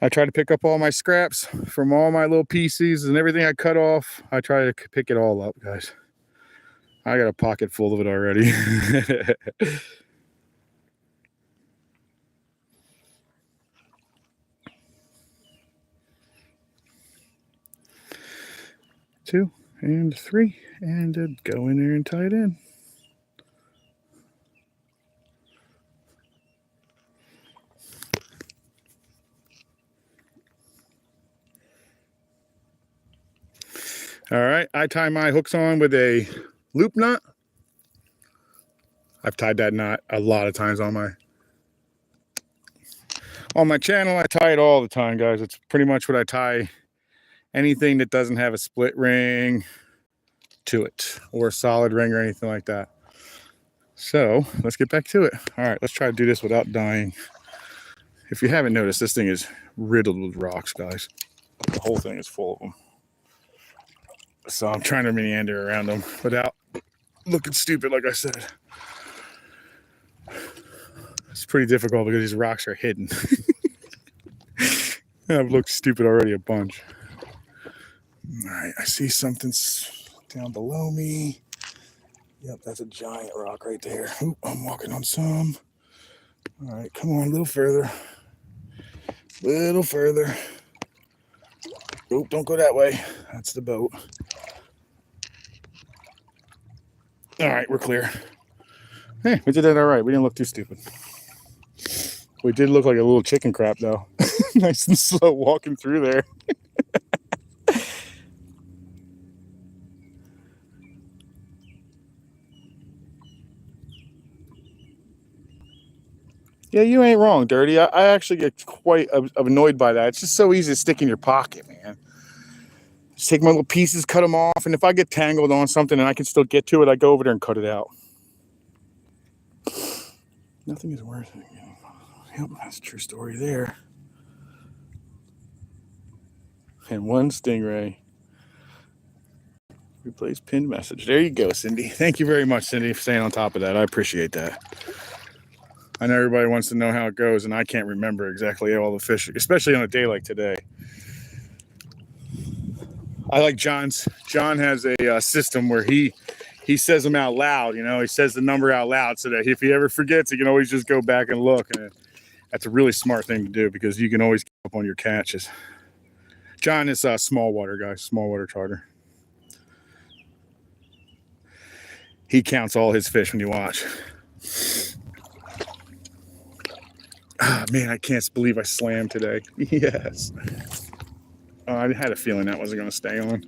Speaker 1: I try to pick up all my scraps from all my little pieces and everything I cut off. I try to pick it all up, guys. I got a pocket full of it already. Two and three, and go in there and tie it in. All right, I tie my hooks on with a loop knot. I've tied that knot a lot of times on my channel. I tie it all the time, guys. It's pretty much what I tie anything that doesn't have a split ring to it or a solid ring or anything like that. So let's get back to it. All right, let's try to do this without dying. If you haven't noticed, this thing is riddled with rocks, guys. The whole thing is full of them. So I'm trying to meander around them without looking stupid, like I said. It's pretty difficult because these rocks are hidden. I've looked stupid already a bunch. All right, I see something down below me. Yep, that's a giant rock right there. Oop, I'm walking on some. All right, come on, a little further. Little further. Oh, don't go that way. That's the boat. All right, we're clear. Hey, we did that all right. We didn't look too stupid. We did look like a little chicken crap, though. Nice and slow walking through there. Yeah, you ain't wrong, Dirty. I actually get quite annoyed by that. It's just so easy to stick in your pocket, man. Just take my little pieces, cut them off, and if I get tangled on something and I can still get to it, I go over there and cut it out. Nothing is worth it. Yep, that's a true story there. And one stingray. Replace pinned message. There you go, Cindy. Thank you very much, Cindy, for staying on top of that. I appreciate that. I know everybody wants to know how it goes, and I can't remember exactly all the fish, especially on a day like today. I like John's. John has a system where he says them out loud. You know, he says the number out loud so that if he ever forgets, he can always just go back and look. And that's a really smart thing to do because you can always keep up on your catches. John is a small water guy, small water charter. He counts all his fish when you watch. Ah, man, I can't believe I slammed today. Yes. I had a feeling that wasn't going to stay on.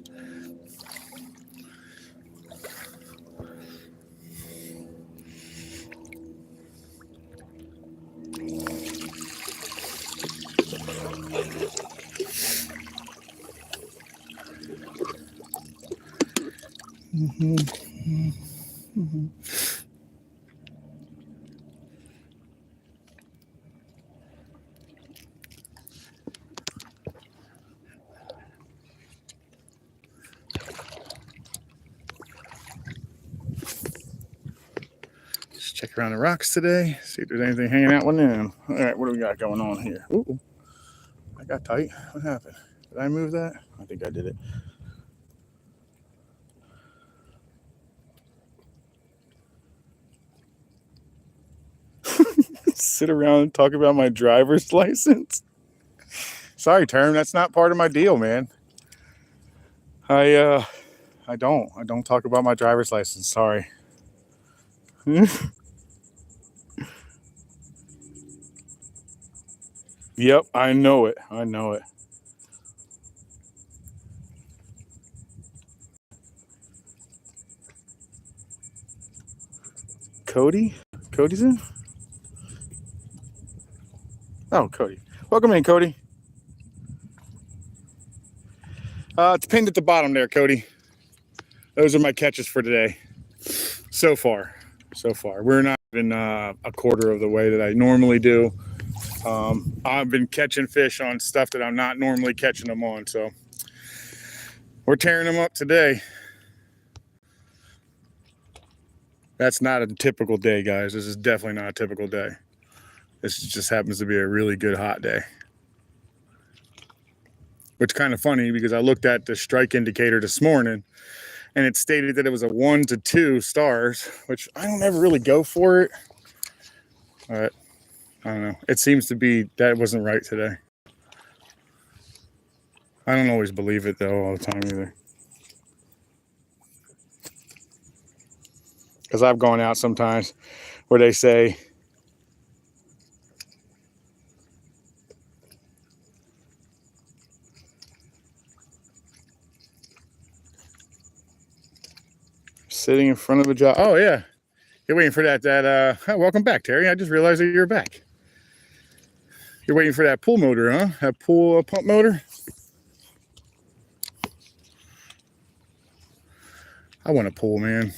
Speaker 1: Just check around the rocks today, see if there's anything hanging out with them. All right, what do we got going on here? Ooh, I got tight. What happened? Did I move that? I think I did it. Sit around and talk about my driver's license. Sorry, Term, that's not part of my deal, man. I don't talk about my driver's license. Sorry. Yep, I know it. I know it. Cody? Cody's in? Oh, Cody. Welcome in, Cody. It's pinned at the bottom there, Cody. Those are my catches for today. So far. We're not even a quarter of the way that I normally do. I've been catching fish on stuff that I'm not normally catching them on, so we're tearing them up today. That's not a typical day, guys. This is definitely not a typical day. This just happens to be a really good hot day. Which is kind of funny because I looked at the strike indicator this morning and it stated that it was a 1 to 2 stars, which I don't ever really go for it. But I don't know. It seems to be that wasn't right today. I don't always believe it though all the time either. Because I've gone out sometimes where they say, sitting in front of a job. Oh, yeah. You're waiting for that, welcome back, Terry. I just realized that you're back. You're waiting for that pool motor, huh? That pool pump motor? I want a pool, man.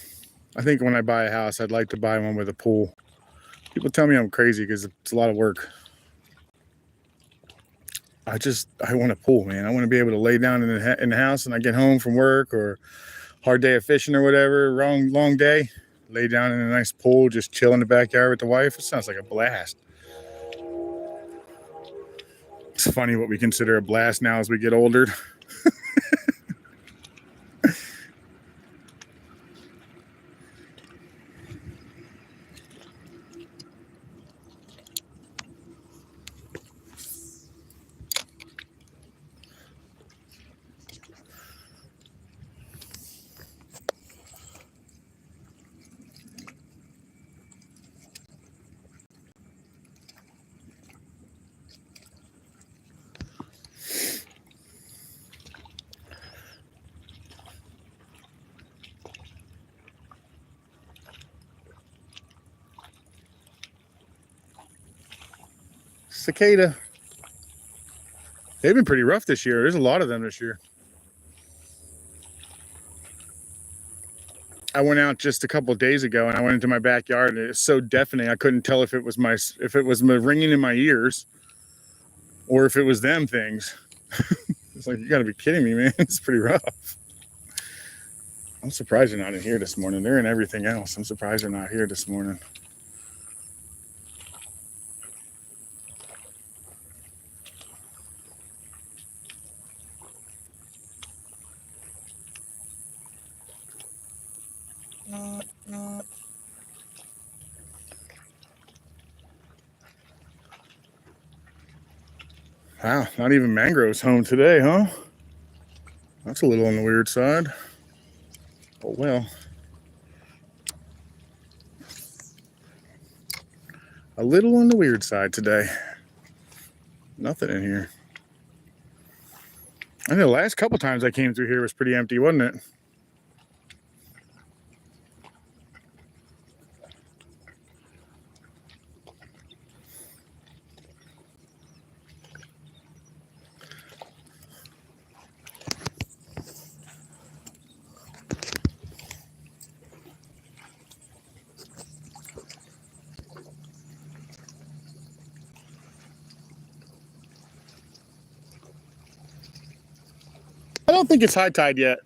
Speaker 1: I think when I buy a house, I'd like to buy one with a pool. People tell me I'm crazy because it's a lot of work. I want a pool, man. I want to be able to lay down in the house and I get home from work or hard day of fishing or whatever, long day. Lay down in a nice pool, just chill in the backyard with the wife. It sounds like a blast. It's funny what we consider a blast now as we get older. cicada. They've been pretty rough this year. There's a lot of them this year. I went out just a couple of days ago and I went into my backyard and it's so deafening I couldn't tell if it was my ringing in my ears or if it was them things. It's like, you gotta be kidding me, man. It's pretty rough. I'm surprised they're not in here this morning. They're in everything else. I'm surprised they're not here this morning. Wow, not even mangroves home today, huh? That's a little on the weird side. Oh well. A little on the weird side today. Nothing in here. I know the last couple times I came through here was pretty empty, wasn't it? I don't think it's high tide yet.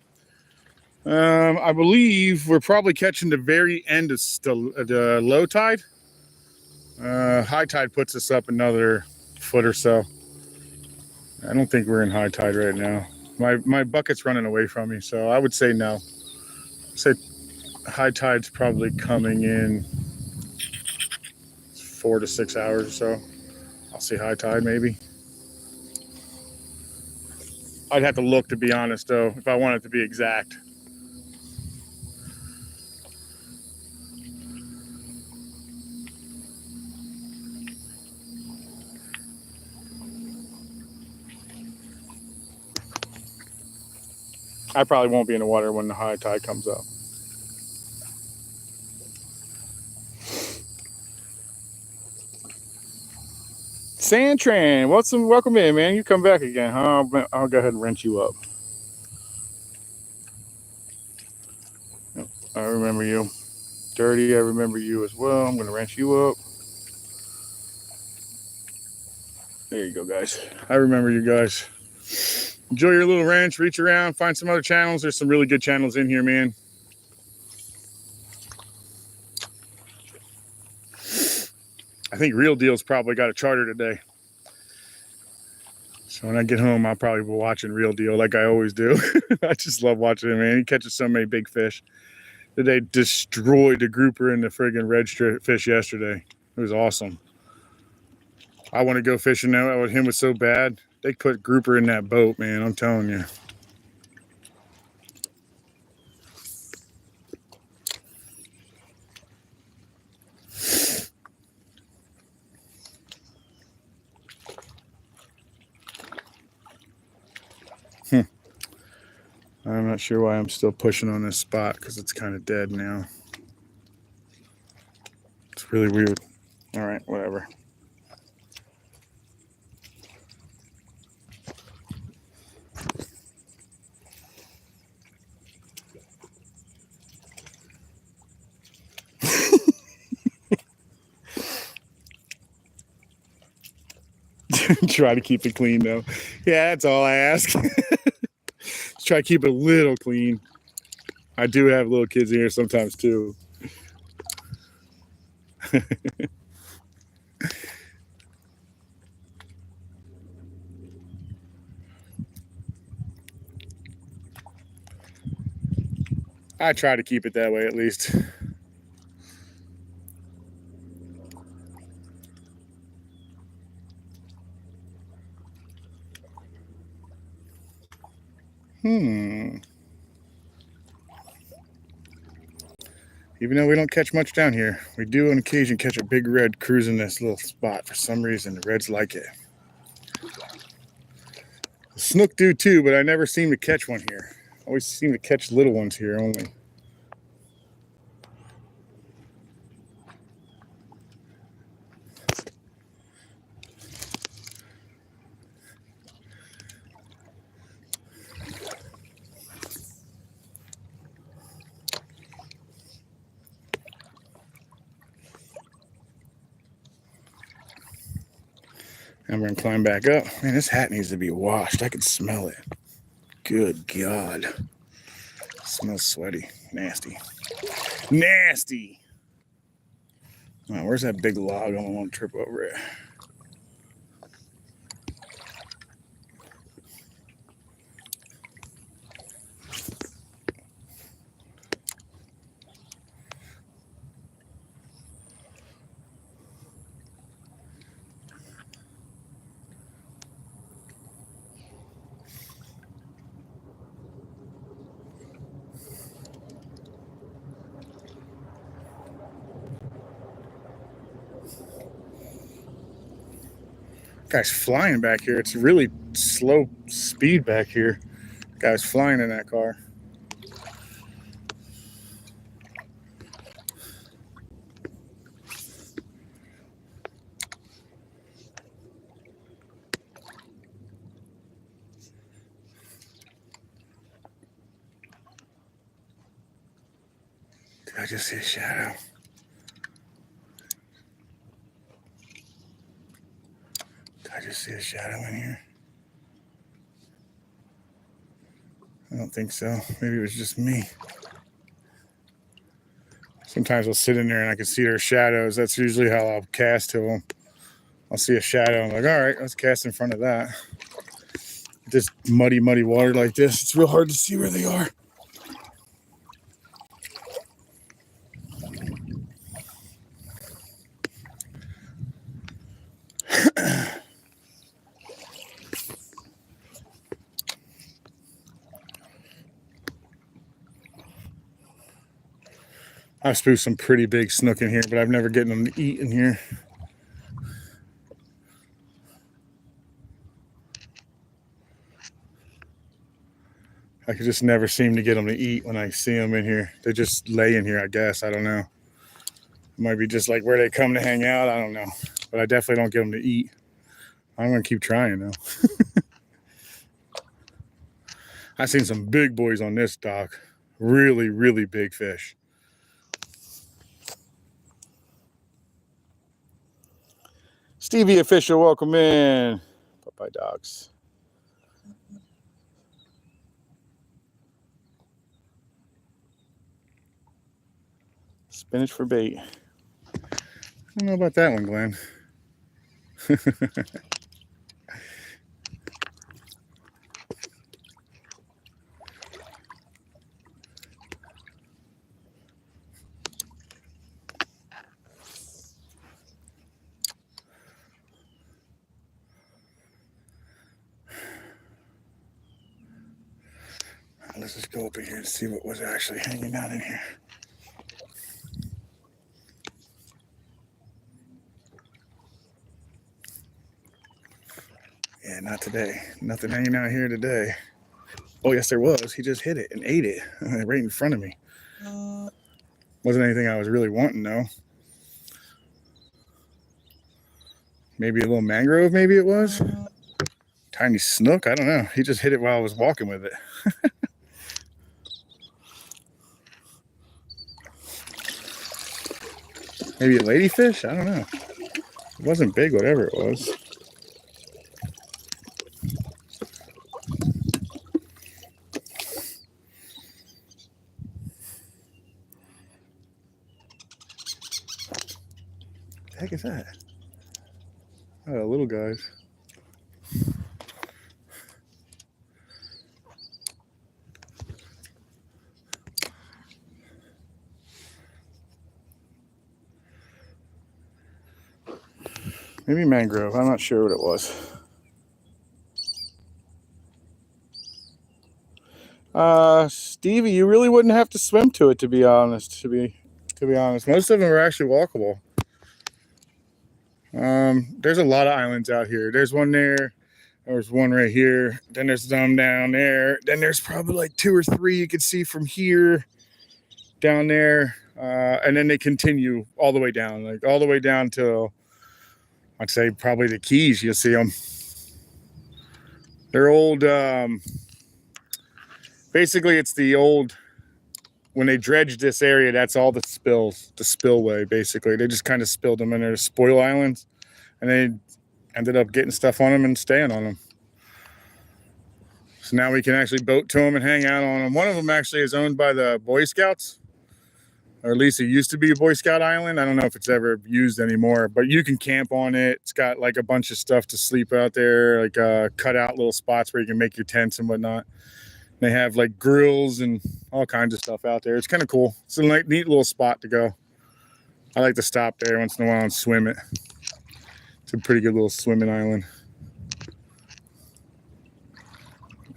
Speaker 1: I believe we're probably catching the very end of the low tide. High tide puts us up another foot or so. I don't think we're in high tide right now. My bucket's running away from me, so I would say no. I'd say high tide's probably coming in 4 to 6 hours or so. I'll say high tide maybe. I'd have to look, to be honest, though, if I want it to be exact. I probably won't be in the water when the high tide comes up. Santran, welcome in, man. You come back again, huh? I'll go ahead and wrench you up. Yep, I remember you. Dirty, I remember you as well. I'm going to wrench you up. There you go, guys. I remember you guys. Enjoy your little wrench. Reach around. Find some other channels. There's some really good channels in here, man. I think Real Deal's probably got a charter today. So when I get home, I'll probably be watching Real Deal like I always do. I just love watching him, man. He catches so many big fish. They destroyed the grouper and the friggin' redfish yesterday. It was awesome. I want to go fishing now with him. Was so bad. They put grouper in that boat, man. I'm telling you. I'm not sure why I'm still pushing on this spot because it's kind of dead now. It's really weird. All right, whatever. Try to keep it clean, though. Yeah, that's all I ask. Just try to keep it a little clean. I do have little kids in here sometimes, too. I try to keep it that way, at least. Even though we don't catch much down here, we do on occasion catch a big red cruising this little spot. For some reason, the reds like it. The snook do too, but I never seem to catch one here. Always seem to catch little ones here only. I'm going to climb back up. Man, this hat needs to be washed. I can smell it. Good God. It smells sweaty. Nasty. Nasty. Oh, where's that big log? I don't want to trip over it. Guy's flying back here. It's really slow speed back here. Guy's flying in that car. Did I just see a shadow? Did I just see a shadow in here? I don't think so. Maybe it was just me. Sometimes I'll sit in there and I can see their shadows. That's usually how I'll cast to them. I'll see a shadow. I'm like, all right, let's cast in front of that. This muddy water like this, it's real hard to see where they are. I've spooked some pretty big snook in here, but I've never gotten them to eat in here. I could just never seem to get them to eat when I see them in here. They just lay in here, I guess. I don't know. It might be just like where they come to hang out. I don't know. But I definitely don't get them to eat. I'm going to keep trying, though. I've seen some big boys on this dock. Really big fish. Stevie Official, welcome in. Bye-bye, dogs. Spinach for bait. I don't know about that one, Glenn. Let's just go up in here and see what was actually hanging out in here. Yeah, not today. Nothing hanging out here today. Oh, yes, there was. He just hit it and ate it right in front of me. Wasn't anything I was really wanting, though. Maybe a little mangrove, maybe it was. Tiny snook, I don't know. He just hit it while I was walking with it. Maybe a ladyfish? I don't know. It wasn't big, whatever it was. What the heck is that? Oh, little guys. Maybe mangrove. I'm not sure what it was. Stevie, you really wouldn't have to swim to it, to be honest. To be honest, most of them are actually walkable. There's a lot of islands out here. There's one there. There's one right here. Then there's some down there. Then there's probably like 2 or 3 you can see from here down there. And then they continue all the way down, like all the way down to, I'd say probably the Keys. You'll see them. They're old. Basically, it's the old. When they dredged this area, that's all the spills, the spillway. Basically, they just kind of spilled them in there, spoil islands, and they ended up getting stuff on them and staying on them. So now we can actually boat to them and hang out on them. One of them actually is owned by the Boy Scouts, or at least it used to be a Boy Scout island. I don't know if it's ever used anymore, but you can camp on it. It's got like a bunch of stuff to sleep out there, like cut out little spots where you can make your tents and whatnot. They have like grills and all kinds of stuff out there. It's kind of cool. It's a neat little spot to go. I like to stop there once in a while and swim it. It's a pretty good little swimming island.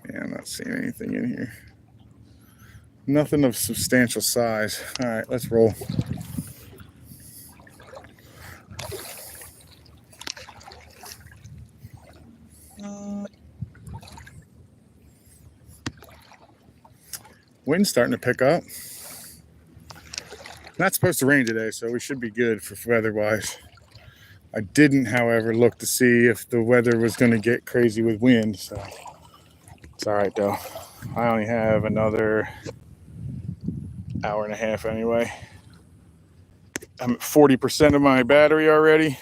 Speaker 1: Yeah, I'm not seeing anything in here. Nothing of substantial size. All right, let's roll. Wind's starting to pick up. Not supposed to rain today, so we should be good for weather-wise. I didn't, however, look to see if the weather was going to get crazy with wind, so it's all right, though. I only have another hour and a half anyway. I'm at 40% of my battery already.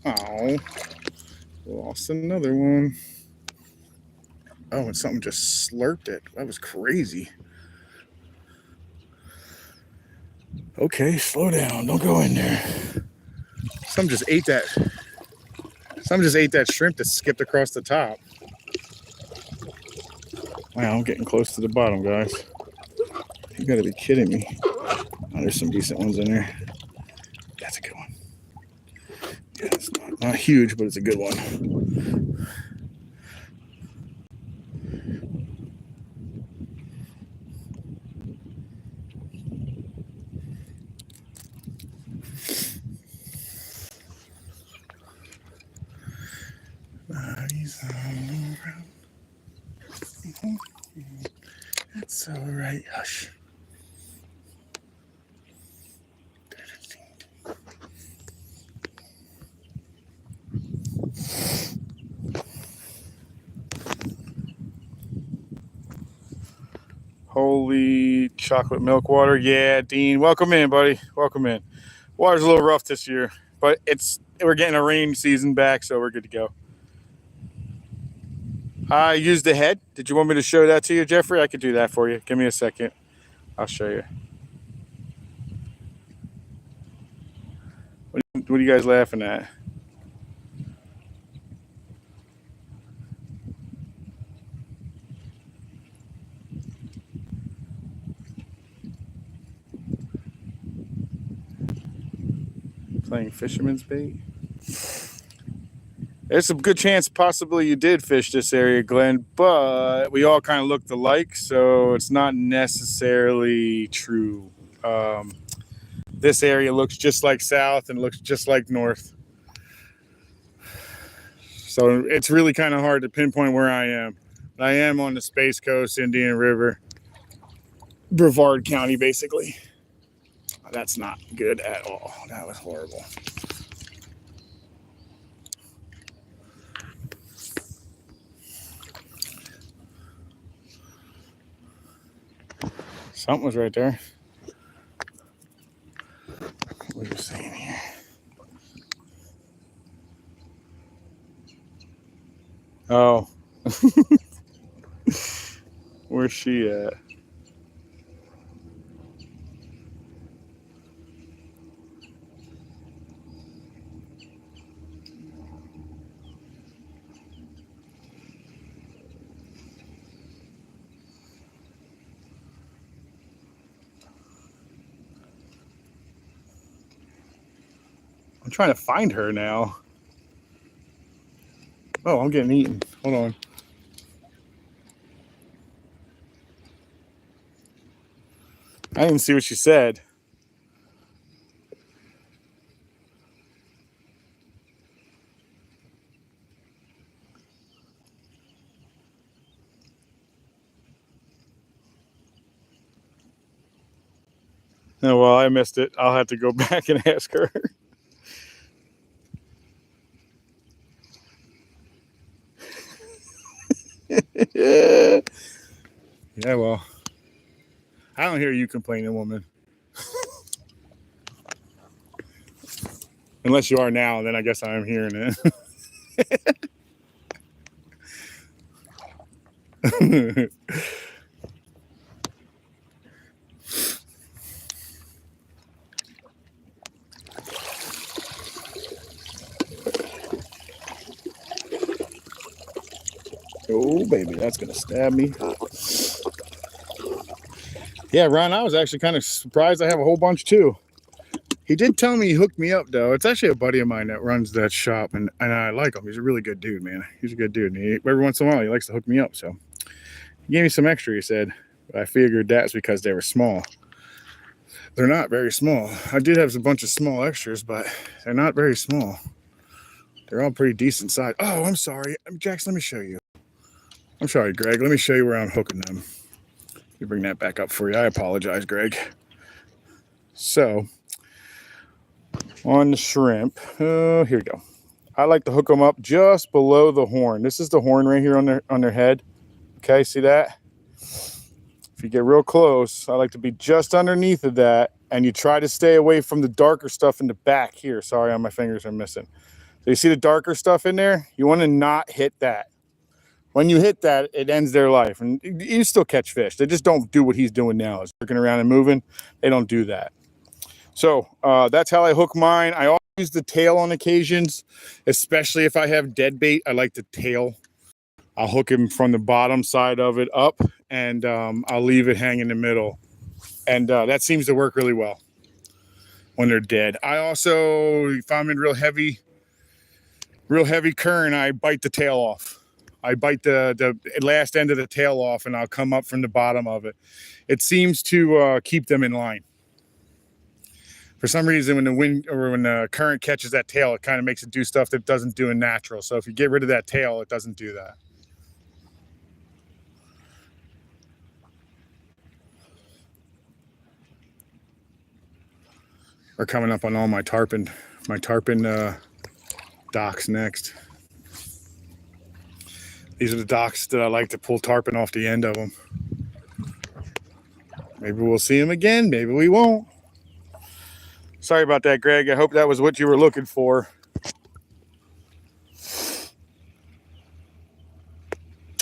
Speaker 1: Oh, lost another one. Oh, and something just slurped it. That was crazy. Okay, slow down. Don't go in there. Some just ate that. Some just ate that shrimp that skipped across the top. Wow, I'm getting close to the bottom, guys. You gotta be kidding me. Oh, there's some decent ones in there. That's a good one. Yeah, it's not huge, but it's a good one. Bodies all around. That's all right. Hush. Holy chocolate milk water. Yeah, Dean. Welcome in, buddy. Welcome in. Water's a little rough this year, but we're getting a rain season back, so we're good to go. I used the head. Did you want me to show that to you, Jeffrey? I could do that for you. Give me a second. I'll show you. What are you guys laughing at? Playing fisherman's bait? There's a good chance possibly you did fish this area, Glenn, but we all kind of looked alike, so it's not necessarily true. This area looks just like south and looks just like north. So it's really kind of hard to pinpoint where I am. I am on the Space Coast, Indian River, Brevard County, basically. That's not good at all. That was horrible. Something was right there. What are you saying here? Oh. Where's she at? I'm trying to find her now. Oh, I'm getting eaten. Hold on. I didn't see what she said. Oh, well, I missed it. I'll have to go back and ask her. Yeah, well, I don't hear you complaining, woman. Unless you are now, and then I guess I am hearing it. Oh, baby, that's going to stab me. Yeah, Ron, I was actually kind of surprised I have a whole bunch too. He did tell me he hooked me up, though. It's actually a buddy of mine that runs that shop, and I like him. He's a really good dude, man. He's a good dude. And every once in a while, he likes to hook me up. So he gave me some extra, he said. But I figured that's because they were small. They're not very small. I did have a bunch of small extras, but they're not very small. They're all pretty decent size. Oh, I'm sorry. Jackson, let me show you. I'm sorry, Greg. Let me show you where I'm hooking them. Let me bring that back up for you. I apologize, Greg. So, on the shrimp, here we go. I like to hook them up just below the horn. This is the horn right here on their head. Okay, see that? If you get real close, I like to be just underneath of that, and you try to stay away from the darker stuff in the back here. Sorry, my fingers are missing. So you see the darker stuff in there? You want to not hit that. When you hit that, it ends their life. And you still catch fish. They just don't do what he's doing now. Is looking around and moving. They don't do that. So that's how I hook mine. I always use the tail on occasions, especially if I have dead bait. I like the tail. I'll hook him from the bottom side of it up, and I'll leave it hang in the middle. And that seems to work really well when they're dead. I also, if I'm in real heavy current, I bite the tail off. I bite the last end of the tail off, and I'll come up from the bottom of it. It seems to keep them in line. For some reason, when the wind or when the current catches that tail, it kind of makes it do stuff that it doesn't do in natural. So if you get rid of that tail, it doesn't do that. We're coming up on all my tarpon docks next. These are the docks that I like to pull tarpon off the end of them. Maybe we'll see them again. Maybe we won't. Sorry about that, Greg. I hope that was what you were looking for.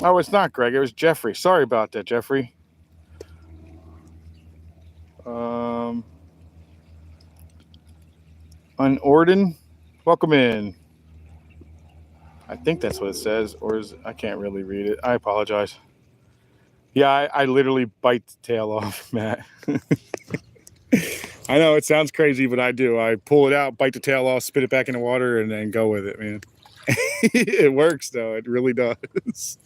Speaker 1: Oh, it's not Greg. It was Jeffrey. Sorry about that, Jeffrey. Unorden, welcome in. I think that's what it says, or is I can't really read it. I apologize. Yeah, I literally bite the tail off, Matt. I know it sounds crazy, but I do. I pull it out, bite the tail off, spit it back in the water, and then go with it, man. It works, though. It really does.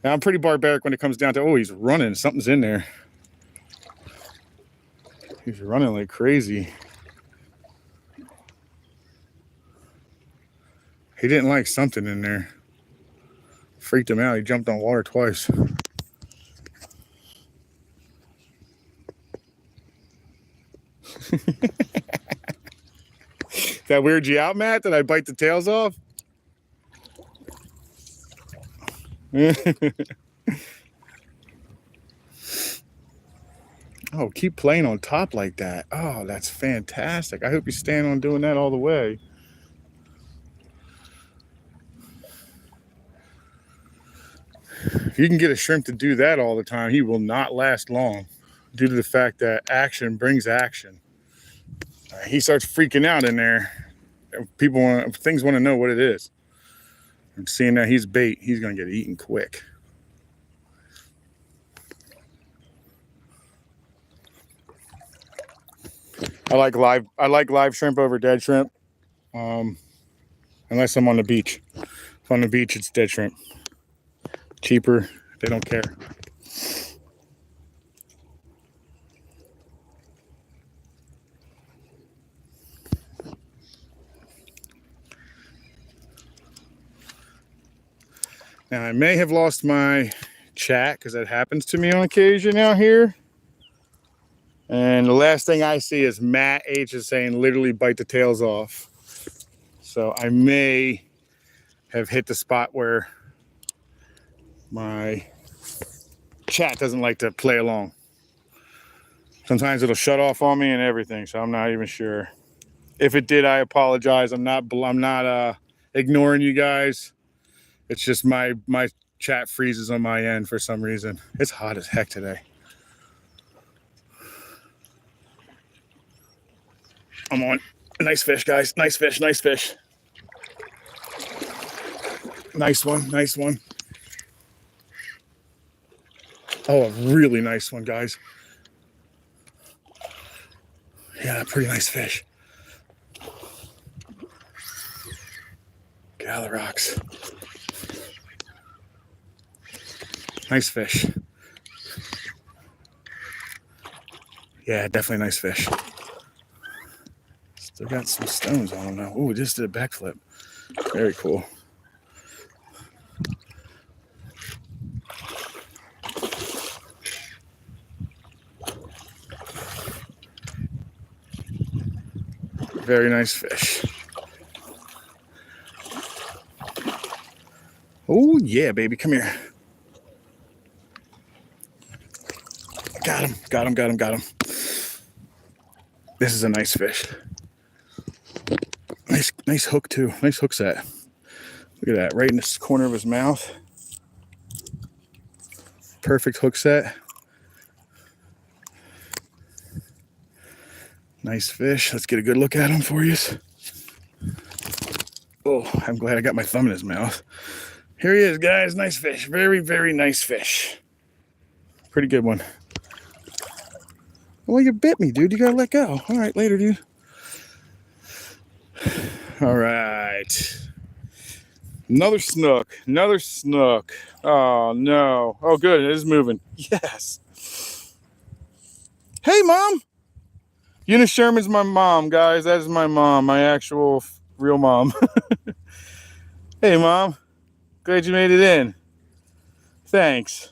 Speaker 1: Now, I'm pretty barbaric when it comes down to, oh, he's running. Something's in there. He's running like crazy. He didn't like something in there. Freaked him out. He jumped on water twice. That weird you out, Matt? That I bite the tails off? Oh, keep playing on top like that. Oh, that's fantastic. I hope you stand on doing that all the way. If you can get a shrimp to do that all the time, he will not last long due to the fact that action brings action. He starts freaking out in there. Things want to know what it is. And seeing that he's bait, he's going to get eaten quick. I like live shrimp over dead shrimp, unless I'm on the beach. If I'm on the beach, it's dead shrimp. Cheaper, they don't care. Now, I may have lost my chat because that happens to me on occasion out here. And the last thing I see is Matt H is saying literally bite the tails off. So I may have hit the spot where my chat doesn't like to play along. Sometimes it'll shut off on me and everything, so I'm not even sure. If it did, I apologize. I'm not ignoring you guys. It's just my chat freezes on my end for some reason. It's hot as heck today. I'm on. Nice fish, guys. Nice fish, nice fish. Nice one, nice one. Oh, a really nice one, guys. Yeah, pretty nice fish. Get out of the rocks. Nice fish. Yeah, definitely nice fish. Still got some stones on him now. Ooh, just did a backflip. Very cool. Very nice fish. Oh, yeah, baby. Come here. Got him. Got him, got him, got him. This is a nice fish. Nice hook, too. Nice hook set. Look at that. Right in the corner of his mouth. Perfect hook set. Nice fish. Let's get a good look at him for you. Oh, I'm glad I got my thumb in his mouth. Here he is, guys. Nice fish. Very, very nice fish. Pretty good one. Well, you bit me, dude. You gotta let go. All right, later, dude. All right. Another snook. Another snook. Oh, no. Oh, good. It is moving. Yes. Hey, Mom. Eunice Sherman's my mom, guys. That is my mom. My actual real mom. Hey, Mom. Glad you made it in. Thanks.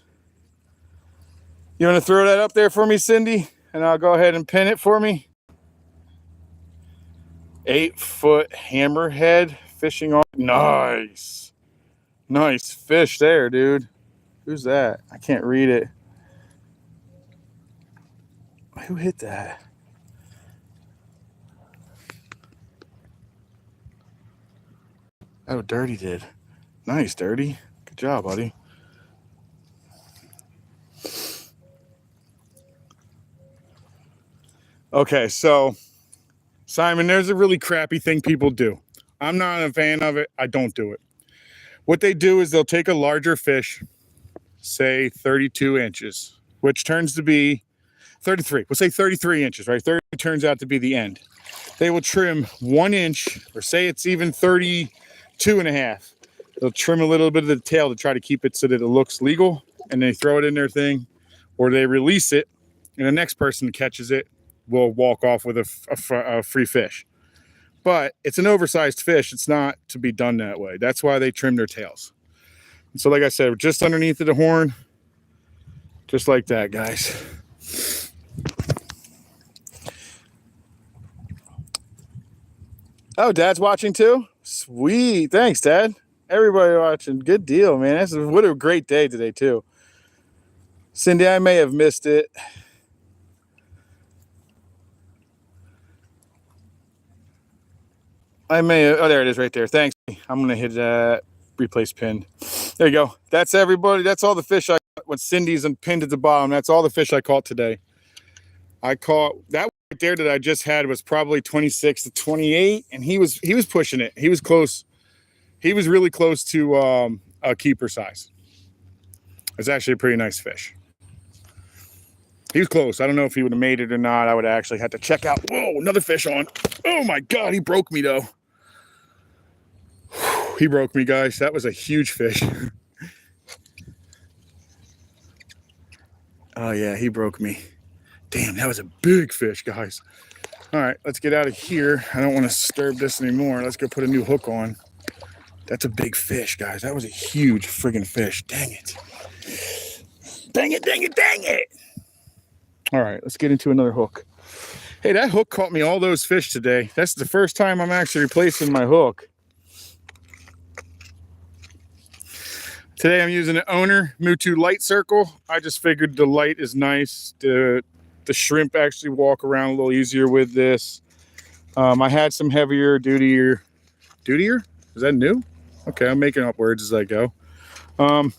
Speaker 1: You want to throw that up there for me, Cindy? And I'll go ahead and pin it for me. 8-foot hammerhead fishing on. Nice. Nice fish there, dude. Who's that? I can't read it. Who hit that? Oh, Dirty did. Nice, Dirty. Good job, buddy. Okay, so Simon, there's a really crappy thing people do. I'm not a fan of it. I don't do it. What they do is they'll take a larger fish, say 32 inches, which turns to be 33. We'll say 33 inches, right? 30 turns out to be the end. They will trim 1 inch, or say it's even 32 and a half. They'll trim a little bit of the tail to try to keep it so that it looks legal, and they throw it in their thing, or they release it, and the next person catches it will walk off with a free fish. But it's an oversized fish. It's not to be done that way. That's why they trim their tails. And so like I said, just underneath of the horn, just like that, guys. Oh, Dad's watching too? Sweet. Thanks, Dad. Everybody watching. Good deal, man. What a great day today, too. Cindy, I may have missed it. Oh, there it is right there. Thanks. I'm going to hit that replace pin. There you go. That's everybody. That's all the fish I caught. When Cindy's pinned at the bottom, that's all the fish I caught today. I caught that right there that I just had was probably 26 to 28, and he was pushing it. He was close. He was really close to a keeper size. It's actually a pretty nice fish. He was close. I don't know if he would have made it or not. I would actually have to check out. Whoa, another fish on. Oh my God, he broke me though. He broke me, guys. That was a huge fish. Oh yeah, he broke me. Damn, that was a big fish, guys. All right, let's get out of here. I don't want to disturb this anymore. Let's go put a new hook on. That's a big fish, guys. That was a huge friggin' fish. Dang it. Dang it, dang it, dang it. All right, let's get into another hook. Hey, that hook caught me all those fish today. That's the first time I'm actually replacing my hook. Today I'm using an Owner Mutu light circle. I just figured the light is nice. The shrimp actually walk around a little easier with this. I had some heavier, dutier? Is that new? Okay, I'm making up words as I go. I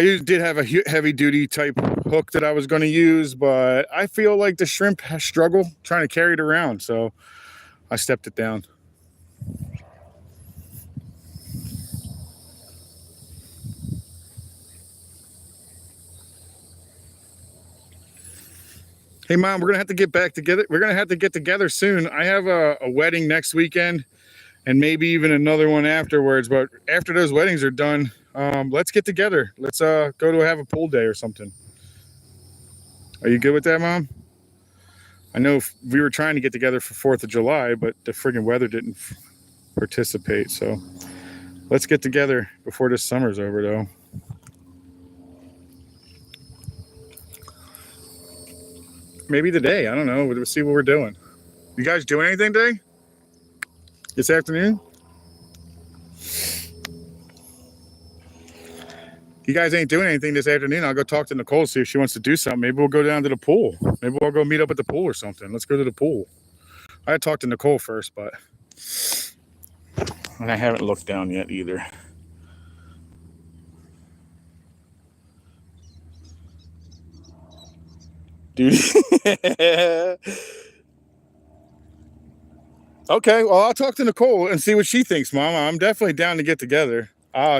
Speaker 1: did have a heavy duty type hook that I was going to use, but I feel like the shrimp struggle trying to carry it around, so I stepped it down. Hey, Mom, we're going to have to get back together. We're going to have to get together soon. I have a wedding next weekend and maybe even another one afterwards. But after those weddings are done, let's get together. Let's go to have a pool day or something. Are you good with that, Mom? I know we were trying to get together for 4th of July, but the friggin' weather didn't participate. So let's get together before this summer's over, though. Maybe today. I don't know. We'll see what we're doing. You guys doing anything today? This afternoon? You guys ain't doing anything this afternoon. I'll go talk to Nicole, see if she wants to do something. Maybe we'll go down to the pool. Maybe we'll go meet up at the pool or something. Let's go to the pool. I had talked to Nicole first, and I haven't looked down yet either. Dude. Okay, well, I'll talk to Nicole and see what she thinks, Mama. I'm definitely down to get together.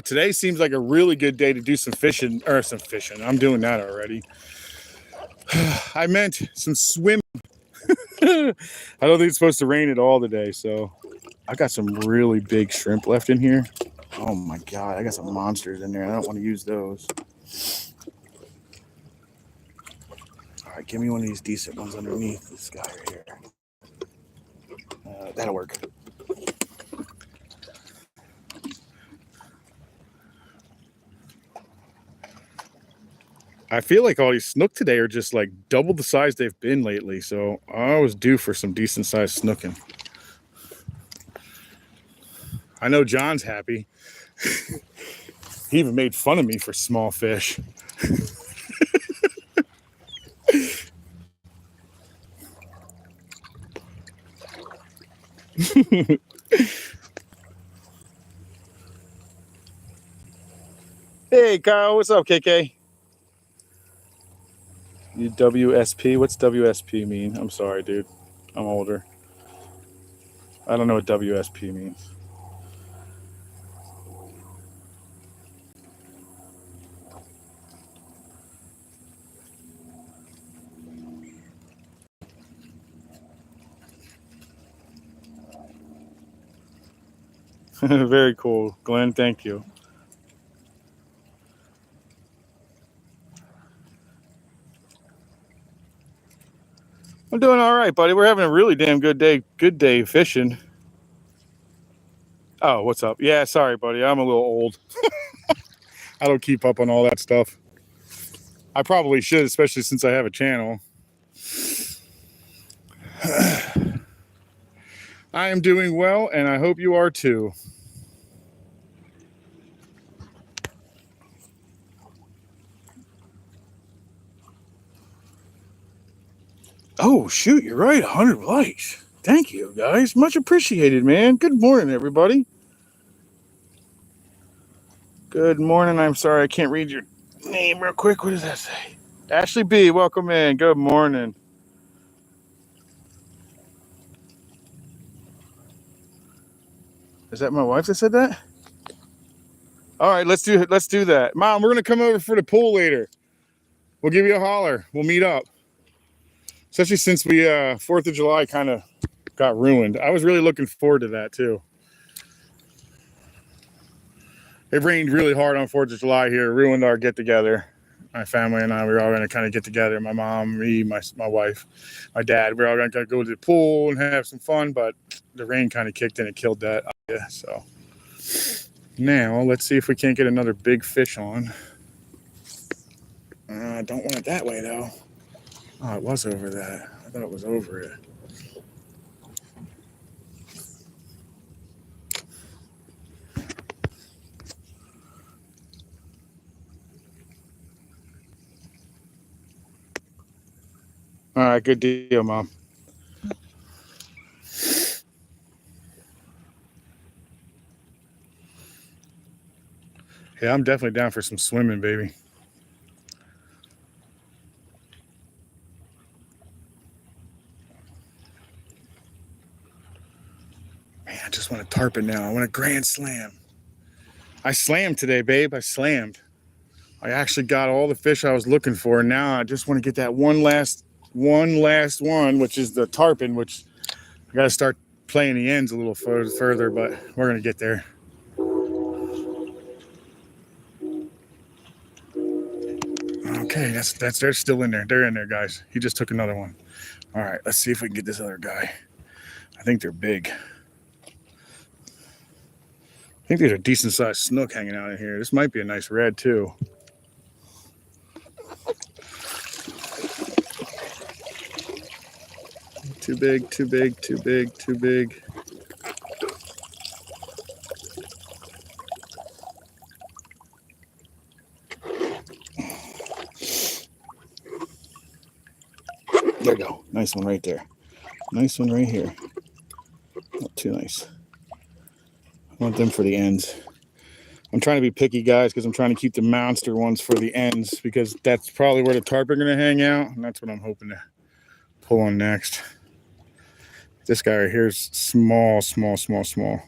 Speaker 1: Today seems like a really good day to do some fishing. I'm doing that already. I meant some swimming. I don't think it's supposed to rain at all today, so I got some really big shrimp left in here. Oh my God, I got some monsters in there. I don't want to use those. All right, give me one of these decent ones underneath this guy right here. That'll work. I feel like all these snook today are just like double the size they've been lately, so I was due for some decent sized snooking. I know John's happy. He even made fun of me for small fish. Hey, Kyle, what's up, KK? You WSP? What's WSP mean? I'm sorry, dude. I'm older. I don't know what WSP means. Very cool, Glenn. Thank you. I'm doing all right, buddy. We're having a really damn good day. Good day fishing. Oh, what's up? Yeah, sorry, buddy. I'm a little old. I don't keep up on all that stuff. I probably should, especially since I have a channel. I am doing well, and I hope you are too. Oh, shoot, you're right. 100 likes. Thank you, guys. Much appreciated, man. Good morning, everybody. Good morning. I'm sorry I can't read your name real quick. What does that say? Ashley B., welcome in. Good morning. Is that my wife that said that? All right, let's do that. Mom, we're gonna come over for the pool later. We'll give you a holler. We'll meet up. Especially since we 4th of July kind of got ruined. I was really looking forward to that too. It rained really hard on 4th of July here, ruined our get together. My family and I, we were all gonna kind of get together. My mom, me, my wife, my dad. We were all gonna go to the pool and have some fun, but the rain kind of kicked in and killed that idea. So now let's see if we can't get another big fish on. I don't want it that way though. Oh, it was over that. I thought it was over it. All right, good deal, Mom. Yeah, I'm definitely down for some swimming, baby. Man, I just want a tarpon now. I want a grand slam. I slammed today, babe. I slammed. I actually got all the fish I was looking for. Now I just want to get that one last one, which is the tarpon, which I got to start playing the ends a little further, but we're going to get there. Okay, they're still in there. They're in there, guys. He just took another one. All right, let's see if we can get this other guy. I think they're big. I think there's a decent sized snook hanging out in here. This might be a nice red too. Too big, too big, too big, too big. There you go. Nice one right there. Nice one right here. Not too nice. I want them for the ends. I'm trying to be picky, guys, because I'm trying to keep the monster ones for the ends, because that's probably where the tarpon are going to hang out, and that's what I'm hoping to pull on next. This guy right here is small, small, small, small.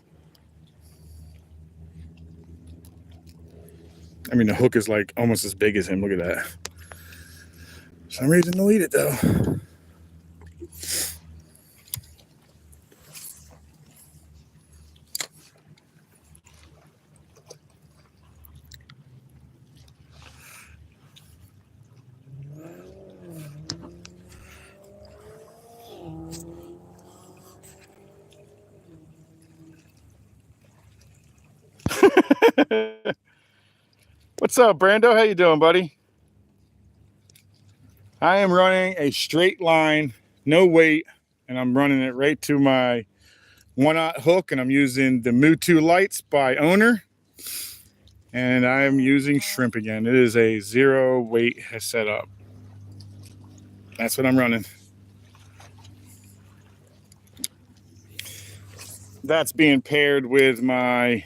Speaker 1: I mean, the hook is like almost as big as him. Look at that. For some reason, they'll eat it, though. What's up, Brando? How you doing, buddy? I am running a straight line, no weight, and I'm running it right to my 1/0 hook, and I'm using the Mutu lights by Owner, and I'm using shrimp again. It is a 0 weight setup. That's what I'm running. That's being paired with my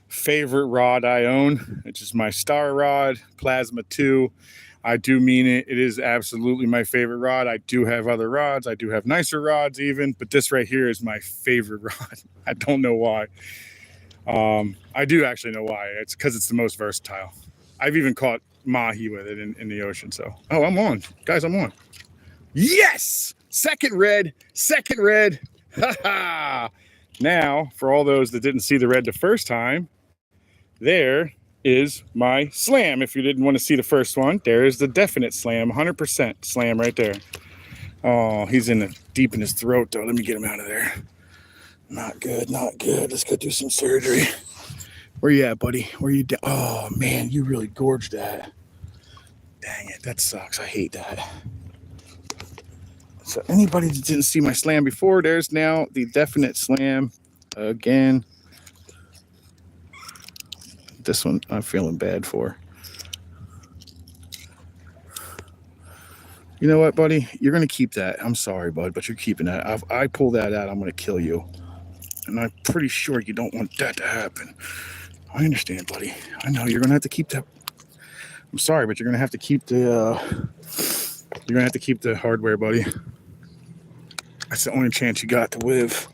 Speaker 1: favorite rod I own, which is my Star Rod Plasma 2. I do mean it. It is absolutely my favorite rod. I do have other rods. I do have nicer rods even, but this right here is my favorite rod. I don't know why. I do actually know why. It's because it's the most versatile. I've even caught mahi with it in the ocean. So, oh, I'm on. Guys, I'm on. Yes! Second red. Second red. Ha ha! Now, for all those that didn't see the red the first time, there is my slam. If you didn't want to see the first one, there is the definite slam, 100% slam right there. Oh, he's deep in his throat, though. Let me get him out of there. Not good, not good. Let's go do some surgery. Where you at, buddy? Where you? Oh, man, you really gorged that. Dang it, that sucks. I hate that. So anybody that didn't see my slam before, there's now the definite slam again. This one I'm feeling bad for. You know what, buddy? You're going to keep that. I'm sorry, bud, but you're keeping that. If I pull that out, I'm going to kill you. And I'm pretty sure you don't want that to happen. I understand, buddy. I know you're going to have to keep that. I'm sorry, but you're going to have to keep the you're going to have to keep the hardware, buddy. That's the only chance you got to live.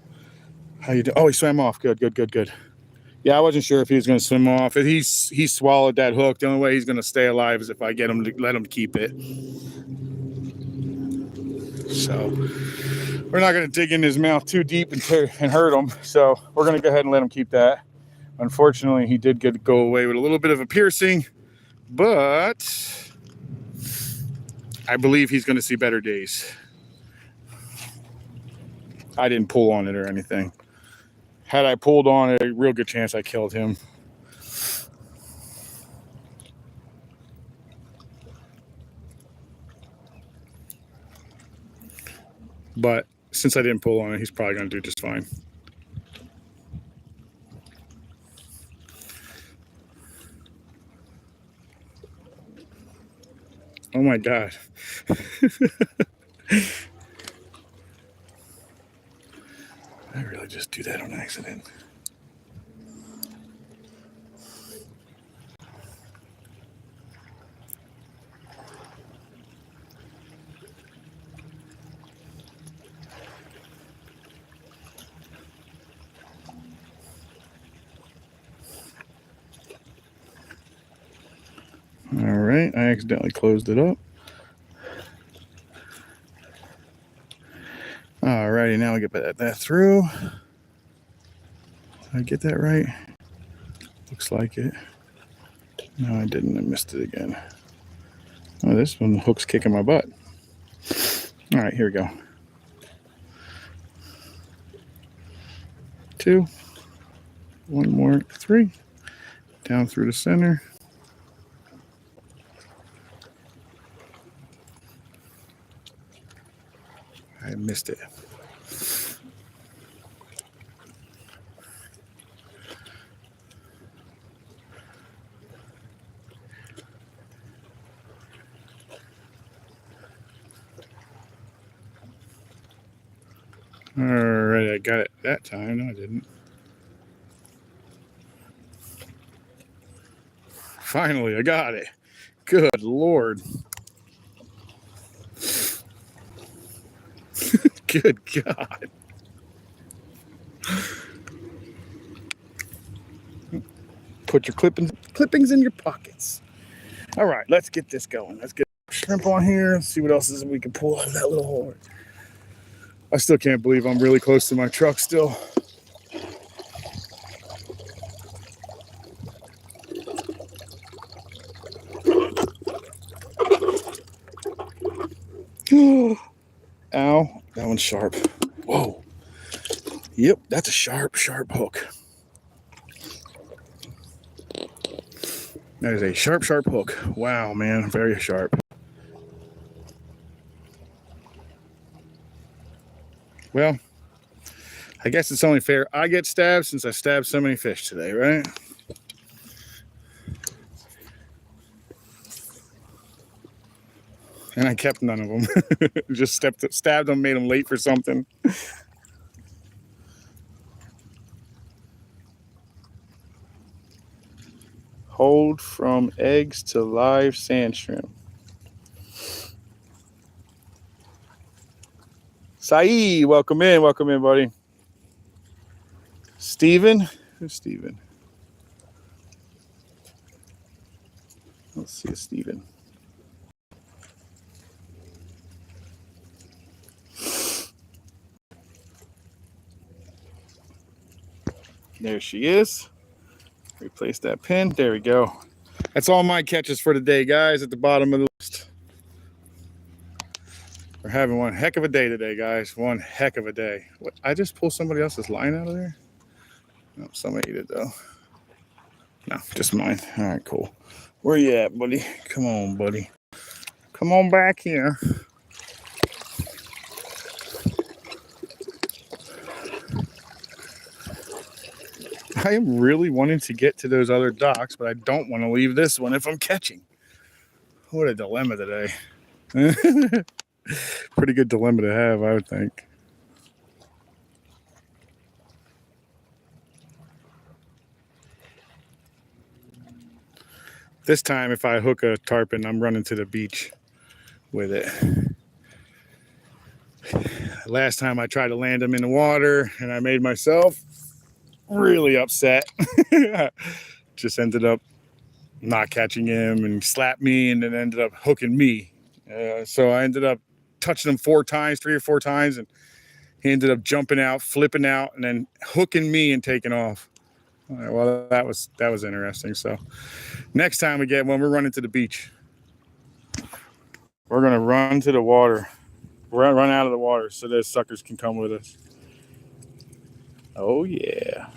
Speaker 1: How you doing? Oh, he swam off. Good, good, good, good. Yeah, I wasn't sure if he was going to swim off. If he swallowed that hook, the only way he's going to stay alive is if I get him to let him keep it. So we're not going to dig in his mouth too deep and hurt him. So we're going to go ahead and let him keep that. Unfortunately, he did go away with a little bit of a piercing, but I believe he's going to see better days. I didn't pull on it or anything. Had I pulled on it, a real good chance I killed him. But since I didn't pull on it, he's probably going to do just fine. Oh my God. I really just do that on accident. All right, I accidentally closed it up. All righty, now we get that through. Did I get that right? Looks like it. No, I didn't. I missed it again. Oh, this one hook's kicking my butt. All right, here we go. 2, 1 more, 3, down through the center. I missed it. All right, I got it that time. No, I didn't. Finally, I got it. Good Lord. Good God. Put your clippings in your pockets. All right, let's get this going. Let's get shrimp on here. See what else is we can pull out of that little hole. I still can't believe I'm really close to my truck still. Ow, that one's sharp. Whoa. Yep, that's a sharp hook. That is a sharp hook. Wow, man, very sharp. Well, I guess it's only fair I get stabbed since I stabbed so many fish today, right? And I kept none of them. Just stabbed them, made them late for something. Hold from eggs to live sand shrimp. Saeed, welcome in, buddy. Steven? Who's Steven? Let's see, Steven. There she is. Replace that pin. There we go. That's all my catches for today, guys, at the bottom of the list. We're having one heck of a day today, guys. One heck of a day. What? I just pulled somebody else's line out of there? No, somebody ate it, though. No, just mine. All right, cool. Where you at, buddy? Come on, buddy. Come on back here. I am really wanting to get to those other docks, but I don't want to leave this one if I'm catching. What a dilemma today. Pretty good dilemma to have, I would think. This time, if I hook a tarpon, I'm running to the beach with it. Last time I tried to land him in the water and I made myself really upset. Just ended up not catching him and slapped me and then ended up hooking me. So I ended up touching him 3 or 4 times, and he ended up jumping out, flipping out, and then hooking me and taking off. All right, well, that was interesting. So next time we get one, we're running to the beach. We're gonna run to the water. Run out of the water so those suckers can come with us. Oh yeah.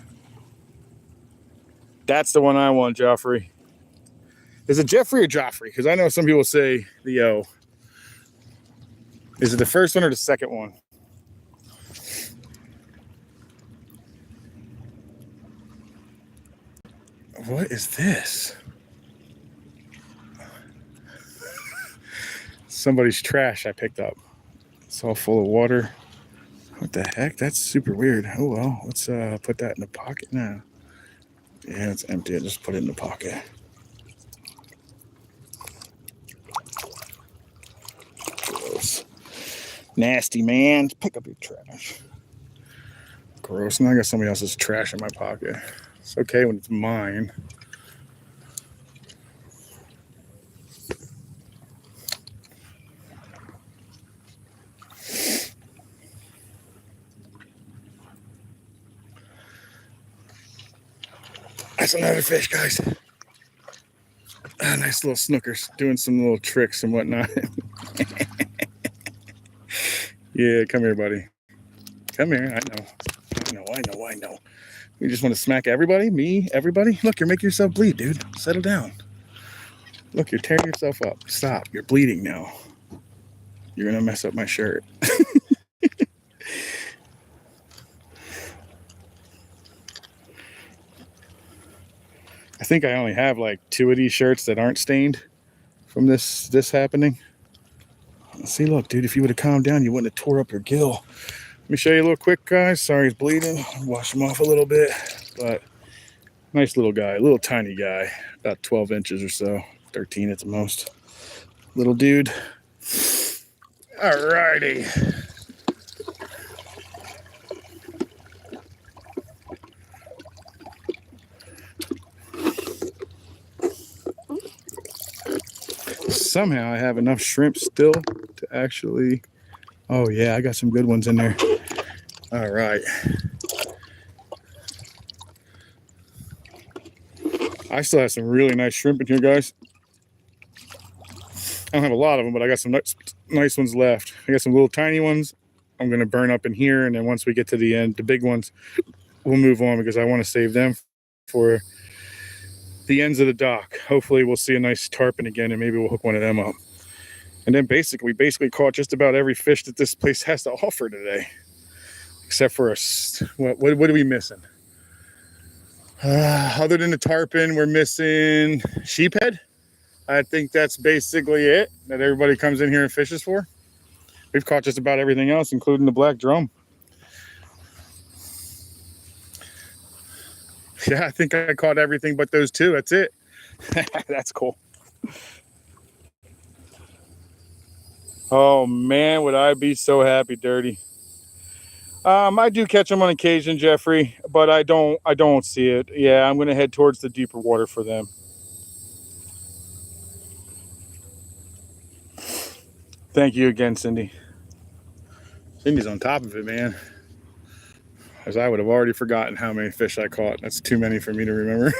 Speaker 1: That's the one I want, Joffrey. Is it Jeffrey or Joffrey? Because I know some people say the O. Is it the first one or the second one? What is this? Somebody's trash I picked up. It's all full of water. What the heck? That's super weird. Oh well, let's put that in the pocket now. Yeah, it's empty. I just put it in the pocket. Gross. Nasty, man. Pick up your trash. Gross. Now I got somebody else's trash in my pocket. It's okay when it's mine. That's another fish, guys. Nice little snookers, doing some little tricks and whatnot. Yeah, come here, buddy. Come here. I know. You just want to smack everybody? Me? Everybody? Look, you're making yourself bleed, dude. Settle down. Look, you're tearing yourself up. Stop. You're bleeding now. You're going to mess up my shirt. I think I only have like 2 of these shirts that aren't stained from this happening. See, look, dude, if you would have calmed down, you wouldn't have tore up your gill. Let me show you a little quick, guys. Sorry he's bleeding. Wash him off a little bit. But nice little guy, little tiny guy, about 12 inches or so, 13 at the most. Little dude. All righty. Somehow I have enough shrimp still to actually... Oh, yeah, I got some good ones in there. All right. I still have some really nice shrimp in here, guys. I don't have a lot of them, but I got some nice ones left. I got some little tiny ones I'm going to burn up in here, and then once we get to the end, the big ones, we'll move on because I want to save them for the ends of the dock. Hopefully we'll see a nice tarpon again, and maybe we'll hook one of them up. And then we basically caught just about every fish that this place has to offer today, except for what are we missing? Other than the tarpon, we're missing sheephead. I think that's basically it that everybody comes in here and fishes for. We've caught just about everything else, including the black drum. Yeah, I think I caught everything but those 2. That's it. That's cool. Oh man, would I be so happy, Dirty. I do catch them on occasion, Jeffrey, but I don't see it. Yeah, I'm gonna head towards the deeper water for them. Thank you again, Cindy. Cindy's on top of it, man. As I would have already forgotten how many fish I caught. That's too many for me to remember.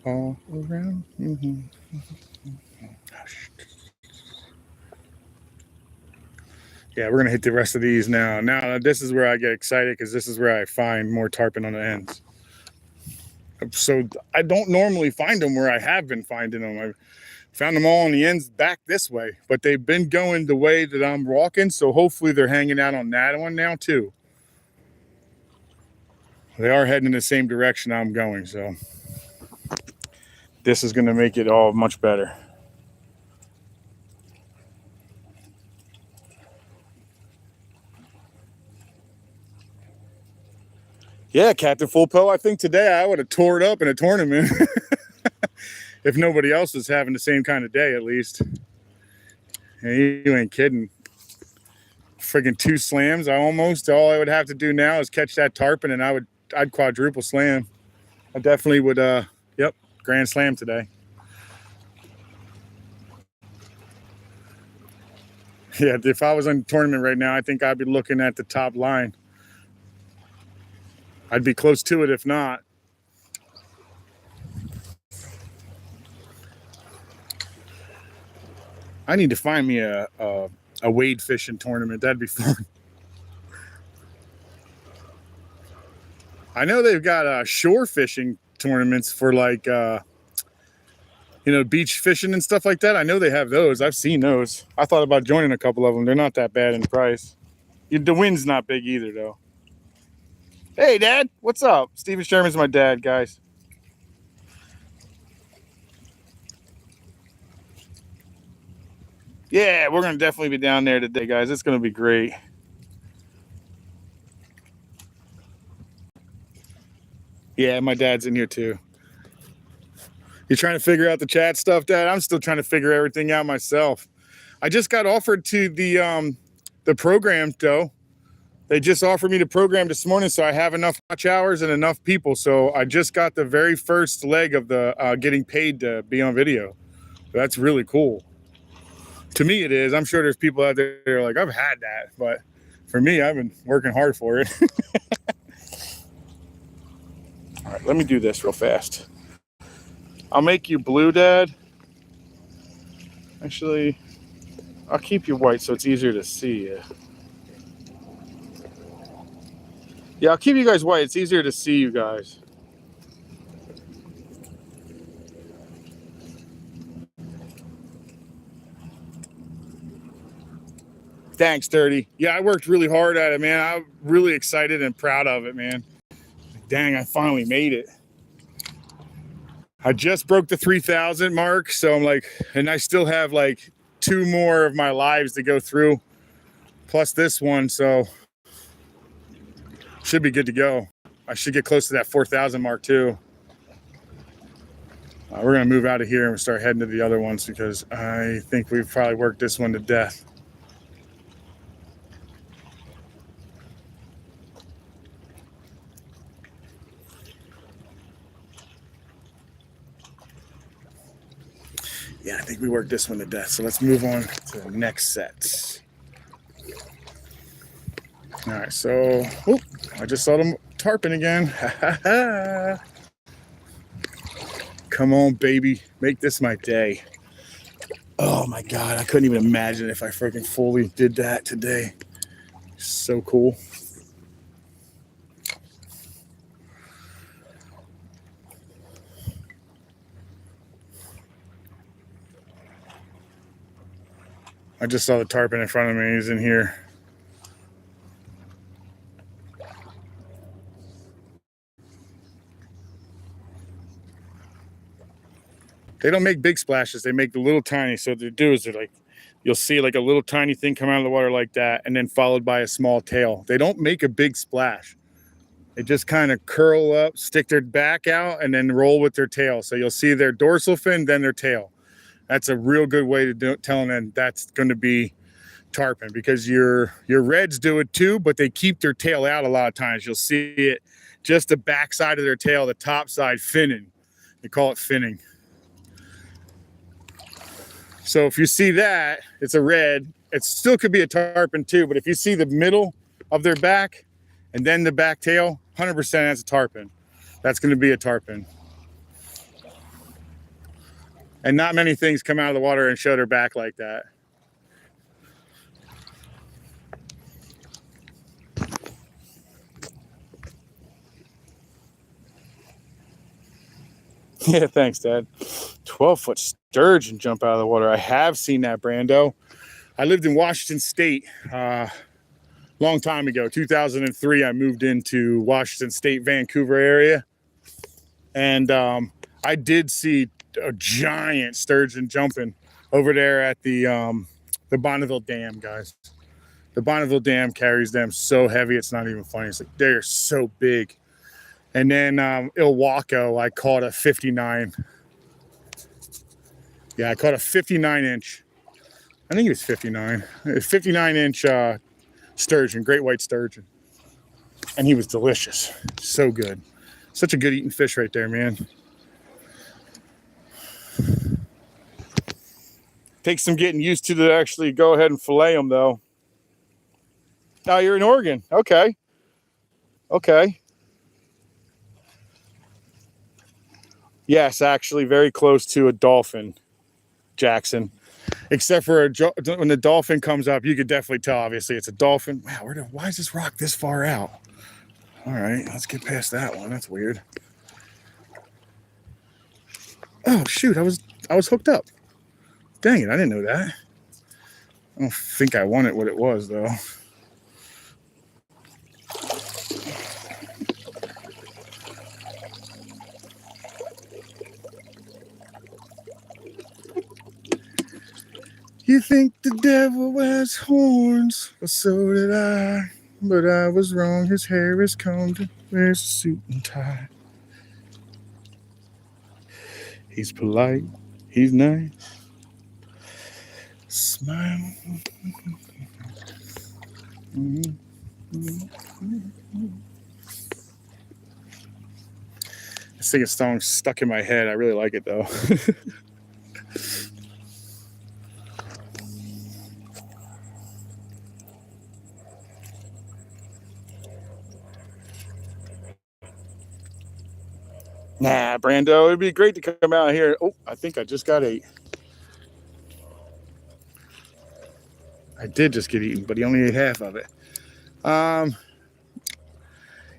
Speaker 1: All around. Yeah, we're gonna hit the rest of these now. Now this is where I get excited because this is where I find more tarpon on the ends. So I don't normally find them where I have been finding them. I've found them all on the ends back this way, but they've been going the way that I'm walking. So hopefully they're hanging out on that one now too. They are heading in the same direction I'm going, so this is going to make it all much better. Yeah, Captain Full Pelt, I think today I would have tore it up in a tournament. If nobody else was having the same kind of day, at least. And you ain't kidding. Friggin' 2 slams. All I would have to do now is catch that tarpon and I'd quadruple slam. I definitely would, yep, grand slam today. Yeah, if I was in a tournament right now, I think I'd be looking at the top line. I'd be close to it if not. I need to find me a wade fishing tournament. That'd be fun. I know they've got shore fishing tournaments for like, beach fishing and stuff like that. I know they have those. I've seen those. I thought about joining a couple of them. They're not that bad in price. The wind's not big either, though. Hey, Dad. What's up? Steven Sherman's my dad, guys. Yeah, we're gonna definitely be down there today, guys. It's gonna be great. Yeah, my dad's in here too. You trying to figure out the chat stuff, Dad? I'm still trying to figure everything out myself. I just got offered to the program though. They just offered me the program this morning, so I have enough watch hours and enough people. So I just got the very first leg of the getting paid to be on video. So that's really cool. To me, it is. I'm sure there's people out there that are like, I've had that, but for me, I've been working hard for it. All right, let me do this real fast. I'll make you blue, Dad. Actually, I'll keep you white so it's easier to see you. Yeah, I'll keep you guys white. It's easier to see you guys. Thanks, Dirty. Yeah, I worked really hard at it, man. I'm really excited and proud of it, man. Dang, I finally made it. I just broke the 3,000 mark, so I'm like, and I still have like 2 more of my lives to go through, plus this one, so should be good to go. I should get close to that 4,000 mark too. We're gonna move out of here and start heading to the other ones because I think we've probably worked this one to death. Yeah, I think we worked this one to death. So let's move on to the next set. All right, so I just saw them tarpon again. Come on, baby, make this my day. Oh my God, I couldn't even imagine if I freaking fully did that today. So cool. I just saw the tarpon in front of me. He's in here. They don't make big splashes. They make the little tiny. So what they do is they're like, you'll see like a little tiny thing come out of the water like that, and then followed by a small tail. They don't make a big splash. They just kind of curl up, stick their back out, and then roll with their tail. So you'll see their dorsal fin, then their tail. That's a real good way to telling them that's going to be tarpon, because your reds do it too, but they keep their tail out a lot of times. You'll see it just the back side of their tail, the top side finning. They call it finning. So if you see that, it's a red. It still could be a tarpon too, but if you see the middle of their back and then the back tail, 100% that's a tarpon. That's going to be a tarpon. And not many things come out of the water and show their back like that. Yeah, thanks, Dad. 12-foot sturgeon jump out of the water. I have seen that, Brando. I lived in Washington State long time ago. 2003, I moved into Washington State, Vancouver area. And I did see a giant sturgeon jumping over there at the Bonneville Dam, guys. The Bonneville Dam carries them so heavy, it's not even funny. It's like, they're so big. And then Ilwaco, I caught a 59. Yeah, I caught a 59-inch. I think it was 59. A 59-inch sturgeon, great white sturgeon. And he was delicious. So good. Such a good eating fish right there, man. Takes some getting used to actually go ahead and fillet them, though. Oh, you're in Oregon. Okay. Okay. Yes, actually, very close to a dolphin, Jackson. Except for when the dolphin comes up, you could definitely tell, obviously, it's a dolphin. Wow, why is this rock this far out? All right, let's get past that one. That's weird. Oh, shoot, I was hooked up. Dang it, I didn't know that. I don't think I won it what it was, though. You think the devil has horns? Well, so did I. But I was wrong. His hair is combed. Wears a suit and tie. He's polite. He's nice. Smile. This singing song's stuck in my head. I really like it though. Nah, Brando, it'd be great to come out here. Oh, I think I just got 8. I did just get eaten, but he only ate half of it.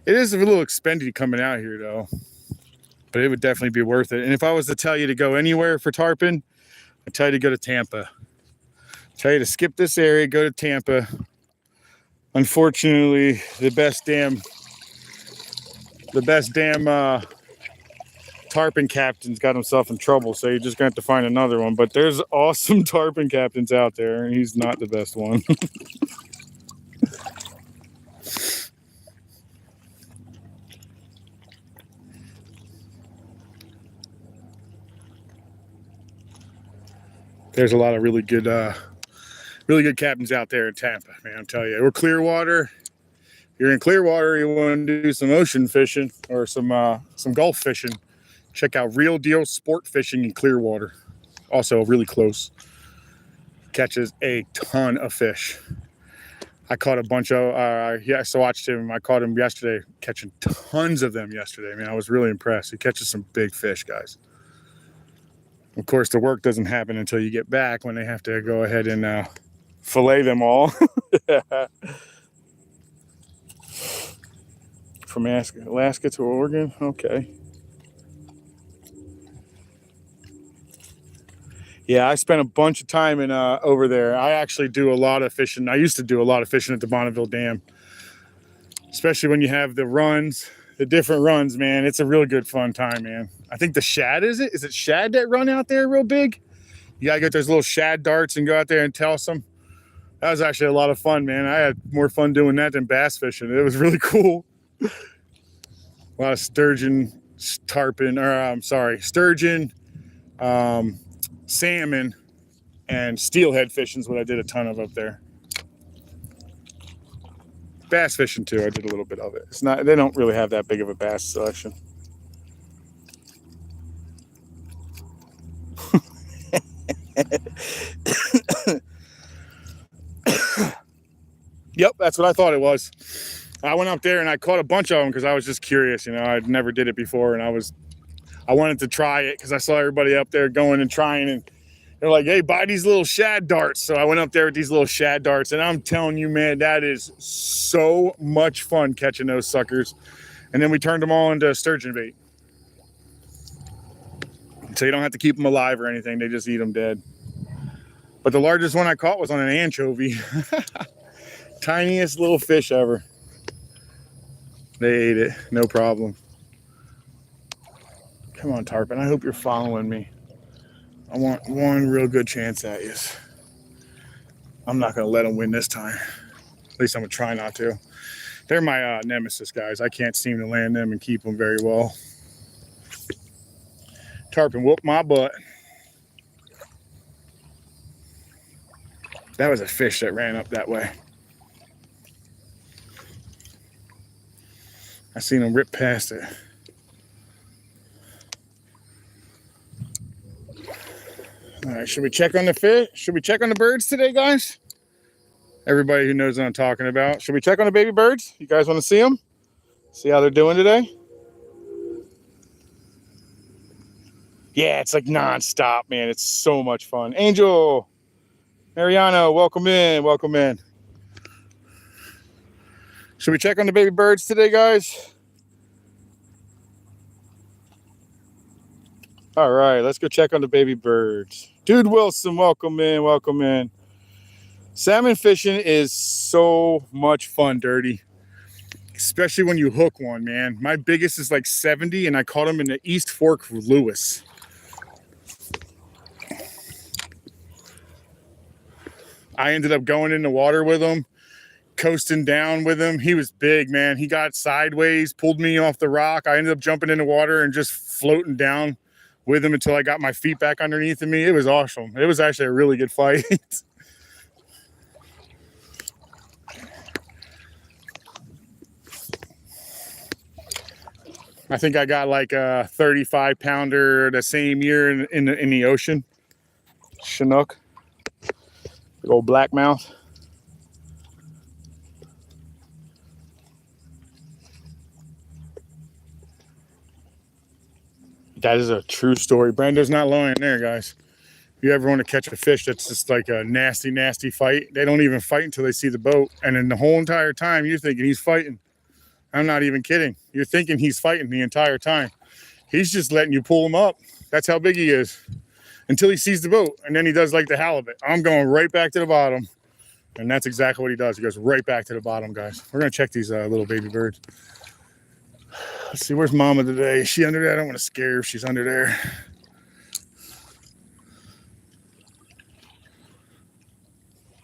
Speaker 1: It is a little expensive coming out here though, but it would definitely be worth it. And if I was to tell you to go anywhere for tarpon, I'd tell you to go to Tampa. I'd tell you to skip this area, go to Tampa. Unfortunately, the best damn tarpon captain's got himself in trouble, so you're just gonna have to find another one. But there's awesome tarpon captains out there, and he's not the best one. There's a lot of really good captains out there in Tampa, man. I'm telling you, or Clearwater. If you're in Clearwater, you want to do some ocean fishing or some Gulf fishing. Check out Real Deal Sport Fishing in Clearwater. Also really close. Catches a ton of fish. I caught a bunch of, I watched him. I caught him yesterday, catching tons of them yesterday. I mean, I was really impressed. He catches some big fish, guys. Of course, the work doesn't happen until you get back when they have to go ahead and fillet them all. From Alaska to Oregon? Okay. Yeah, I spent a bunch of time in over there. I actually do a lot of fishing. I used to do a lot of fishing at the Bonneville Dam. Especially when you have the runs, the different runs, man. It's a really good fun time, man. I think the shad, is it shad that run out there real big? You gotta get those little shad darts and go out there and toss them. That was actually a lot of fun, man. I had more fun doing that than bass fishing. It was really cool. A lot of sturgeon, tarpon, sturgeon, salmon, and steelhead fishing is what I did a ton of up there. Bass fishing too, I did a little bit of it. They don't really have that big of a bass selection. Yep, that's what I thought it was. I went up there and I caught a bunch of them because I was just curious. You know, I'd never did it before, and I wanted to try it because I saw everybody up there going and trying, and they're like, hey, buy these little shad darts. So I went up there with these little shad darts, and I'm telling you, man, that is so much fun catching those suckers. And then we turned them all into sturgeon bait. So you don't have to keep them alive or anything. They just eat them dead. But the largest one I caught was on an anchovy. Tiniest little fish ever. They ate it, no problem. Come on, tarpon. I hope you're following me. I want one real good chance at you. I'm not going to let them win this time. At least I'm going to try not to. They're my nemesis, guys. I can't seem to land them and keep them very well. Tarpon whooped my butt. That was a fish that ran up that way. I seen him rip past it. All right, should we check on the fish? Should we check on the birds today, guys? Everybody who knows what I'm talking about. Should we check on the baby birds? You guys want to see them? See how they're doing today? Yeah, it's like nonstop, man. It's so much fun. Angel, Mariano, welcome in, welcome in. Should we check on the baby birds today, guys? All right, let's go check on the baby birds. Dude Wilson, welcome in, welcome in. Salmon fishing is so much fun, Dirty. Especially when you hook one, man. My biggest is like 70, and I caught him in the East Fork of Lewis. I ended up going in the water with him, coasting down with him. He was big, man. He got sideways, pulled me off the rock. I ended up jumping in the water and just floating down with him until I got my feet back underneath of me. It was awesome. It was actually a really good fight. I think I got like a 35 pounder the same year in the ocean. Snook. Big old blackmouth. That is a true story. Brenda's not lying there, guys. If you ever want to catch a fish that's just like a nasty, nasty fight, they don't even fight until they see the boat. And then the whole entire time, you're thinking he's fighting. I'm not even kidding. You're thinking he's fighting the entire time. He's just letting you pull him up. That's how big he is. Until he sees the boat. And then he does like the halibut. I'm going right back to the bottom. And that's exactly what he does. He goes right back to the bottom, guys. We're going to check these little baby birds. Let's see, where's Mama today? Is she under there? I don't want to scare her if she's under there.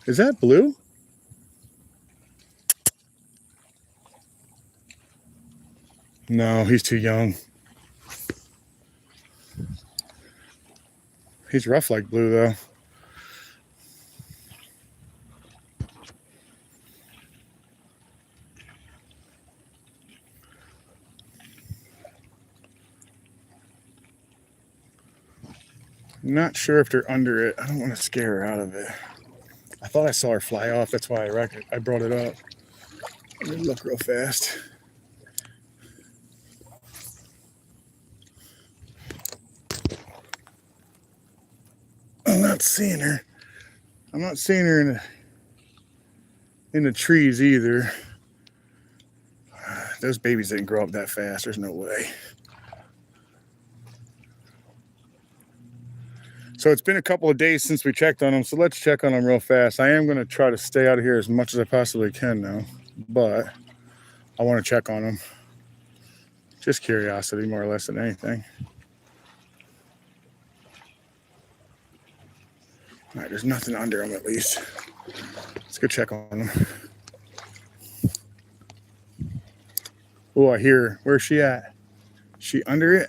Speaker 1: Is that blue? No, he's too young. He's rough like blue, though. I'm not sure if they're under it. I don't want to scare her out of it. I thought I saw her fly off. That's why I brought it up. Let me look real fast. I'm not seeing her. I'm not seeing her in the trees either. Those babies didn't grow up that fast. There's no way. So it's been a couple of days since we checked on them, so let's check on them real fast. I am going to try to stay out of here as much as I possibly can now, but I want to check on them. Just curiosity, more or less than anything. All right, there's nothing under them at least. Let's go check on them. Oh, I hear her. Where's she at? Is she under it?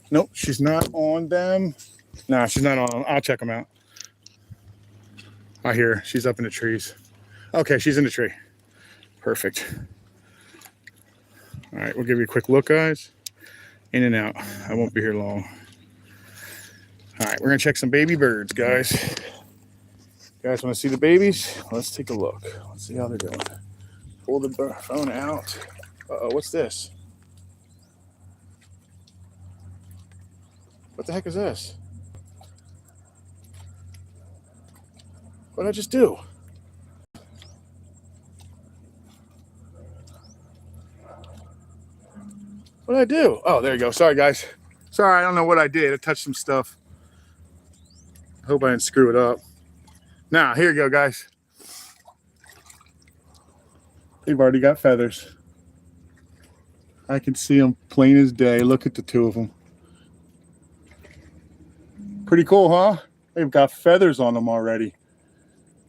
Speaker 1: Nope, she's not on them. Nah, she's not on them. I'll check them out. I hear her. She's up in the trees. Okay, she's in the tree. Perfect. All right, we'll give you a quick look, guys. In and out. I won't be here long. All right, we're going to check some baby birds, guys. You guys want to see the babies? Let's take a look. Let's see how they're doing. Pull the phone out. Uh-oh, what's this? What the heck is this? What did I just do? What did I do? Oh, there you go. Sorry, guys. Sorry, I don't know what I did. I touched some stuff. I hope I didn't screw it up. Now, here you go, guys. They've already got feathers. I can see them plain as day. Look at the two of them. Pretty cool, huh? They've got feathers on them already.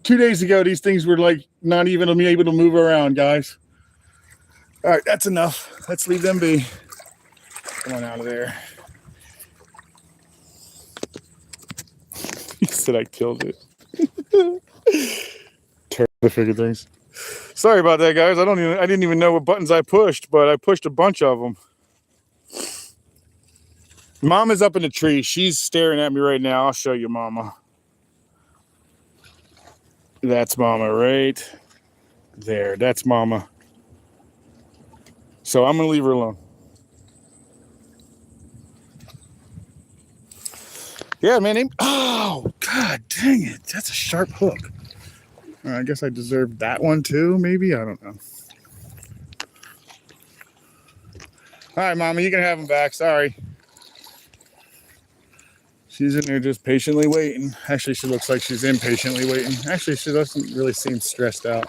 Speaker 1: 2 days ago, these things were like not even able to move around, guys. All right, that's enough. Let's leave them be. Come on out of there. He said I killed it. Terrible figure things. Sorry about that, guys. I didn't even know what buttons I pushed, but I pushed a bunch of them. Mom is up in the tree. She's staring at me right now. I'll show you, Mama. That's Mama right there. That's Mama. So I'm going to leave her alone. Yeah, man. Oh, God dang it. That's a sharp hook. I guess I deserved that one too, maybe? I don't know. All right, Mama, you can have them back. Sorry. She's in there just patiently waiting. Actually, she looks like she's impatiently waiting. Actually, she doesn't really seem stressed out.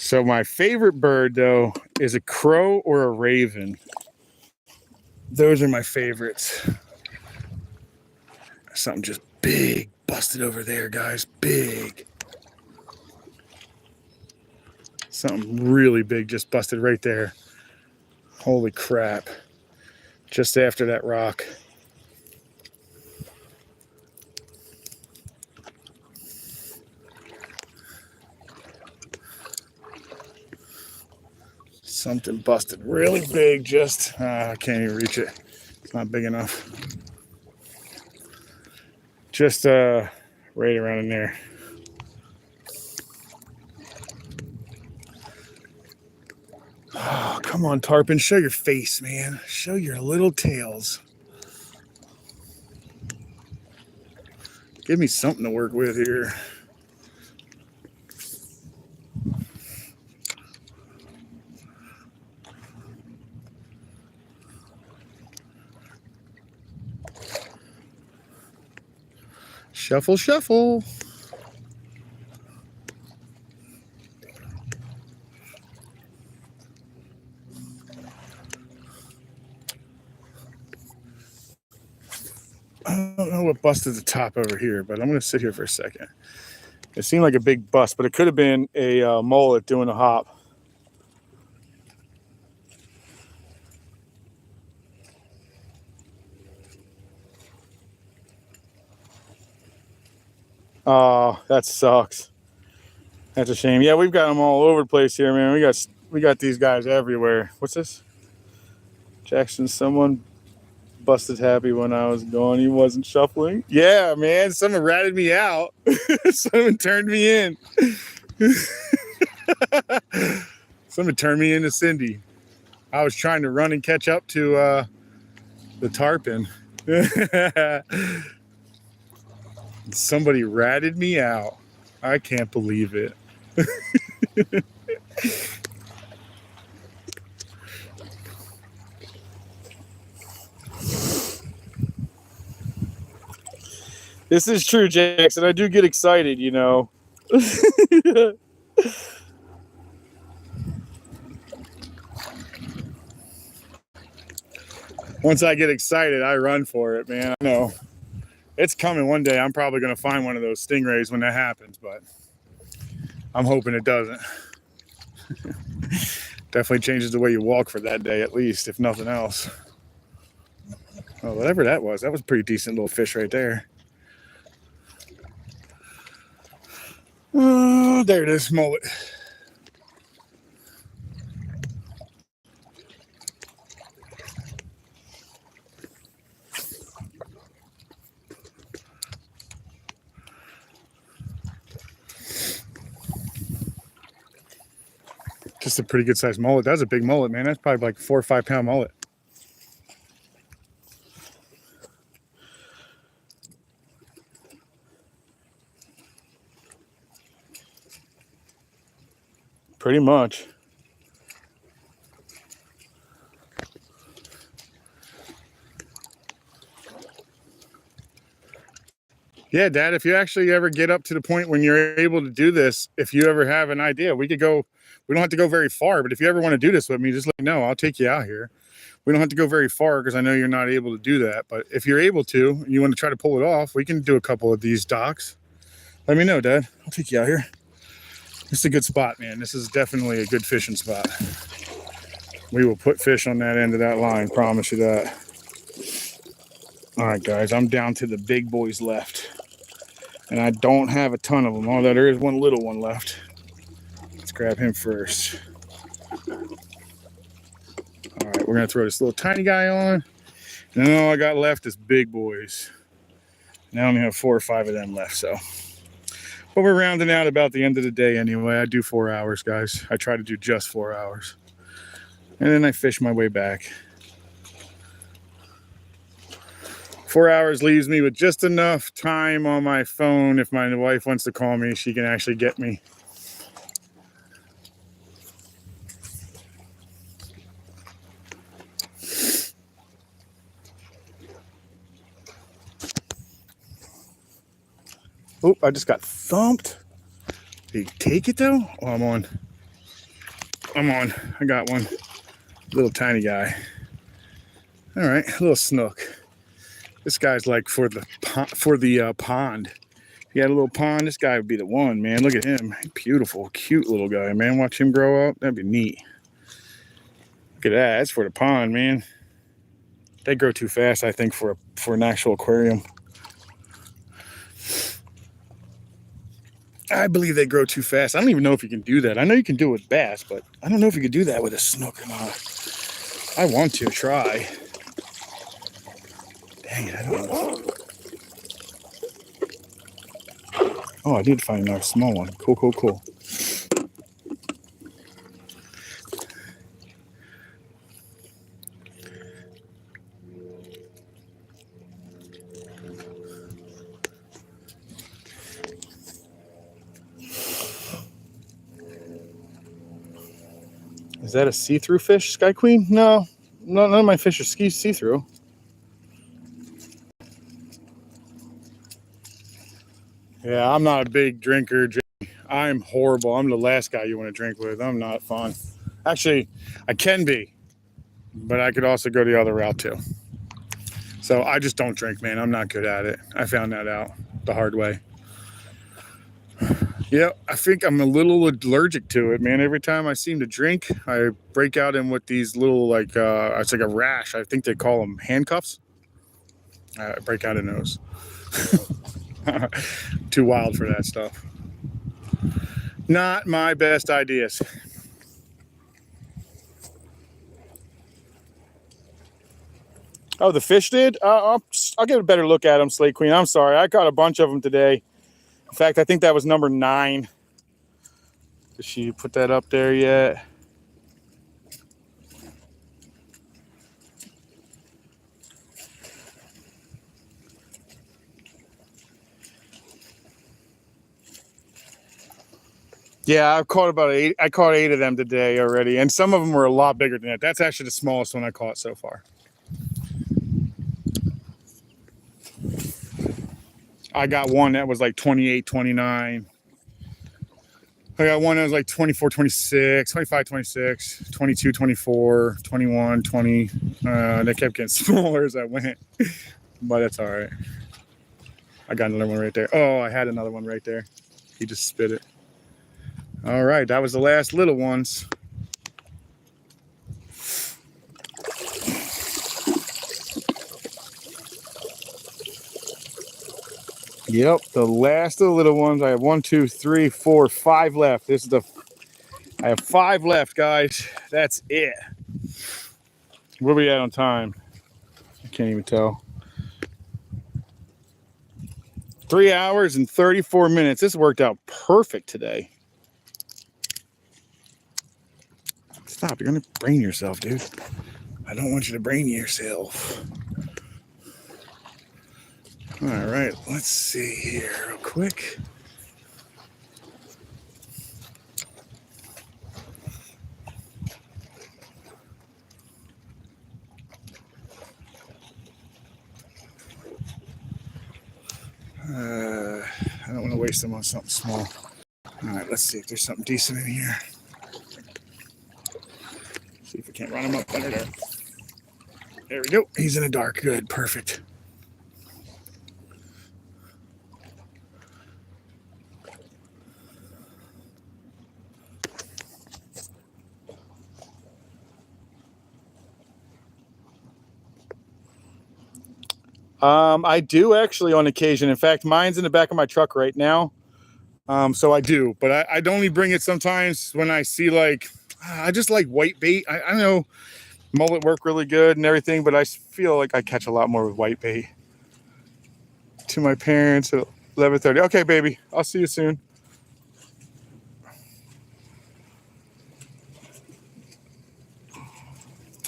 Speaker 1: So my favorite bird, though, is a crow or a raven. Those are my favorites. Something just big busted over there, guys. Big. Something really big just busted right there. Holy crap. Just after that rock. Something busted really big just, I can't even reach it. It's not big enough. Just right around in there. Oh, come on, tarpon, show your face, man. Show your little tails. Give me something to work with here. Shuffle, shuffle. I don't know what busted the top over here, but I'm going to sit here for a second. It seemed like a big bust, but it could have been a mullet doing a hop. Oh, that sucks. That's a shame. Yeah, we've got them all over the place here, man. We got these guys everywhere. What's this? Jackson, someone busted Happy when I was gone. He wasn't shuffling. Yeah, man. Someone ratted me out. Someone turned me in. Someone turned me into Cindy. I was trying to run and catch up to the tarpon. Somebody ratted me out. I can't believe it. This is true, Jackson. I do get excited, you know. Once I get excited, I run for it, man. I know. It's coming one day. I'm probably going to find one of those stingrays when that happens, but I'm hoping it doesn't. Definitely changes the way you walk for that day, at least, if nothing else. Oh, whatever that was a pretty decent little fish right there. Oh, there it is, mullet. Just a pretty good sized mullet. That was a big mullet, man. That's probably like 4 or 5 pound mullet. Pretty much. Yeah, Dad, if you actually ever get up to the point when you're able to do this, if you ever have an idea, we could go. We don't have to go very far, but if you ever want to do this with me, just let me know. I'll take you out here. We don't have to go very far because I know you're not able to do that. But if you're able to, and you want to try to pull it off, we can do a couple of these docks. Let me know, Dad. I'll take you out here. This is a good spot, man. This is definitely a good fishing spot. We will put fish on that end of that line, promise you that. All right, guys, I'm down to the big boys left. And I don't have a ton of them, although there is one little one left. Let's grab him first. All right, we're gonna throw this little tiny guy on. And then all I got left is big boys. Now I only have 4 or 5 of them left, so. But we're rounding out about the end of the day anyway. I do 4 hours, guys. I try to do just 4 hours. And then I fish my way back. 4 hours leaves me with just enough time on my phone. If my wife wants to call me, she can actually get me. Oh, I just got thumped. Did he take it though? Oh, I'm on. I'm on. I got one. Little tiny guy. All right, little snook. This guy's like for the pond. If you had a little pond, this guy would be the one, man. Look at him. Beautiful, cute little guy, man. Watch him grow up. That'd be neat. Look at that. That's for the pond, man. They grow too fast, I think, for an actual aquarium. I believe they grow too fast. I don't even know if you can do that. I know you can do it with bass, but I don't know if you can do that with a snook or not. I want to try. Dang it, I don't know. Oh, I did find another small one. Cool. Is that a see-through fish, Sky Queen? No, none of my fish are see-through. Yeah, I'm not a big drinker. I'm horrible. I'm the last guy you want to drink with. I'm not fun. Actually, I can be, but I could also go the other route too. So I just don't drink, man. I'm not good at it. I found that out the hard way. Yeah, I think I'm a little allergic to it, man. Every time I seem to drink, I break out in with these little, like, it's like a rash. I think they call them handcuffs. I break out in those. Too wild for that stuff. Not my best ideas. Oh, the fish did? I'll get a better look at them, Slate Queen. I'm sorry. I caught a bunch of them today. In fact, I think that was number 9. Did she put that up there yet? Yeah, I've caught about 8. I caught 8 of them today already, and some of them were a lot bigger than that. That's actually the smallest one I caught so far. I got one that was like 28, 29. I got one that was like 24, 26, 25, 26, 22, 24, 21, 20. They kept getting smaller as I went, but that's all right. I got another one right there. Oh, I had another one right there. He just spit it. All right, that was the last little ones. Yep, the last of the little ones. I have 1, 2, 3, 4, 5 left. I have 5 left, guys. That's it. Where are we at on time? I can't even tell. 3 hours and 34 minutes. This worked out perfect today. Stop, you're gonna brain yourself, dude. I don't want you to brain yourself. All right, let's see here real quick. I don't want to waste them on something small. All right, let's see if there's something decent in here. See if we can't run him up under there. There we go. He's in the dark. Good, perfect. I do actually on occasion. In fact, mine's in the back of my truck right now. So I do, but I'd only bring it sometimes when I see like, I just like white bait. I know mullet work really good and everything, but I feel like I catch a lot more with white bait. To my parents at 11:30. Okay, baby, I'll see you soon.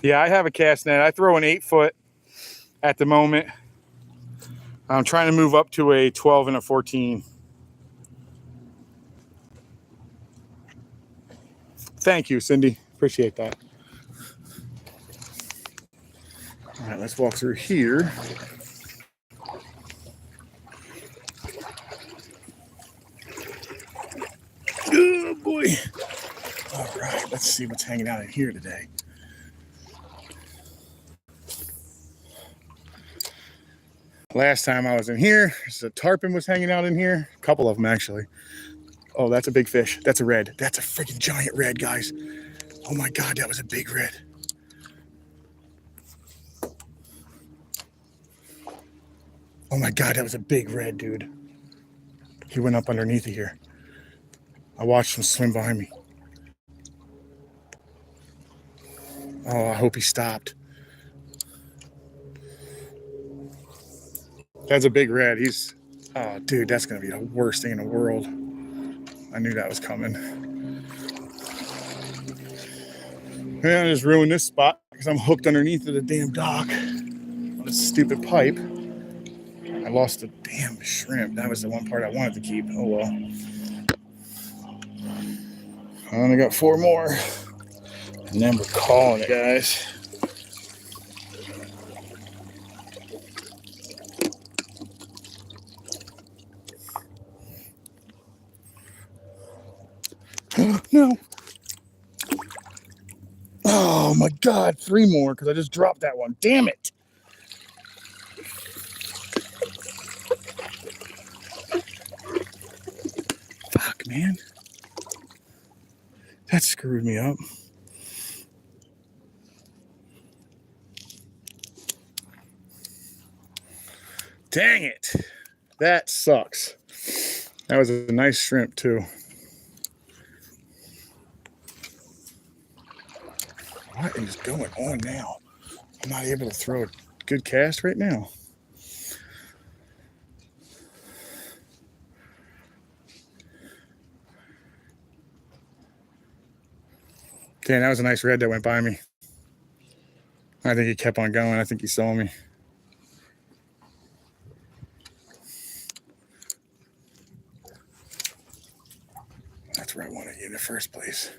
Speaker 1: Yeah, I have a cast net. I throw an 8-foot at the moment. I'm trying to move up to a 12 and a 14. Thank you, Cindy. Appreciate that. All right, let's walk through here. Oh boy. All right, Let's see what's hanging out in here today. Last time I was in here, a tarpon was hanging out in here. A couple of them, actually. Oh, that's a big fish. That's a red. That's a freaking giant red, guys. Oh my God, that was a big red. Oh my God, that was a big red, dude. He went up underneath of here. I watched him swim behind me. Oh, I hope he stopped. That's a big red. He's, oh, dude, that's going to be the worst thing in the world. I knew that was coming. Man, I just ruined this spot because I'm hooked underneath of the damn dock on this stupid pipe. I lost a damn shrimp. That was the one part I wanted to keep. Oh, well. I only got 4 more. And then we're calling it, guys. No. Oh my God, 3 more because I just dropped that one. Damn it. Fuck, man. That screwed me up. Dang it. That sucks. That was a nice shrimp too. What is going on now? I'm not able to throw a good cast right now. Damn, that was a nice red that went by me. I think he kept on going. I think he saw me. That's where I wanted you in the first place.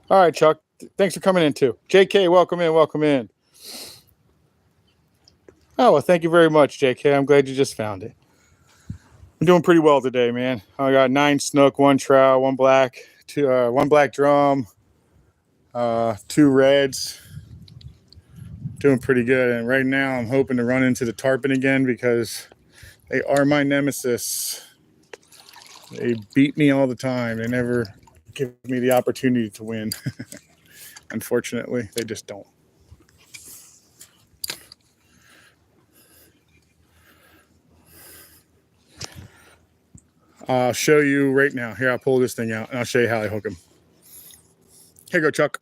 Speaker 1: All right, Chuck. Thanks for coming in too. JK, welcome in, welcome in. Oh, well, thank you very much, JK. I'm glad you just found it. I'm doing pretty well today, man. I got 9 snook, 1 trout, 1 black, 1 black drum, 2 reds. Doing pretty good. And right now I'm hoping to run into the tarpon again because they are my nemesis. They beat me all the time. They never give me the opportunity to win. Unfortunately, they just don't. I'll show you right now. Here, I'll pull this thing out and I'll show you how I hook them. Here you go, Chuck.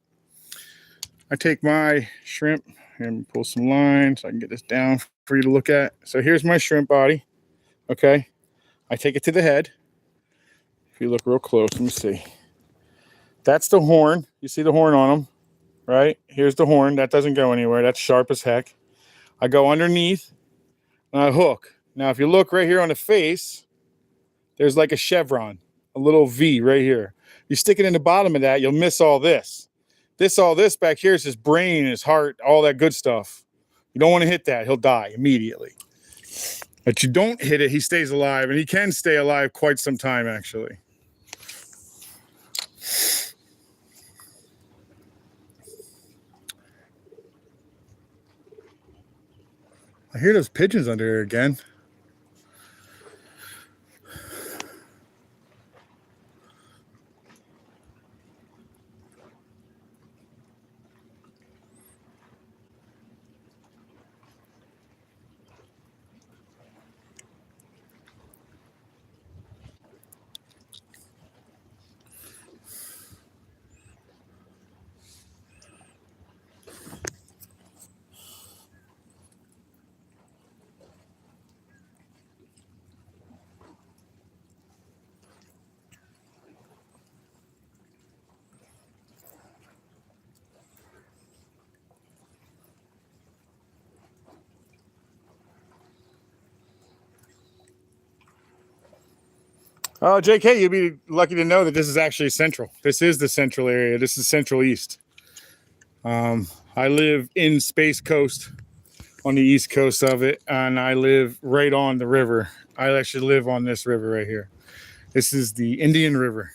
Speaker 1: I take my shrimp and pull some line so I can get this down for you to look at. So here's my shrimp body. Okay. I take it to the head. If you look real close, let me see. That's the horn. You see the horn on them, right? Here's the horn. That doesn't go anywhere. That's sharp as heck. I go underneath and I hook. Now, if you look right here on the face, there's like a chevron, a little V right here. You stick it in the bottom of that, you'll miss all this. All this back here is his brain, his heart, all that good stuff. You don't want to hit that. He'll die immediately. But you don't hit it, he stays alive. And he can stay alive quite some time, actually. I hear those pigeons under here again. Oh, JK, you'll be lucky to know that this is actually central. This is the central area. This is Central East. I live in Space Coast on the east coast of it, and I live right on the river. I actually live on this river right here. This is the Indian River.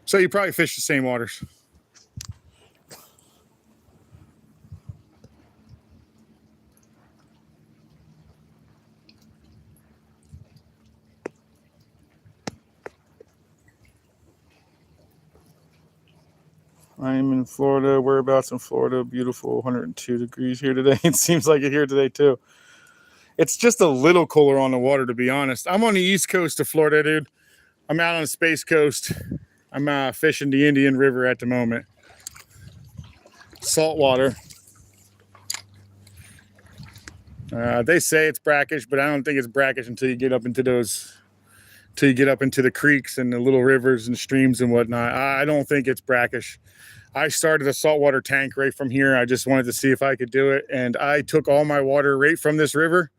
Speaker 1: So you probably fish the same waters. I'm in Florida. Whereabouts in Florida? Beautiful, 102 degrees here today. It seems like it here today too. It's just a little cooler on the water, to be honest. I'm on the east coast of Florida, dude. I'm out on the Space Coast. I'm fishing the Indian River at the moment. Saltwater. They say it's brackish, but I don't think it's brackish until you get up into the creeks and the little rivers and streams and whatnot. I don't think it's brackish. I started a saltwater tank right from here. I just wanted to see if I could do it, and I took all my water right from this river.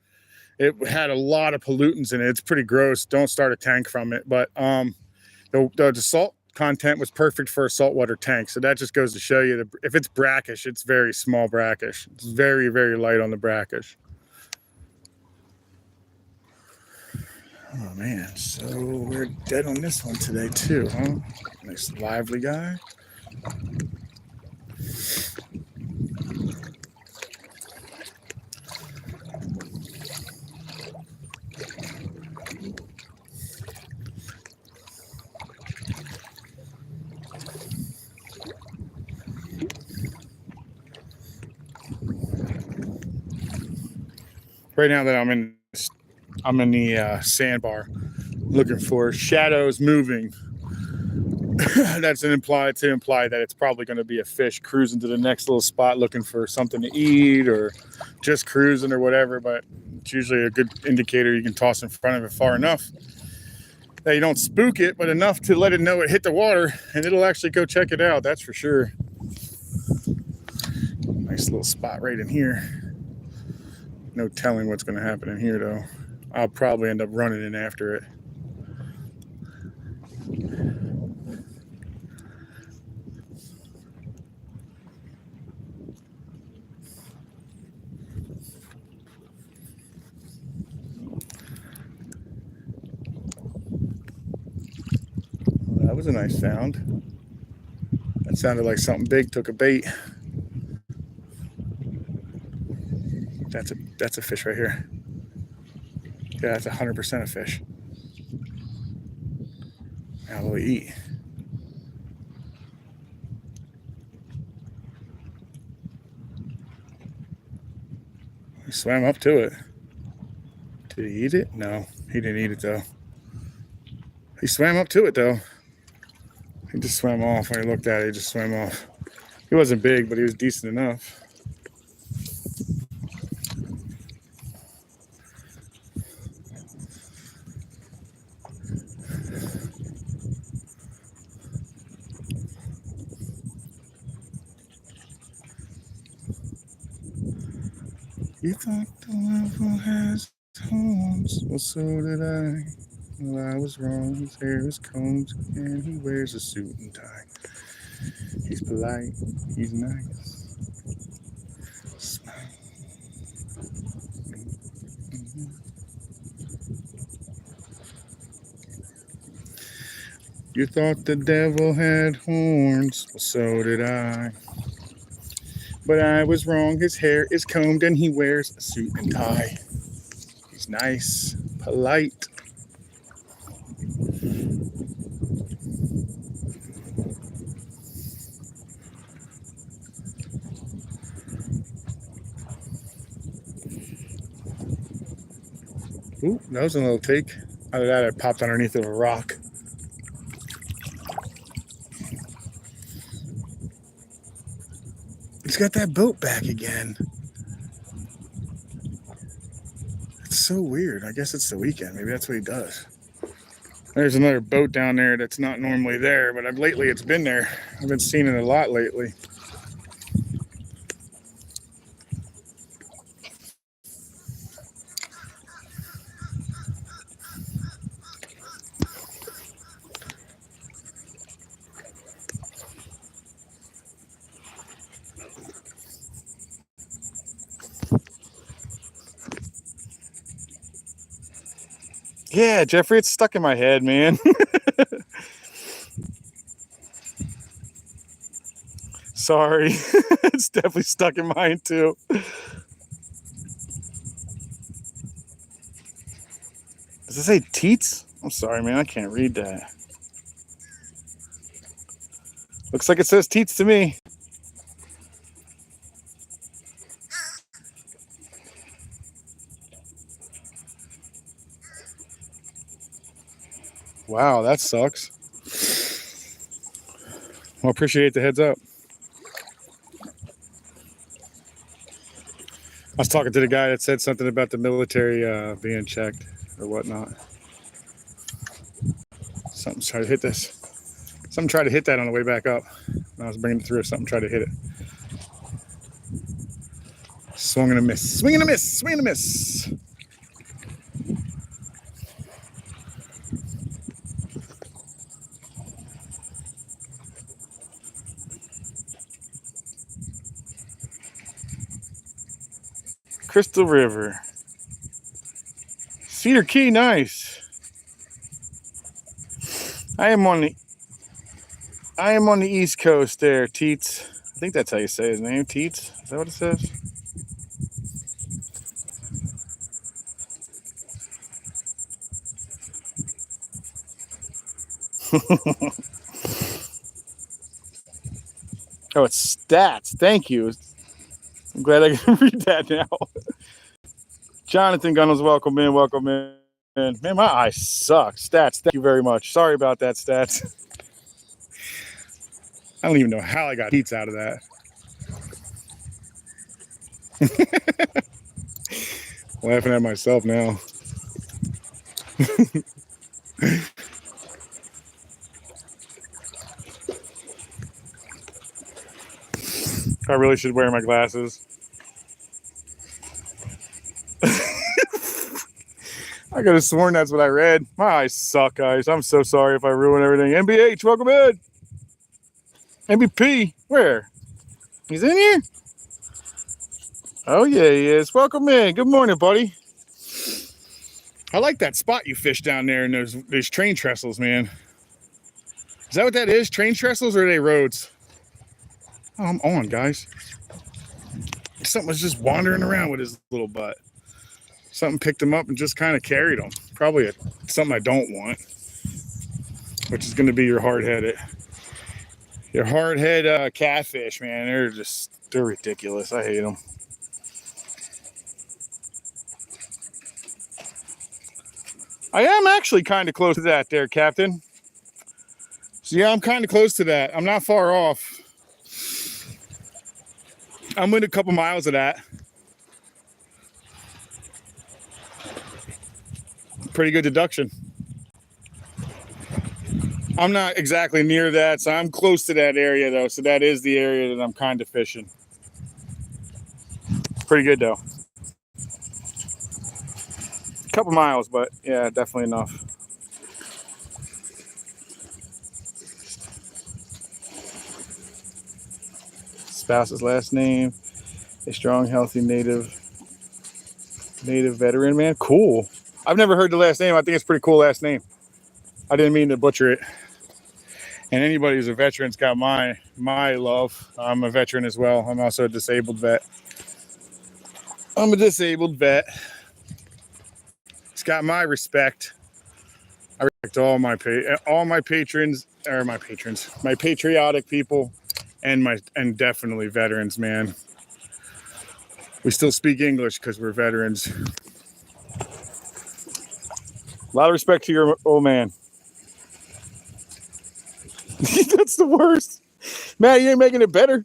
Speaker 1: It had a lot of pollutants in it. It's pretty gross. Don't start a tank from it. But the salt content was perfect for a saltwater tank. So that just goes to show you that if it's brackish, it's very small brackish. It's very, very light on the brackish. Oh, man. So we're dead on this one today, too, huh? Nice lively guy. Right now that I'm in the sandbar looking for shadows moving. That's to imply that it's probably going to be a fish cruising to the next little spot looking for something to eat or just cruising or whatever. But it's usually a good indicator. You can toss in front of it far enough that you don't spook it, but enough to let it know it hit the water, and it'll actually go check it out. That's for sure. Nice little spot right in here. No telling what's going to happen in here, though. I'll probably end up running in after it. Well, that was a nice sound. That sounded like something big took a bait. That's a fish right here. Yeah, that's 100% a fish. Now what we eat? He swam up to it. Did he eat it? No, he didn't eat it though. He swam up to it though. He just swam off. When I looked at it, he just swam off. He wasn't big, but he was decent enough. You thought the devil has horns, well so did I. Well, I was wrong. His hair is combed and he wears a suit and tie. He's polite. He's nice. Smile. You thought the devil had horns, well so did I. But I was wrong. His hair is combed and he wears a suit and tie. He's nice, polite. Ooh, that was a little take. Out of that, I popped underneath of a rock. He's got that boat back again. It's so weird. I guess it's the weekend. Maybe that's what he does. There's another boat down there that's not normally there, but lately it's been there. I've been seeing it a lot lately. Yeah, Jeffrey, it's stuck in my head, man. Sorry. It's definitely stuck in mine too. Does it say teats? I'm sorry, man. I can't read that. Looks like it says teats to me. Wow, that sucks. Well, appreciate the heads up. I was talking to the guy that said something about the military being checked or whatnot. Something's trying to hit this. Something tried to hit that on the way back up. When I was bringing it through, something tried to hit it. Swing and a miss. Swing and a miss. Swing and a miss. Crystal River. Cedar Key, nice. I am on the East Coast there, Teets. I think that's how you say his name, Teets. Is that what it says? Oh, it's stats. Thank you. I'm glad I can read that now. Jonathan Gunnels, welcome in, welcome in. Man, my eyes suck. Stats, thank you very much. Sorry about that, Stats. I don't even know how I got Teets out of that. Laughing at myself now. I really should wear my glasses. I could have sworn that's what I read. My eyes suck, guys. I'm so sorry if I ruin everything. MBH, welcome in. MVP, where? He's in here? Oh, yeah, he is. Welcome in. Good morning, buddy. I like that spot you fished down there in those train trestles, man. Is that what that is? Train trestles or are they roads? Oh, I'm on, guys. Something was just wandering around with his little butt. Something picked him up and just kind of carried him. Probably something I don't want, which is going to be your hard-headed catfish, man. They're ridiculous. I hate them. I am actually kind of close to that there, Captain. So yeah, I'm kind of close to that. I'm not far off. I'm within a couple miles of that. Pretty good deduction. I'm not exactly near that, so I'm close to that area though. So that is the area that I'm kind of fishing. Pretty good though. A couple miles, but yeah, definitely enough. Spouse's last name, a strong, healthy native veteran, man. Cool. I've never heard the last name. I think it's a pretty cool last name. I didn't mean to butcher it. And anybody who's a veteran's got my love. I'm a veteran as well. I'm also a disabled vet. I'm a disabled vet. It's got my respect. I respect all my patrons, my patriotic people, and definitely veterans, man. We still speak English because we're veterans. A lot of respect to your old man. That's the worst. Matt, you ain't making it better.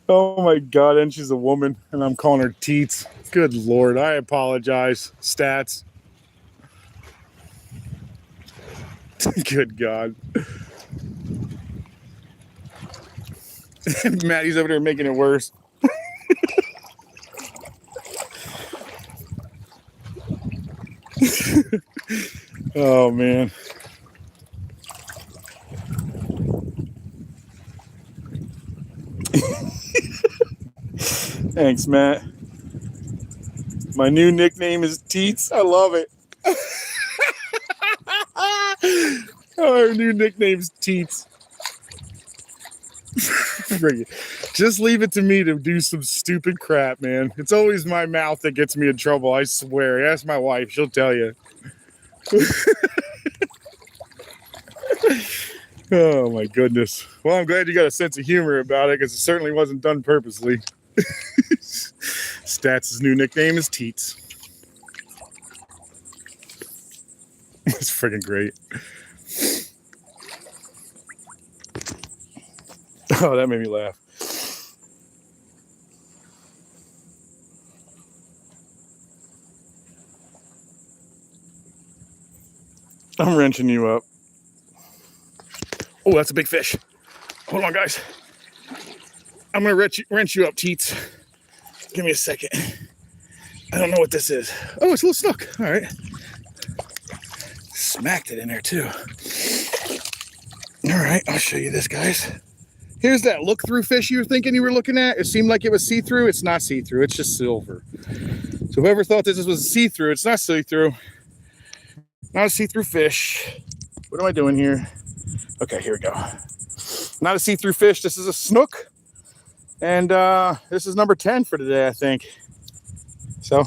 Speaker 1: Oh my God, and she's a woman, and I'm calling her Teets. Good Lord, I apologize. Stats. Good God. Maddie's over there making it worse. Oh, man. Thanks, Matt. My new nickname is Teats. I love it. Our new nickname's Teats. Just leave it to me to do some stupid crap, man. It's always my mouth that gets me in trouble, I swear. Ask my wife, she'll tell you. Oh my goodness. Well, I'm glad you got a sense of humor about it, because it certainly wasn't done purposely. Stats' new nickname is Teats. It's freaking great. Oh, that made me laugh. I'm wrenching you up. Oh, that's a big fish. Hold on, guys. I'm going to wrench you up, Teats. Give me a second. I don't know what this is. Oh, it's a little snook. All right. Smacked it in there, too. All right, I'll show you this, guys. Here's that look-through fish you were thinking you were looking at. It seemed like it was see-through. It's not see-through. It's just silver. So whoever thought this was see-through, it's not see-through. Not a see-through fish. What am I doing here? Okay, here we go. Not a see-through fish. This is a snook. And this is number 10 for today, I think. So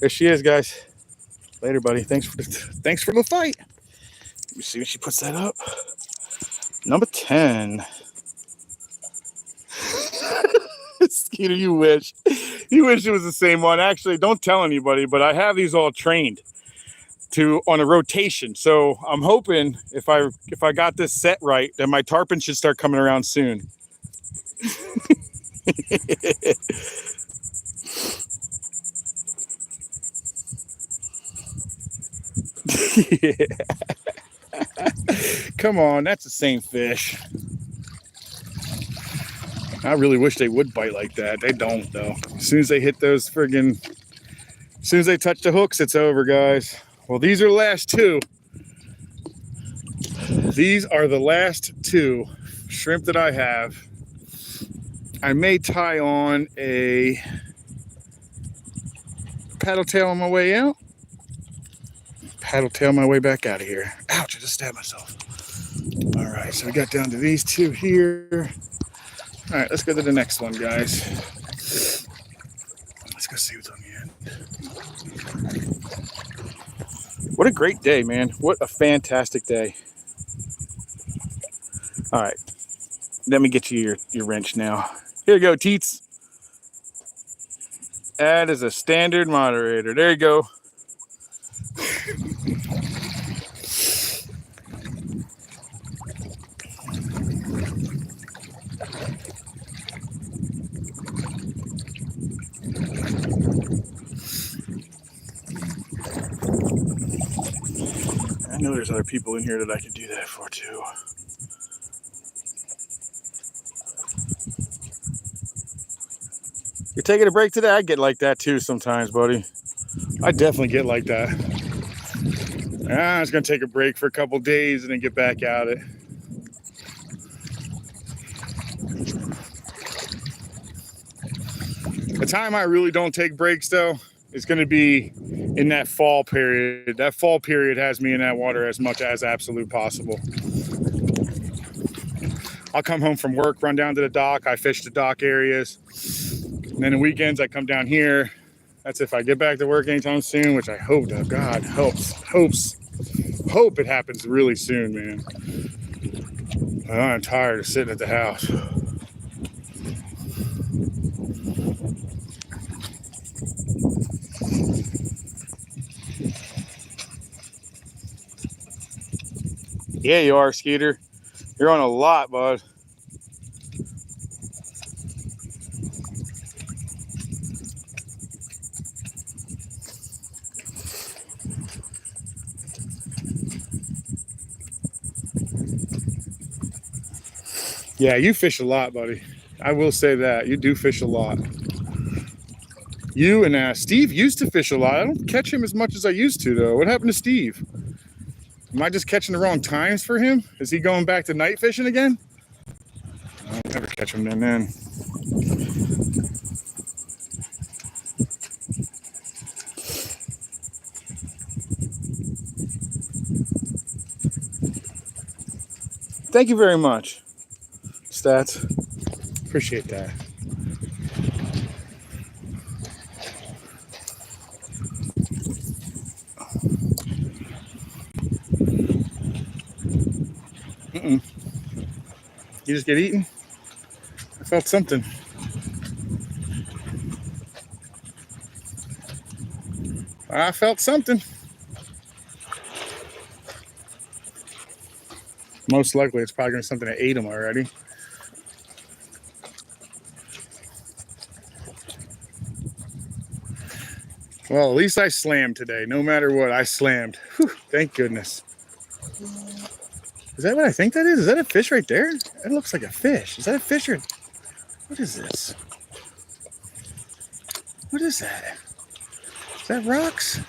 Speaker 1: there she is, guys. Later, buddy. Thanks for the fight. Let me see if she puts that up. Number 10. Skeeter, you wish. You wish it was the same one. Actually, don't tell anybody, but I have these all trained on a rotation. So I'm hoping if I got this set right, then my tarpon should start coming around soon. Yeah. Come on, that's the same fish. I really wish they would bite like that. They don't, though. As soon as they hit those friggin', as soon as they touch the hooks, it's over, guys. Well, these are the last two. These are the last two shrimp that I have. I may tie on a paddle tail on my way out. Paddle tail my way back out of here. Ouch, I just stabbed myself. All right, so we got down to these two here. All right, let's go to the next one, guys. Let's go see what's on the end. What a great day, man. What a fantastic day. All right, let me get you your wrench now. Here you go, Teats. That is a standard moderator. There you go. I know there's other people in here that I can do that for too. You're taking a break today? I get like that too sometimes, buddy. I definitely get like that. I was going to take a break for a couple days and then get back at it. The time I really don't take breaks, though, is going to be in that fall period. That fall period has me in that water as much as absolute possible. I'll come home from work, run down to the dock. I fish the dock areas. And then the weekends, I come down here. That's if I get back to work anytime soon, which I hope to God hope it happens really soon, man. I'm tired of sitting at the house. Yeah, you are, Skeeter. You're on a lot, bud. Yeah, you fish a lot, buddy. I will say that. You do fish a lot. You and Steve used to fish a lot. I don't catch him as much as I used to, though. What happened to Steve? Am I just catching the wrong times for him? Is he going back to night fishing again? I'll never catch him then. thank you very much, Stats. Appreciate that. You just get eaten? I felt something. I felt something. Most likely it's probably going to be something that ate him already. Well, at least I slammed today. No matter what, I slammed. Whew, thank goodness. Is that what I think that is? Is that a fish right there? That looks like a fish. Is that a fish or... What is this? What is that? Is that rocks?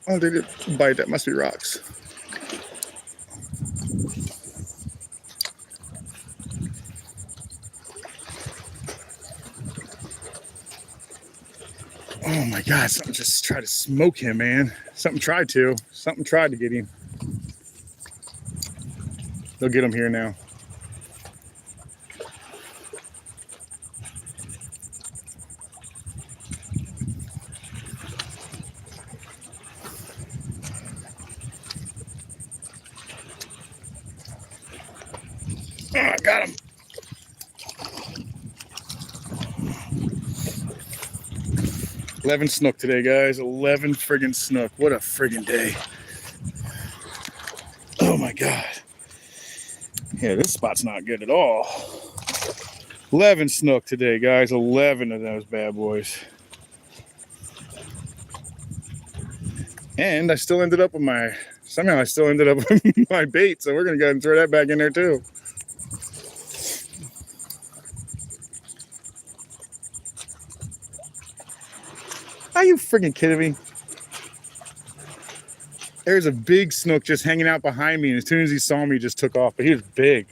Speaker 1: Oh, they did bite. That must be rocks. Oh my God, something just tried to smoke him, man. Something tried to get him. They'll get him here now. Oh, I got him. $11 snook today, guys. 11 friggin' snook. What a friggin' day. Oh my God. Yeah, this spot's not good at all. 11 snook today, guys. 11 of those bad boys. And I still ended up with somehow I still ended up with my bait, so we're gonna go ahead and throw that back in there too. Are you friggin' kidding me? There's a big snook just hanging out behind me, and as soon as he saw me, he just took off. But he was big.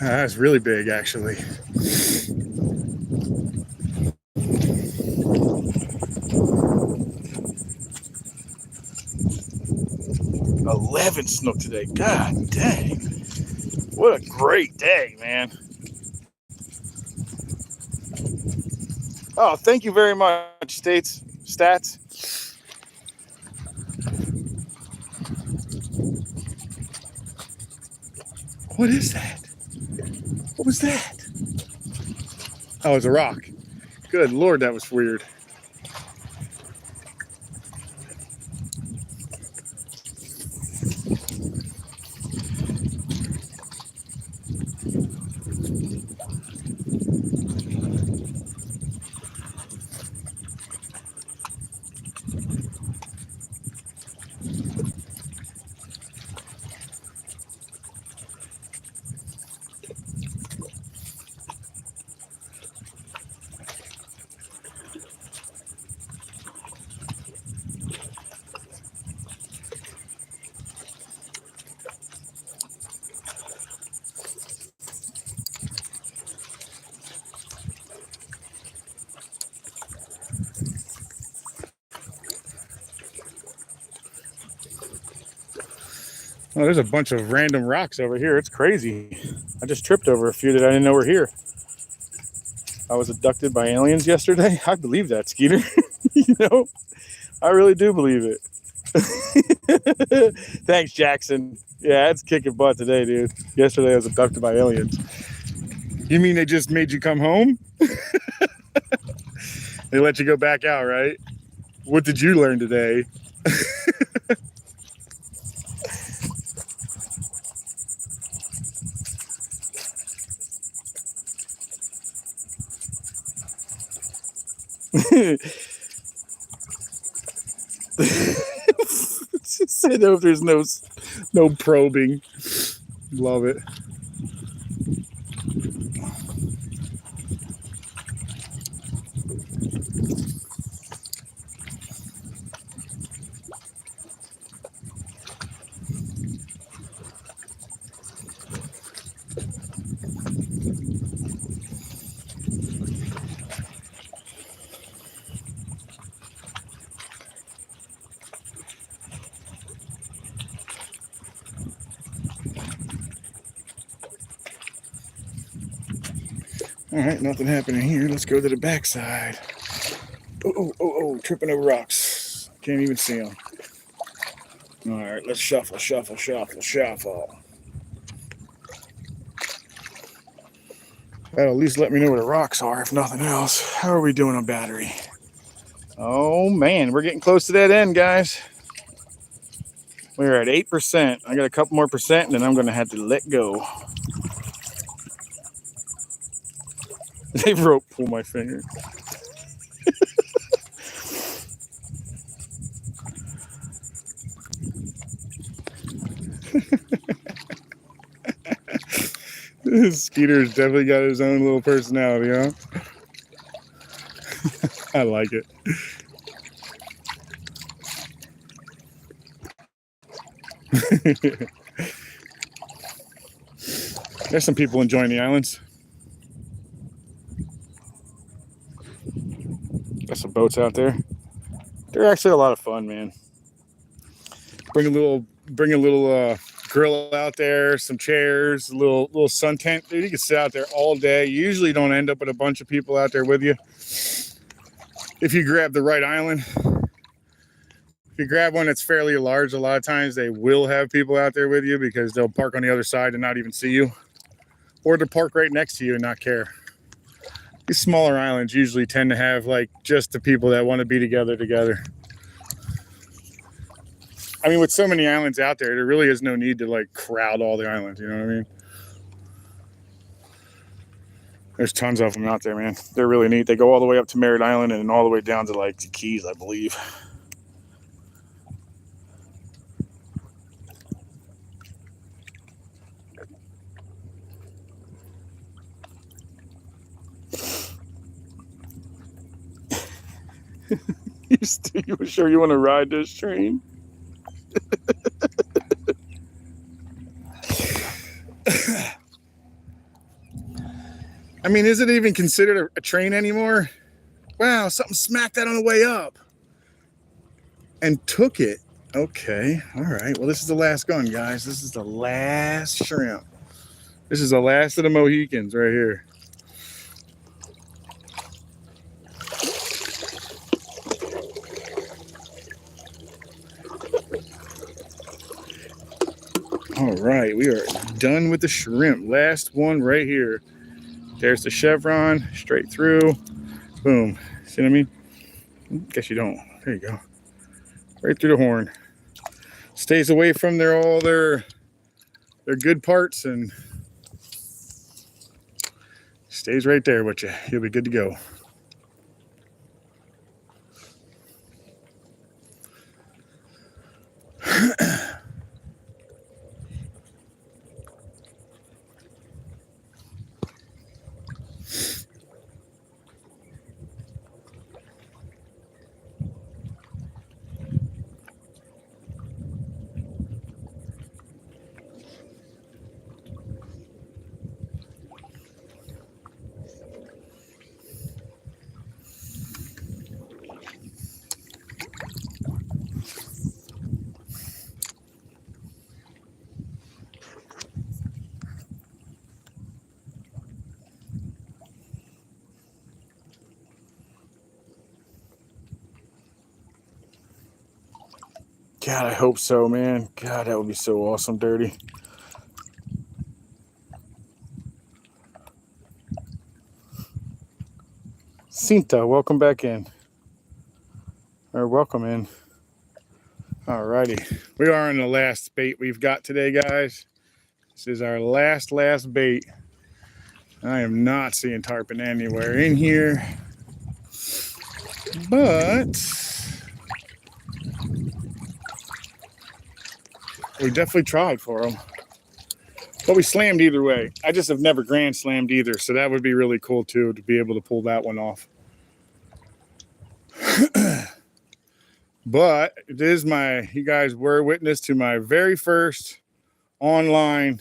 Speaker 1: That's really big, actually. $11 snook today. God dang. What a great day, man. Oh, thank you very much, Stats. What is that? What was that? Oh, it's a rock. Good Lord, that was weird. Oh, there's a bunch of random rocks over here. It's crazy. I just tripped over a few that I didn't know were here. I was abducted by aliens yesterday. I believe that, Skeeter. You know, I really do believe it. Thanks, Jackson. Yeah, it's kicking butt today, dude. Yesterday I was abducted by aliens. You mean they just made you come home? They let you go back out, right? What did you learn today? Say no if there's no probing. Love it. All right, nothing happening here. Let's go to the backside. Oh, tripping over rocks. Can't even see them. All right, let's shuffle. That'll at least let me know where the rocks are, if nothing else. How are we doing on battery? Oh, man, we're getting close to that end, guys. We're at 8%. I got a couple more percent, and then I'm going to have to let go. They rope pull my finger. Skeeter's definitely got his own little personality, huh? I like it. There's some people enjoying the islands. Got some boats out there. They're actually a lot of fun, man. Bring a little grill out there, some chairs, a little sun tent. Dude, you can sit out there all day. You usually don't end up with a bunch of people out there with you. If you grab the right island. If you grab one that's fairly large, a lot of times they will have people out there with you because they'll park on the other side and not even see you. Or they'll park right next to you and not care. These smaller islands usually tend to have like just the people that want to be together. I mean, with so many islands out there, there really is no need to like crowd all the islands, you know what I mean? There's tons of them out there, man. They're really neat. They go all the way up to Merritt Island and all the way down to like the Keys, I believe. You sure you want to ride this train? I mean, is it even considered a train anymore? Wow, something smacked that on the way up and took it. Okay, all right. Well, this is the last gun, guys. This is the last shrimp. This is the last of the Mohicans right here. All right, we are done with the shrimp. Last one right here. There's the chevron, straight through. Boom. See what I mean? Guess you don't. There you go. Right through the horn. Stays away from all their good parts and stays right there with you. You'll be good to go. God, I hope so, man. God, that would be so awesome, Dirty. Cinta, welcome back in. Or welcome in. Alrighty. We are on the last bait we've got today, guys. This is our last bait. I am not seeing tarpon anywhere in here. But we definitely tried for them. But we slammed either way. I just have never grand slammed either, so that would be really cool too, to be able to pull that one off. But it is you guys were witness to my very first online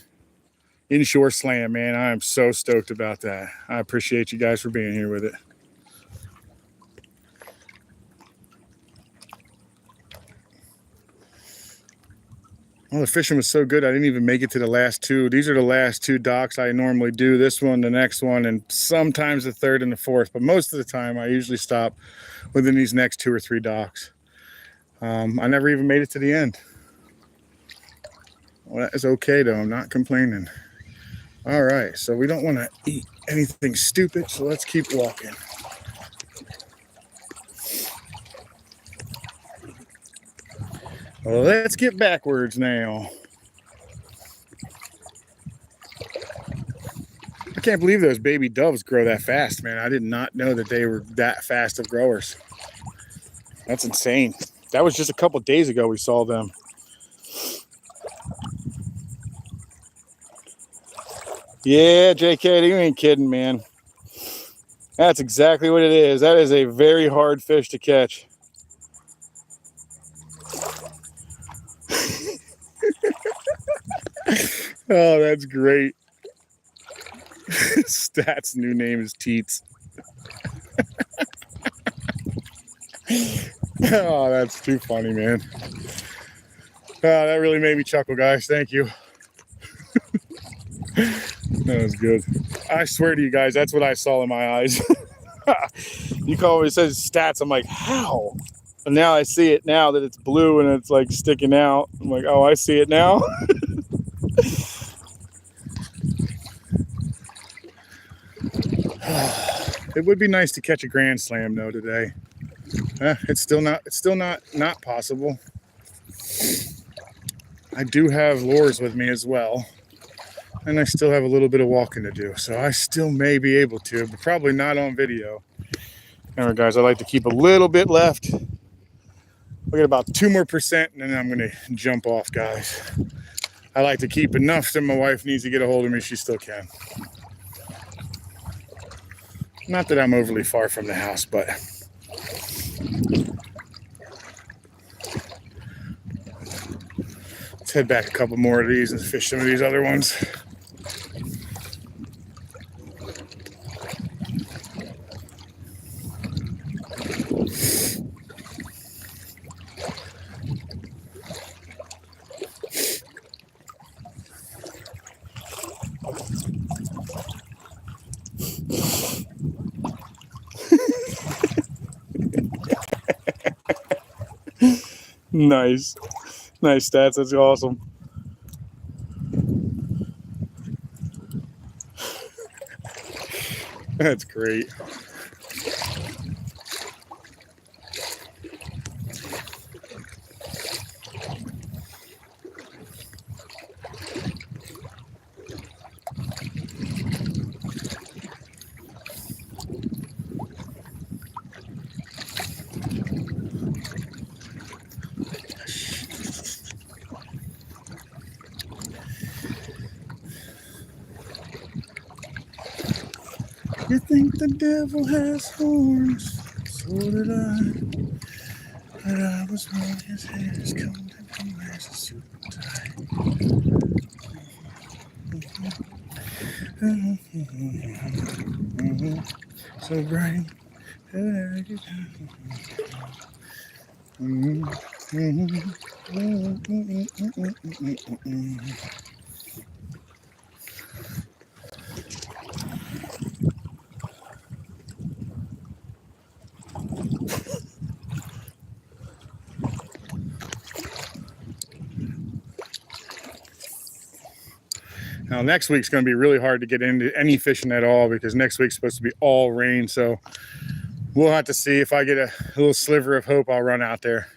Speaker 1: inshore slam, man. I am so stoked about that. I appreciate you guys for being here with it. Well, the fishing was so good, I didn't even make it to the last two. These are the last two docks I normally do. This one, the next one, and sometimes the third and the fourth. But most of the time, I usually stop within these next 2 or 3 docks. I never even made it to the end. Well, that is okay, though. I'm not complaining. All right, so we don't want to eat anything stupid, so let's keep walking. Well, let's get backwards now. I can't believe those baby doves grow that fast, man. I did not know that they were that fast of growers. That's insane. That was just a couple days ago we saw them. Yeah, JK, you ain't kidding, man. That's exactly what it is. That is a very hard fish to catch. Oh, that's great. Stat's new name is Teets. Oh, that's too funny, man. Oh, that really made me chuckle, guys. Thank you. That was good. I swear to you guys, that's what I saw in my eyes. You call it says stats. I'm like, how? And now I see it now that it's blue and it's like sticking out. I'm like, oh, I see it now. It would be nice to catch a grand slam though today. It's still not possible. I do have lures with me as well, and I still have a little bit of walking to do, so I still may be able to, but probably not on video. Remember, guys, I like to keep a little bit left. We got about 2% more, and then I'm gonna jump off, guys. I like to keep enough that my wife needs to get a hold of me. She still can. Not that I'm overly far from the house, but let's head back a couple more of these and fish some of these other ones. Nice. Nice stats. That's awesome. That's great. You think the devil has horns? So did I. But I was wrong. His hair is combed and he wears a suit and tie. So bright. Now, next week's going to be really hard to get into any fishing at all because next week's supposed to be all rain. So we'll have to see. If I get a little sliver of hope, I'll run out there.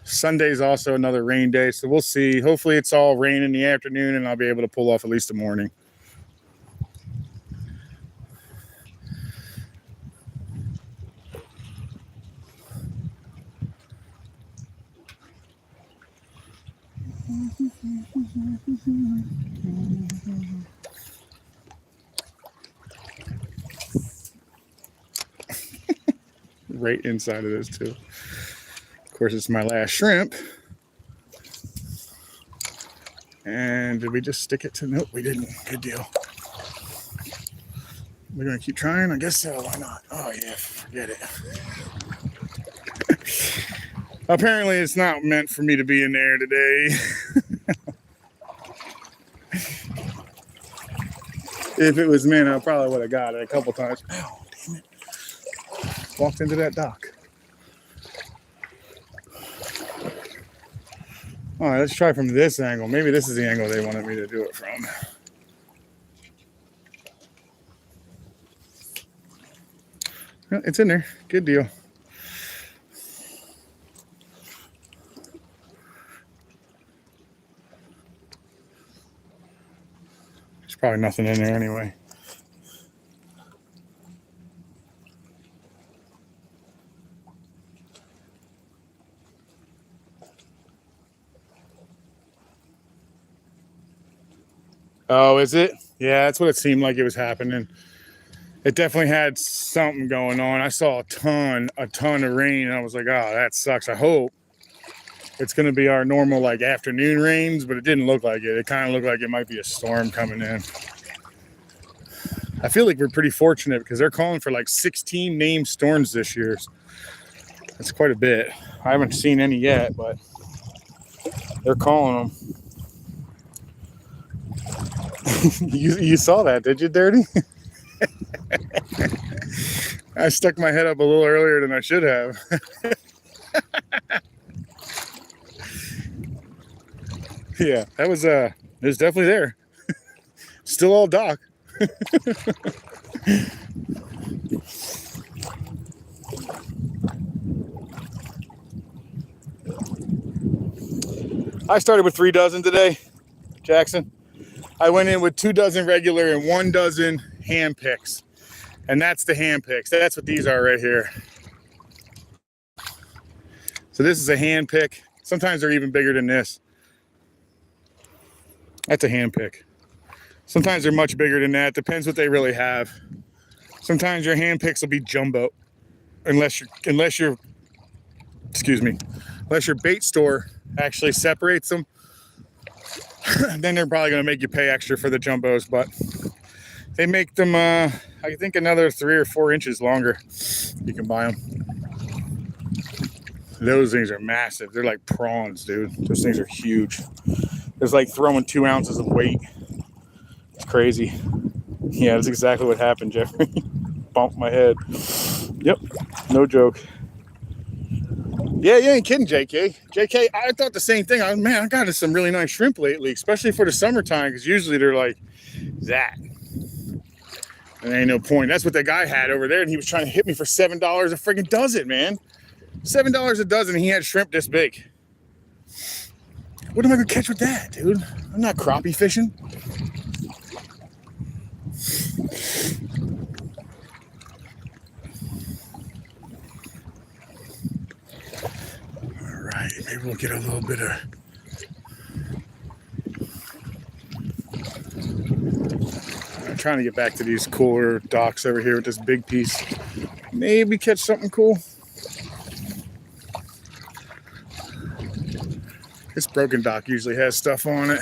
Speaker 1: Sunday's also another rain day, so we'll see. Hopefully it's all rain in the afternoon and I'll be able to pull off at least the morning. Right inside of this too. Of course, it's my last shrimp. And did we just stick it to? Nope, we didn't. Good deal. We're gonna keep trying. I guess so. Why not? Oh yeah, forget it. Apparently it's not meant for me to be in there today. If it was meant, I probably would have got it a couple times. Oh, damn it. Walked into that dock. All right, let's try from this angle. Maybe this is the angle they wanted me to do it from. It's in there. Good deal. There's probably nothing in there anyway. Oh, is it? Yeah, that's what it seemed like it was happening. It definitely had something going on. I saw a ton of rain, and I was like, oh, that sucks. I hope it's going to be our normal like afternoon rains, but it didn't look like it. It kind of looked like it might be a storm coming in. I feel like we're pretty fortunate because they're calling for like 16 named storms this year. That's quite a bit. I haven't seen any yet, but they're calling them. You saw that, did you, Dirty? I stuck my head up a little earlier than I should have. Yeah, that was it was definitely there. Still all dock. I started with 3 dozen today, Jackson. I went in with 2 dozen regular and 1 dozen hand picks. And that's the hand picks. That's what these are right here. So this is a hand pick. Sometimes they're even bigger than this. That's a hand pick. Sometimes they're much bigger than that. Depends what they really have. Sometimes your hand picks will be jumbo. Unless your bait store actually separates them. Then they're probably going to make you pay extra for the jumbos, but they make them, I think, another 3 or 4 inches longer. You can buy them. Those things are massive. They're like prawns, dude. Those things are huge. It's like throwing 2 ounces of weight. It's crazy. Yeah, that's exactly what happened, Jeffrey. Bumped my head. Yep, no joke. Yeah, you ain't kidding, JK. JK, I thought the same thing. I got some really nice shrimp lately, especially for the summertime, because usually they're like that. And there ain't no point. That's what that guy had over there, and he was trying to hit me for $7 a friggin' dozen, man. $7 a dozen, and he had shrimp this big. What am I gonna catch with that, dude? I'm not crappie fishing. All right, maybe we'll get a little bit of... I'm trying to get back to these cooler docks over here with this big piece. Maybe catch something cool. This broken dock usually has stuff on it.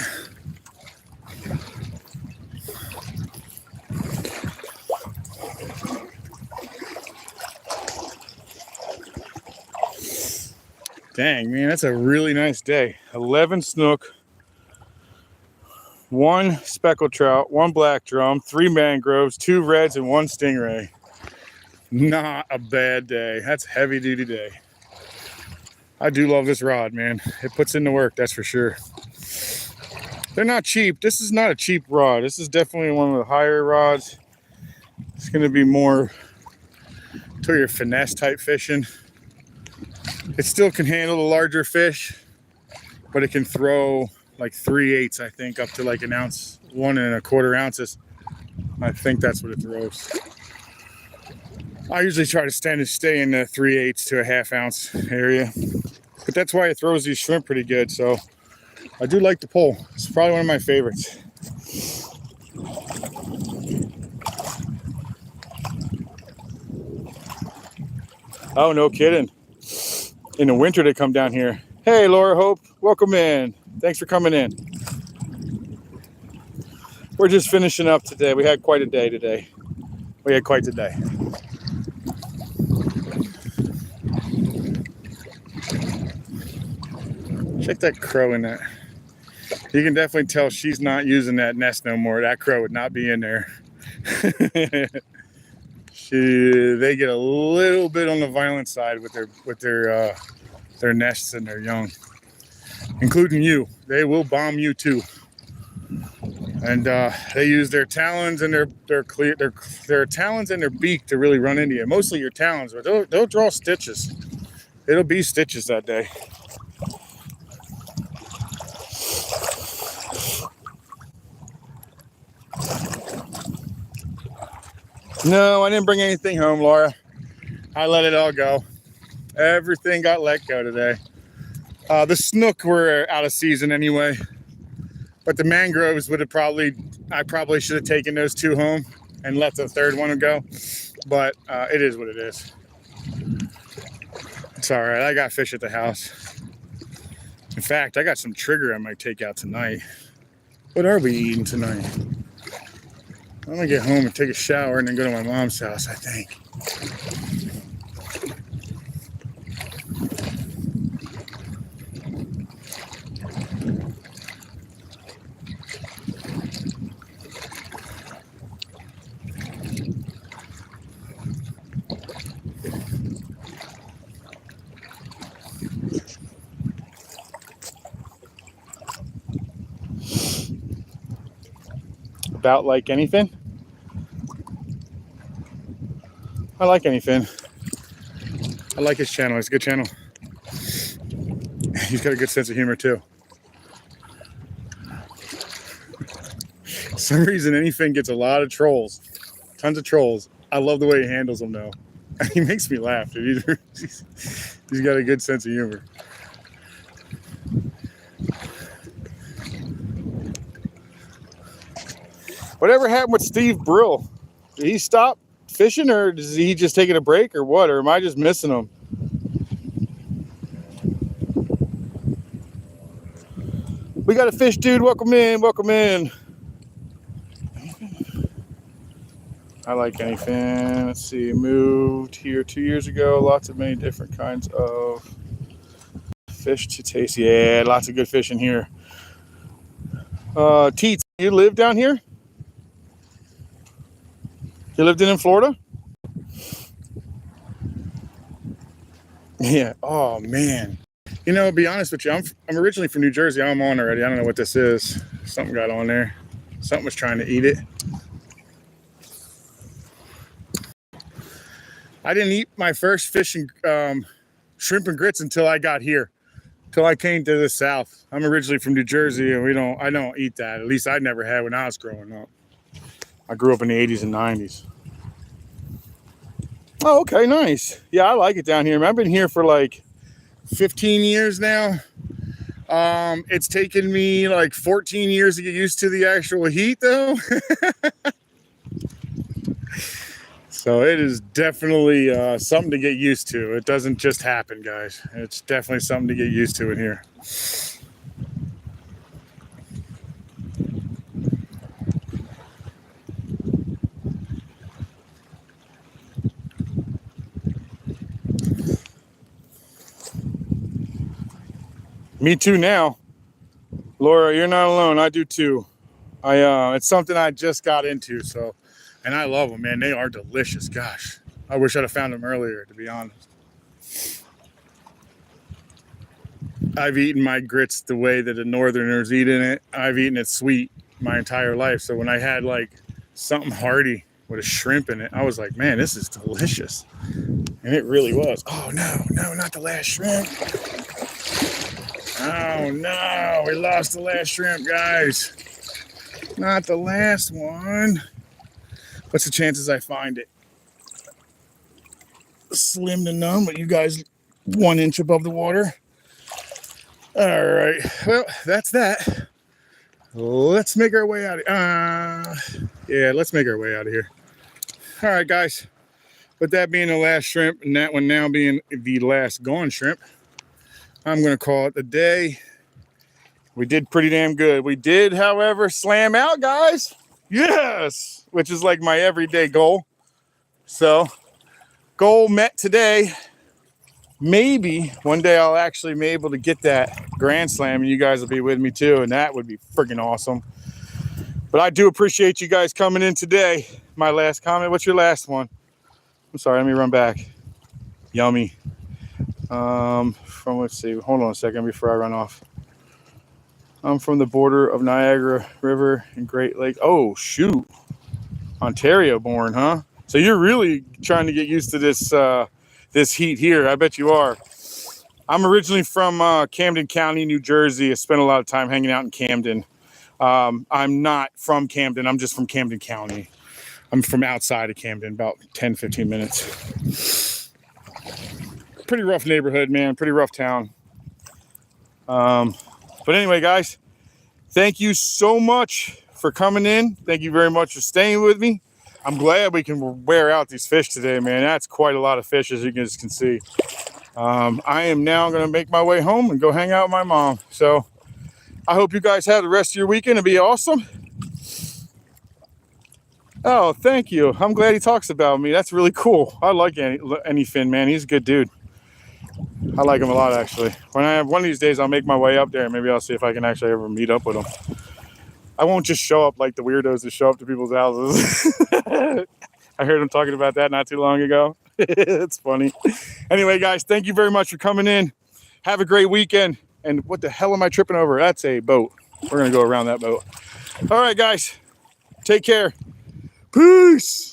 Speaker 1: Dang, man, that's a really nice day. 11 snook, 1 speckled trout, 1 black drum, 3 mangroves, 2 reds, and 1 stingray. Not a bad day. That's a heavy duty day. I do love this rod, man. It puts in the work, that's for sure. They're not cheap. This is not a cheap rod. This is definitely one of the higher rods. It's going to be more to your finesse type fishing. It still can handle the larger fish, but it can throw like 3/8, I think, up to like an ounce, 1 1/4 ounces. I think that's what it throws. I usually try to stay in the 3/8 to a 1/2 ounce area, but that's why it throws these shrimp pretty good. So I do like the pole. It's probably one of my favorites. Oh, no kidding. In the winter, they come down here. Hey, Laura Hope, welcome in. Thanks for coming in. We're just finishing up today. We had quite a day today. We had quite a day. Check that crow in that. You can definitely tell she's not using that nest no more. That crow would not be in there. They get a little bit on the violent side with their nests and their young, including you. They will bomb you too. And they use their talons and their talons and their beak to really run into you. Mostly your talons, but they'll draw stitches. It'll be stitches that day. No, I didn't bring anything home, Laura. I let it all go. Everything got let go today. The snook were out of season anyway, but the mangroves I probably should have taken those two home and let the third one go, but it is what it is. It's all right. I got fish at the house. In fact, I got some trigger I might take out tonight. What are we eating tonight? I'm gonna get home and take a shower and then go to my mom's house, I think. About like anything? I like anything. I like his channel. It's a good channel. He's got a good sense of humor too. For some reason, anything gets a lot of trolls. Tons of trolls. I love the way he handles them though. He makes me laugh, dude. He's got a good sense of humor. Whatever happened with Steve Brill? Did he stop fishing, or is he just taking a break, or what? Or am I just missing him? We got a fish, dude. Welcome in. Welcome in. I like anything. Let's see. Moved here 2 years ago. Lots of many different kinds of fish to taste. Yeah, lots of good fish in here. Teets, you live down here? You lived in Florida? Yeah. Oh man. You know, to be honest with you, I'm originally from New Jersey. I'm on already. I don't know what this is. Something got on there. Something was trying to eat it. I didn't eat my first fish and shrimp and grits until I got here. Till I came to the South. I'm originally from New Jersey, and I don't eat that. At least I never had when I was growing up. I grew up in the 80s and 90s. Oh, okay, nice. Yeah, I like it down here. I've been here for like 15 years now. It's taken me like 14 years to get used to the actual heat, though. So it is definitely something to get used to. It doesn't just happen, guys. It's definitely something to get used to in here. Me too now. Laura, you're not alone. I do too. It's something I just got into, so, and I love them, man. They are delicious. Gosh, I wish I'd have found them earlier, to be honest. I've eaten my grits the way that the Northerners eat it. I've eaten it sweet my entire life. So when I had like something hearty with a shrimp in it, I was like, man, this is delicious. And it really was. Oh no, not the last shrimp. Oh no, we lost the last shrimp, guys. Not the last one. What's the chances I find it? Slim to none, but you guys 1 inch above the water. All right, well, that's that. Let's make our way out of let's make our way out of here. All right, guys. With that being the last shrimp and that one now being the last gone shrimp, I'm going to call it a day. We did pretty damn good. We did, however, slam out, guys. Yes, which is like my everyday goal. So, goal met today. maybe one day I'll actually be able to get that Grand Slam and you guys will be with me too. And that would be freaking awesome. But I do appreciate you guys coming in today. My last comment. What's your last one? I'm sorry. Let me run back. Yummy. Let's see. Hold on a second before I run off. I'm from the border of Niagara River and Great Lake. Oh, shoot. Ontario born, huh? So you're really trying to get used to this heat here. I bet you are. I'm originally from Camden County, New Jersey. I spent a lot of time hanging out in Camden. I'm not from Camden. I'm just from Camden County. I'm from outside of Camden, about 10, 15 minutes. Pretty rough neighborhood, man. Pretty rough town. But anyway, guys, thank you so much for coming in. Thank you very much for staying with me. I'm glad we can wear out these fish today, man. That's quite a lot of fish, as you guys can see. I am now going to make my way home and go hang out with my mom. So I hope you guys have the rest of your weekend and be awesome. Oh, thank you. I'm glad he talks about me. That's really cool. I like Anyfin, man. He's a good dude. I like him a lot, actually. When I have one of these days, I'll make my way up there and maybe I'll see if I can actually ever meet up with him. I won't just show up like the weirdos that show up to people's houses. I heard him talking about that not too long ago. It's funny. Anyway, guys, thank you very much for coming in. Have a great weekend. And what the hell am I tripping over? That's a boat. We're going to go around that boat. All right, guys. Take care. Peace.